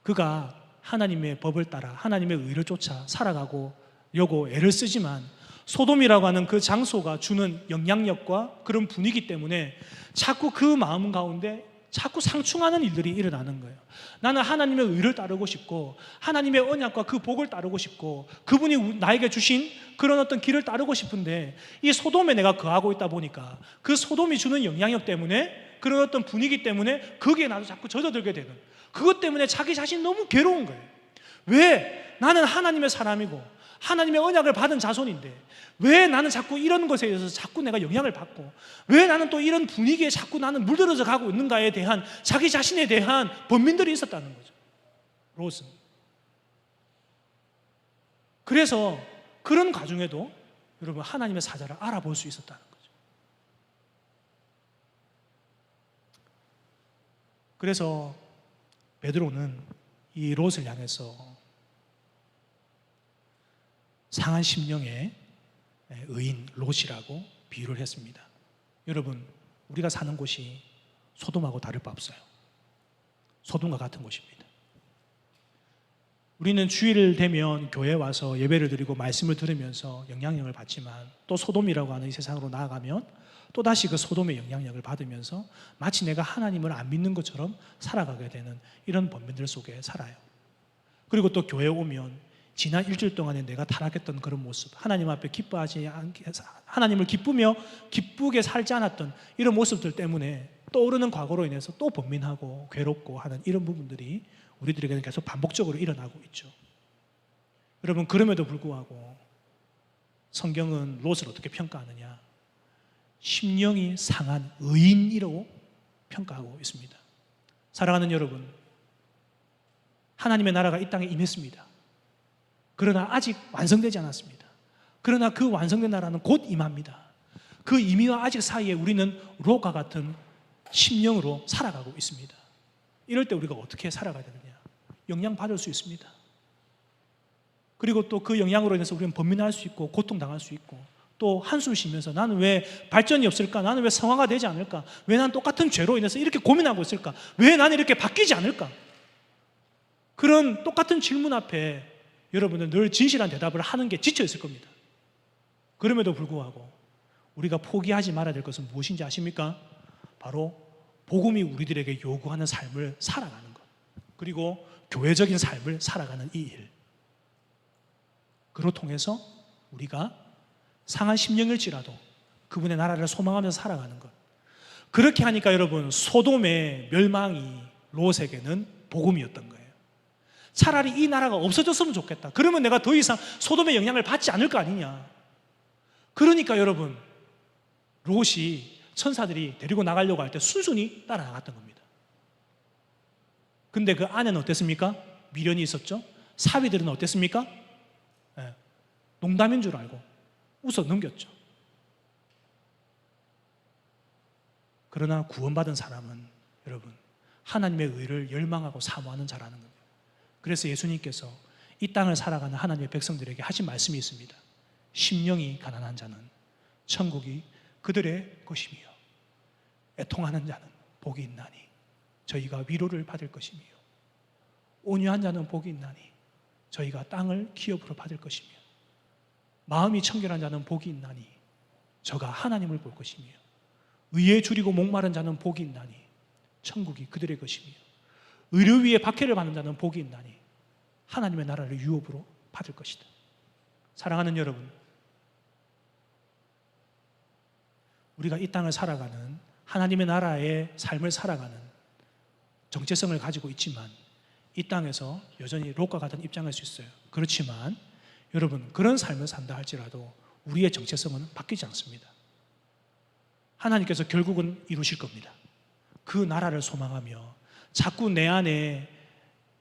그가 하나님의 법을 따라 하나님의 의를 쫓아 살아가고 여고 애를 쓰지만 소돔이라고 하는 그 장소가 주는 영향력과 그런 분위기 때문에 자꾸 그 마음 가운데 자꾸 상충하는 일들이 일어나는 거예요. 나는 하나님의 의를 따르고 싶고 하나님의 언약과 그 복을 따르고 싶고 그분이 나에게 주신 그런 어떤 길을 따르고 싶은데 이 소돔에 내가 거하고 있다 보니까 그 소돔이 주는 영향력 때문에 그런 어떤 분위기 때문에 거기에 나도 자꾸 젖어들게 되는, 그것 때문에 자기 자신이 너무 괴로운 거예요. 왜? 나는 하나님의 사람이고 하나님의 언약을 받은 자손인데 왜 나는 자꾸 이런 것에 대해서 자꾸 내가 영향을 받고 왜 나는 또 이런 분위기에 자꾸 나는 물들어져 가고 있는가에 대한 자기 자신에 대한 번민들이 있었다는 거죠. 롯은. 그래서 그런 과정에도 여러분 하나님의 사자를 알아볼 수 있었다는 거죠. 그래서 베드로는 이 롯을 향해서 상한 심령의 의인 롯이라고 비유를 했습니다. 여러분, 우리가 사는 곳이 소돔하고 다를 바 없어요. 소돔과 같은 곳입니다. 우리는 주일 되면 교회에 와서 예배를 드리고 말씀을 들으면서 영향력을 받지만 또 소돔이라고 하는 이 세상으로 나아가면 또다시 그 소돔의 영향력을 받으면서 마치 내가 하나님을 안 믿는 것처럼 살아가게 되는 이런 번민들 속에 살아요. 그리고 또 교회에 오면 지난 일주일 동안에 내가 타락했던 그런 모습, 하나님 앞에 기뻐하지 않게, 하나님을 기쁘게 살지 않았던 이런 모습들 때문에 떠오르는 과거로 인해서 또 번민하고 괴롭고 하는 이런 부분들이 우리들에게는 계속 반복적으로 일어나고 있죠. 여러분, 그럼에도 불구하고 성경은 롯을 어떻게 평가하느냐? 심령이 상한 의인이라고 평가하고 있습니다. 사랑하는 여러분, 하나님의 나라가 이 땅에 임했습니다. 그러나 아직 완성되지 않았습니다. 그러나 그 완성된 나라는 곧 임합니다. 그 임의와 아직 사이에 우리는 롯과 같은 심령으로 살아가고 있습니다. 이럴 때 우리가 어떻게 살아가야 되느냐? 영향받을 수 있습니다. 그리고 또 그 영향으로 인해서 우리는 번민할 수 있고 고통당할 수 있고 또 한숨 쉬면서 나는 왜 발전이 없을까? 나는 왜 성화가 되지 않을까? 왜 난 똑같은 죄로 인해서 이렇게 고민하고 있을까? 왜 나는 이렇게 바뀌지 않을까? 그런 똑같은 질문 앞에 여러분은 늘 진실한 대답을 하는 게 지쳐 있을 겁니다. 그럼에도 불구하고 우리가 포기하지 말아야 될 것은 무엇인지 아십니까? 바로 복음이 우리들에게 요구하는 삶을 살아가는 것, 그리고 교회적인 삶을 살아가는 이 일, 그로 통해서 우리가 상한 심령일지라도 그분의 나라를 소망하면서 살아가는 것. 그렇게 하니까 여러분, 소돔의 멸망이 롯에게는 복음이었던 거예요. 차라리 이 나라가 없어졌으면 좋겠다. 그러면 내가 더 이상 소돔의 영향을 받지 않을 거 아니냐. 그러니까 여러분, 롯이 천사들이 데리고 나가려고 할 때 순순히 따라 나갔던 겁니다. 근데 그 안에는 어땠습니까? 미련이 있었죠. 사위들은 어땠습니까? 농담인 줄 알고 웃어 넘겼죠. 그러나 구원받은 사람은 여러분, 하나님의 의를 열망하고 사모하는 자라는 겁니다. 그래서 예수님께서 이 땅을 살아가는 하나님의 백성들에게 하신 말씀이 있습니다. 심령이 가난한 자는 천국이 그들의 것이며 애통하는 자는 복이 있나니 저희가 위로를 받을 것이며 온유한 자는 복이 있나니 저희가 땅을 기업으로 받을 것이며 마음이 청결한 자는 복이 있나니 저가 하나님을 볼 것이며 의에 줄이고 목마른 자는 복이 있나니 천국이 그들의 것이며 의료 위에 박해를 받는 자는 복이 있나니 하나님의 나라를 유업으로 받을 것이다. 사랑하는 여러분, 우리가 이 땅을 살아가는 하나님의 나라의 삶을 살아가는 정체성을 가지고 있지만 이 땅에서 여전히 롯과 같은 입장일 수 있어요. 그렇지만 여러분, 그런 삶을 산다 할지라도 우리의 정체성은 바뀌지 않습니다. 하나님께서 결국은 이루실 겁니다. 그 나라를 소망하며 자꾸 내 안에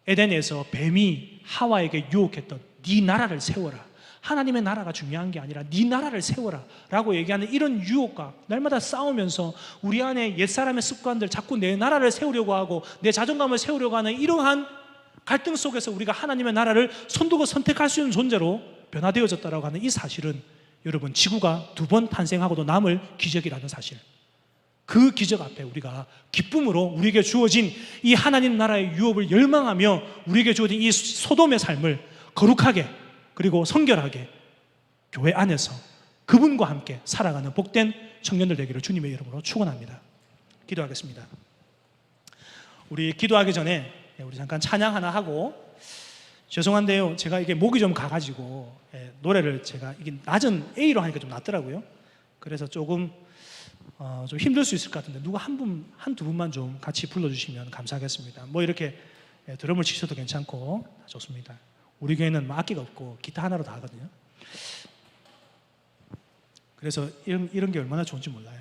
에덴에서 뱀이 하와에게 유혹했던 네 나라를 세워라, 하나님의 나라가 중요한 게 아니라 네 나라를 세워라 라고 얘기하는 이런 유혹과 날마다 싸우면서 우리 안에 옛사람의 습관들, 자꾸 내 나라를 세우려고 하고 내 자존감을 세우려고 하는 이러한 갈등 속에서 우리가 하나님의 나라를 손두고 선택할 수 있는 존재로 변화되어졌다라고 하는 이 사실은 여러분, 지구가 2번 탄생하고도 남을 기적이라는 사실, 그 기적 앞에 우리가 기쁨으로 우리에게 주어진 이 하나님 나라의 유업을 열망하며 우리에게 주어진 이 소돔의 삶을 거룩하게 그리고 성결하게 교회 안에서 그분과 함께 살아가는 복된 청년들 되기를 주님의 이름으로 축원합니다. 기도하겠습니다. 우리 기도하기 전에 우리 잠깐 찬양 하나 하고, 죄송한데요, 제가 이게 목이 좀 가가지고 노래를 제가 이게 낮은 A로 하니까 좀 낫더라고요. 그래서 조금 좀 힘들 수 있을 것 같은데 누가 한두 분만 좀 같이 불러주시면 감사하겠습니다. 뭐 이렇게 드럼을 치셔도 괜찮고 좋습니다. 우리 교회는 뭐 악기가 없고 기타 하나로 다 하거든요. 그래서 이런 게 얼마나 좋은지 몰라요.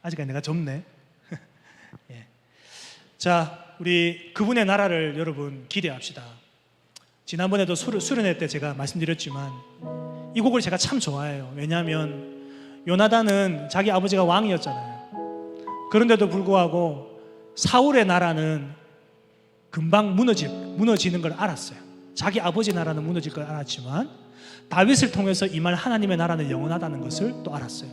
아직까지 내가 젊네. 예. 자, 우리 그분의 나라를 여러분 기대합시다. 지난번에도 수련회 때 제가 말씀드렸지만 이 곡을 제가 참 좋아해요. 왜냐하면 요나단은 자기 아버지가 왕이었잖아요. 그런데도 불구하고 사울의 나라는 금방 무너지는 걸 알았어요. 자기 아버지 나라는 무너질 걸 알았지만 다윗을 통해서 임할 하나님의 나라는 영원하다는 것을 또 알았어요.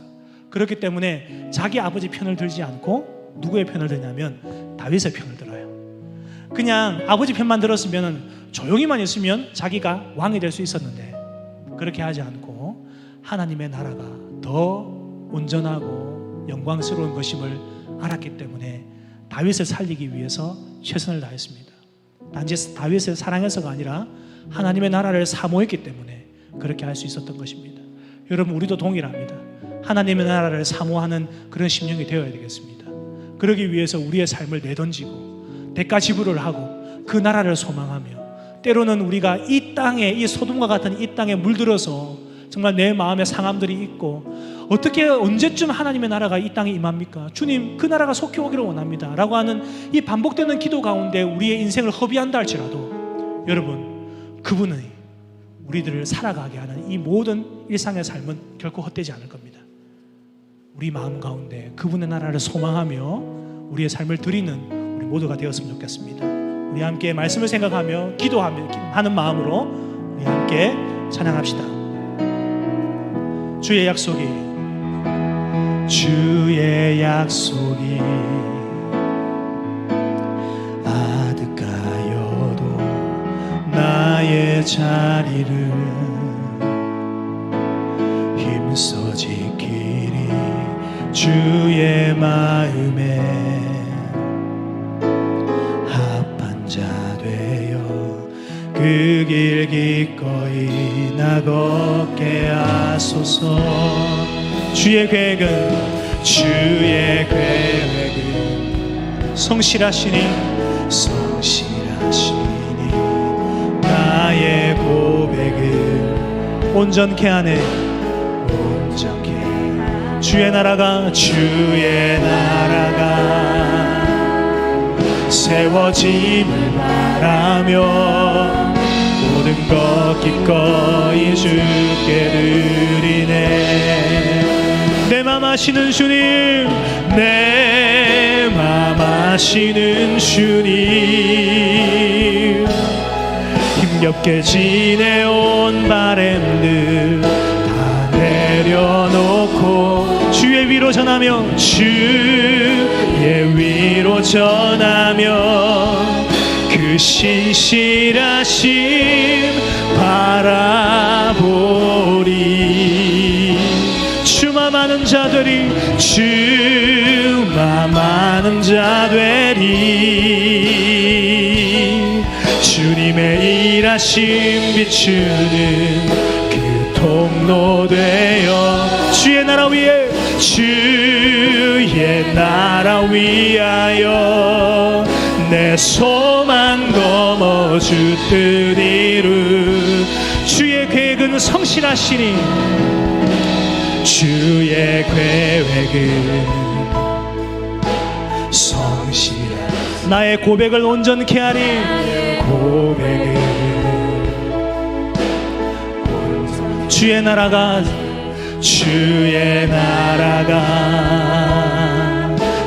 그렇기 때문에 자기 아버지 편을 들지 않고 누구의 편을 드냐면 다윗의 편을 들어요. 그냥 아버지 편만 들었으면 조용히만 있으면 자기가 왕이 될 수 있었는데 그렇게 하지 않고 하나님의 나라가 더 온전하고 영광스러운 것임을 알았기 때문에 다윗을 살리기 위해서 최선을 다했습니다. 단지 다윗을 사랑해서가 아니라 하나님의 나라를 사모했기 때문에 그렇게 할 수 있었던 것입니다. 여러분, 우리도 동일합니다. 하나님의 나라를 사모하는 그런 심령이 되어야 되겠습니다. 그러기 위해서 우리의 삶을 내던지고 대가 지불을 하고 그 나라를 소망하며, 때로는 우리가 이 땅에, 이 소돔과 같은 이 땅에 물들어서 정말 내 마음에 상함들이 있고, 어떻게 언제쯤 하나님의 나라가 이 땅에 임합니까? 주님, 그 나라가 속히 오기를 원합니다 라고 하는 이 반복되는 기도 가운데 우리의 인생을 허비한다 할지라도, 여러분, 그분의 우리들을 살아가게 하는 이 모든 일상의 삶은 결코 헛되지 않을 겁니다. 우리 마음 가운데 그분의 나라를 소망하며 우리의 삶을 드리는 우리 모두가 되었으면 좋겠습니다. 우리 함께 말씀을 생각하며 기도하는 마음으로 우리 함께 찬양합시다. 주의 약속이 아득하여도 나의 자리를 힘써 지키리. 주의 마음에 합한 자 되어 그 길 기꺼이 나 걷게 하소서. 주의 계획은 성실하시니 나의 고백을 온전케 하네. 주의 나라가 세워짐을 바라며 모든 것 기꺼이 주께 드리네. 내 맘 아시는 주님, 내 맘 아시는 주님, 힘겹게 지내온 바램들 다 내려놓고 주의 위로 전하며 그 신실하심 바라보리. 주만 많은 자 되리. 주님의 일하심 비추는 그 통로 되어 주의 나라 위하여 내 소망 넘어 주 뜻 이루. 주의 계획은 성실하시니 주의 계획은 나의 고백을 온전케 하리. 주의 나라가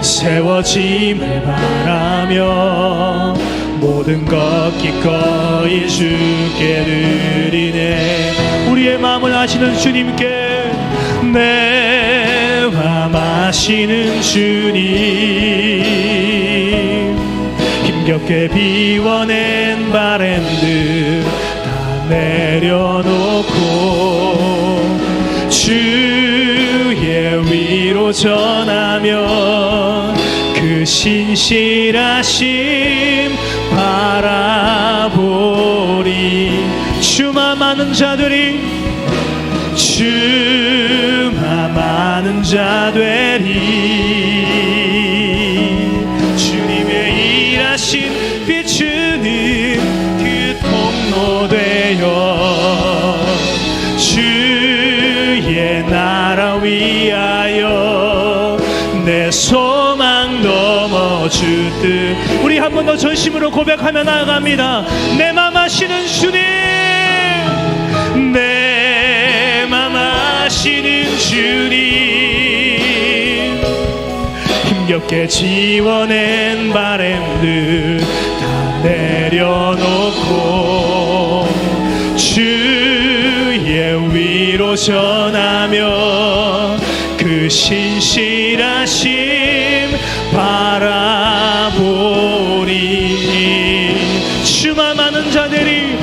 세워짐을 바라며 모든 것 기꺼이 주께 드리네. 우리의 마음을 아시는 주님께, 내 맘 아시는 주님, 힘겹게 비워낸 바램들 다 내려놓고 주의 위로 전하며 그 신실하심 바라보리. 주만 많은 자 되리. 주님의 일하신 비추는 그 통로 되어 주의 나라 위하여 내 소망 넘어 주 뜻. 우리 한 번 더 전심으로 고백하며 나아갑니다. 내 맘 아시는 주님, 내 맘 아시는 주님, 힘겹게 지워낸 바램들 다 내려놓고 주의 위로 전하며 그 신실하심 바라보리. 주만 많은 자 되리.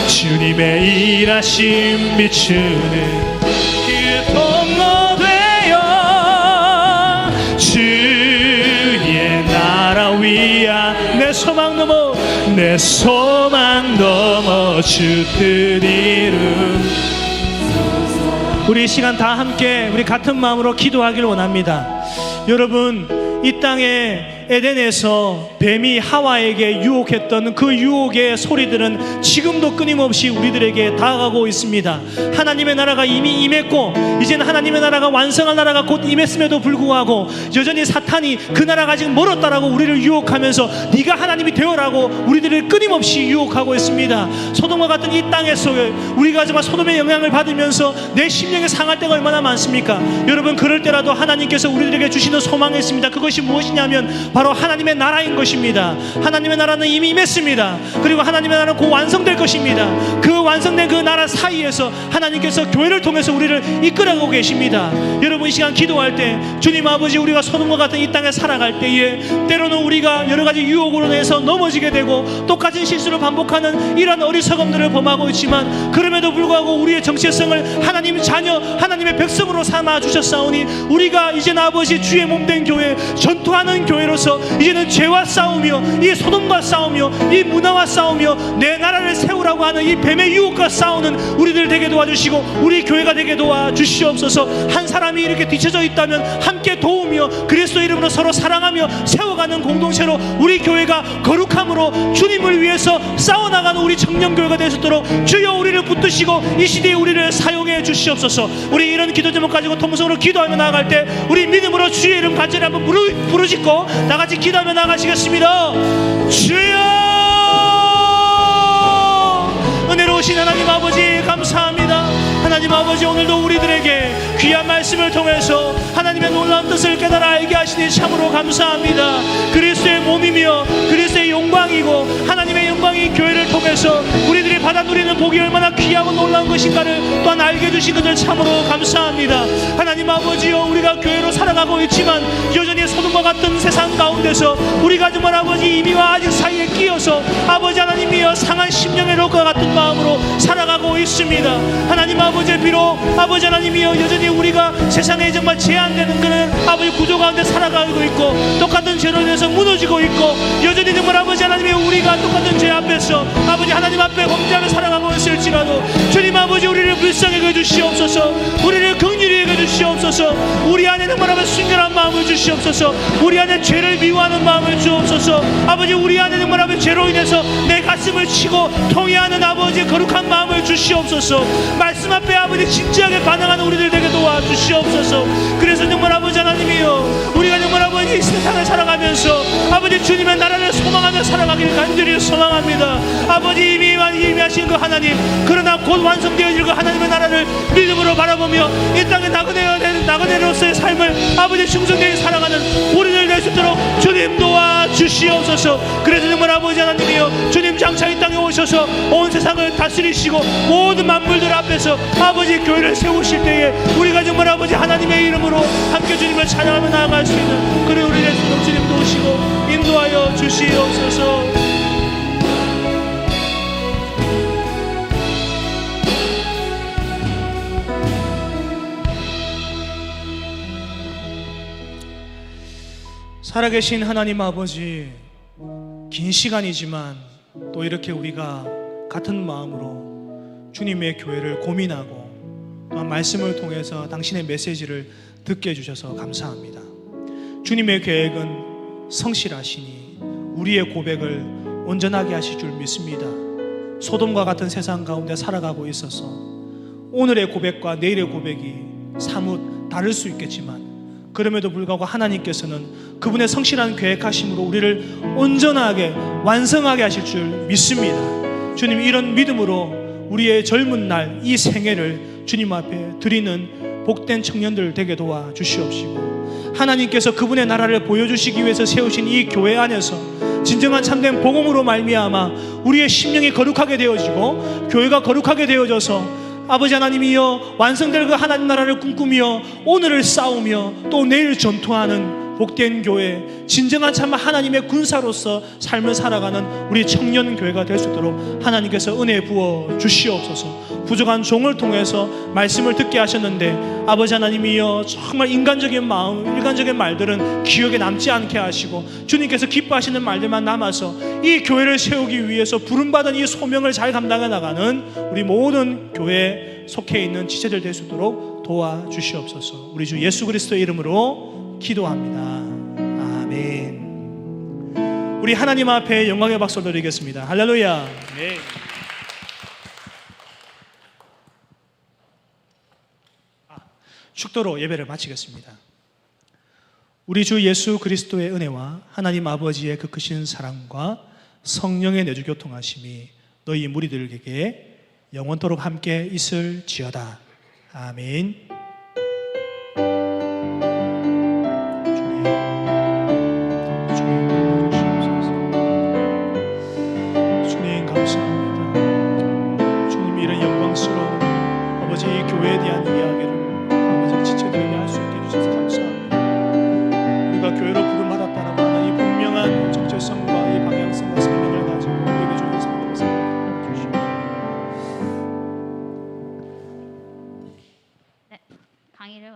주님의 일하심 비추는 그 통로 되어 주의 나라 위하 내 소망 넘어 주 뜻 이룬. 우리 이 시간 다 함께 우리 같은 마음으로 기도하기를 원합니다. 여러분, 이 땅에 에덴에서 뱀이 하와에게 유혹했던 그 유혹의 소리들은 지금도 끊임없이 우리들에게 다가가고 있습니다. 하나님의 나라가 이미 임했고 이제는 하나님의 나라가 완성한 나라가 곧 임했음에도 불구하고 여전히 사탄이 그 나라가 아직 멀었다라고 우리를 유혹하면서 네가 하나님이 되어라고 우리들을 끊임없이 유혹하고 있습니다. 소돔과 같은 이 땅에서 우리가 정말 소돔의 영향을 받으면서 내 심령이 상할 때가 얼마나 많습니까? 여러분, 그럴 때라도 하나님께서 우리들에게 주시는 소망이 있습니다. 그것이 무엇이냐면 바로 하나님의 나라인 것입니다. 하나님의 나라는 이미 임했습니다. 그리고 하나님의 나라는 곧 완성될 것입니다. 그 완성된 그 나라 사이에서 하나님께서 교회를 통해서 우리를 이끌어가고 계십니다. 여러분, 이 시간 기도할 때 주님 아버지, 우리가 소돔과 같은 이 땅에 살아갈 때에 때로는 우리가 여러 가지 유혹으로 인해서 넘어지게 되고 똑같은 실수를 반복하는 이런 어리석음들을 범하고 있지만 그럼에도 불구하고 우리의 정체성을 하나님 자녀, 하나님의 백성으로 삼아 주셨사오니 우리가 이제는 아버지 주의 몸된 교회, 전투하는 교회로서 이제는 죄와 싸우며 이 소돔과 싸우며 이 문화와 싸우며 내 나라를 세우라고 하는 이 뱀의 유혹과 싸우는 우리들 되게 도와주시고 우리 교회가 되게 도와주시옵소서. 한 사람이 이렇게 뒤쳐져 있다면 함께 도우며 그리스도 이름으로 서로 사랑하며 세워가는 공동체로 우리 교회가 거룩함으로 주님을 위해서 싸워나가는 우리 청년교회가 될 수 있도록 주여 우리를 붙드시고 이 시대에 우리를 사용해 주시옵소서. 우리 이런 기도 제목 가지고 통성으로 기도하며 나아갈 때 우리 믿음으로 주의 이름 간절히 한번 부르짖고 다같이 기도하며 나가시겠습니다. 주여, 은혜로우신 하나님 아버지 감사합니다. 하나님 아버지, 오늘도 우리들에게 귀한 말씀을 통해서 하나님의 놀라운 뜻을 깨달아 알게 하시니 참으로 감사합니다. 그리스도의 몸이며 그리스도의 영광이고 하나님의 영광이 교회를 통해서 우리들이 받아 누리는 복이 얼마나 귀하고 놀라운 것인가를 또한 알게 해주신 것을 참으로 감사합니다. 하나님 아버지여, 우리가 교회로 살아가고 있지만 여전히 소돔과 같은 세상 가운데서 우리가 정말 아버지 이미와 아직 사이에 끼어서 아버지 하나님이여 상한 심령의 롯과 같은 마음으로 살아가고 있습니다. 하나님 아버지, 비록 아버지 하나님이여 여전히 우리가 세상에 정말 제한되는 그런 아버지 구조 가운데 살아가고 있고 똑같은 죄로 인해서 무너지고 있고 여전히 정말 아버지 하나님이 우리가 똑같은 죄 앞에서 아버지 하나님 앞에 범죄하며 살아가고 있을지라도 주님 아버지, 우리를 불쌍히 여주시옵소서. 우리를 긍휼히 여주시옵소서. 우리 안에 정말 아버지 순결한 마음을 주시옵소서. 우리 안에 죄를 미워하는 마음을 주옵소서. 아버지, 우리 안에 정말 아버지 죄로 인해서 내 가슴을 치고 통회하는 아버지 거룩한 마음을 주시옵소서. 말씀 앞에 아버지 진지하게 반응하는 우리들 되게 도와주시옵소서. 그래서 정말 아버지 하나님이여, 우리가 정말 아버지 이 세상을 살아가면서 아버지 주님의 나라를 소망하며 살아가기를 간절히 소망합니다. 아버지 이미 하신 그 하나님, 그러나 곧 완성되어질 그 하나님의 나라를 믿음으로 바라보며 이 땅에 나그네로서의 삶을 아버지 충성되게 살아가는 우리들 될 수 있도록 주님 도와주시옵소서. 그래서 정말 아버지 하나님이여, 주님 장차 이 땅에 오셔서 온 세상을 다스리시고 모든 만물들 앞에서 아버지 교회를 세우실 때에 우리가 정말 아버지 하나님의 이름으로 함께 주님을 찬양하며 나아갈 수 있는 그런 우리 될 수 있도록 주님 도우시고 인도하여 주시옵소서. 살아계신 하나님 아버지, 긴 시간이지만 또 이렇게 우리가 같은 마음으로 주님의 교회를 고민하고 또한 말씀을 통해서 당신의 메시지를 듣게 해주셔서 감사합니다. 주님의 계획은 성실하시니 우리의 고백을 온전하게 하실 줄 믿습니다. 소돔과 같은 세상 가운데 살아가고 있어서 오늘의 고백과 내일의 고백이 사뭇 다를 수 있겠지만 그럼에도 불구하고 하나님께서는 그분의 성실한 계획하심으로 우리를 온전하게 완성하게 하실 줄 믿습니다. 주님, 이런 믿음으로 우리의 젊은 날 이 생애를 주님 앞에 드리는 복된 청년들 되게 도와주시옵시고 하나님께서 그분의 나라를 보여주시기 위해서 세우신 이 교회 안에서 진정한 참된 복음으로 말미암아 우리의 심령이 거룩하게 되어지고 교회가 거룩하게 되어져서 아버지 하나님이여 완성될 그 하나님 나라를 꿈꾸며 오늘을 싸우며 또 내일 전투하는 복된 교회, 진정한 참 하나님의 군사로서 삶을 살아가는 우리 청년 교회가 될 수 있도록 하나님께서 은혜 부어 주시옵소서. 부족한 종을 통해서 말씀을 듣게 하셨는데 아버지 하나님이여 정말 인간적인 마음, 일반적인 말들은 기억에 남지 않게 하시고 주님께서 기뻐하시는 말들만 남아서 이 교회를 세우기 위해서 부름받은 이 소명을 잘 감당해 나가는 우리 모든 교회에 속해 있는 지체들 될 수 있도록 도와주시옵소서. 우리 주 예수 그리스도의 이름으로 기도합니다. 아멘. 우리 하나님 앞에 영광의 박수 드리겠습니다. 할렐루야. 네. 축도로 예배를 마치겠습니다. 우리 주 예수 그리스도의 은혜와 하나님 아버지의 그 크신 사랑과 성령의 내주 교통하심이 너희 무리들에게 영원토록 함께 있을지어다. 아멘. 주님 감사합니다. 주님 이런 영광스러운 아버지 교회에 대한 이야기를 아버지 지체들에게 할 수 있게 해주셔서 감사합니다. 우리가 교회로 부름받았다라고 하는 이 분명한 정체성과 이 방향성과 사명을 가지고 우리에게 주신 삶을 살아가게 주시옵소서. 네, 강의를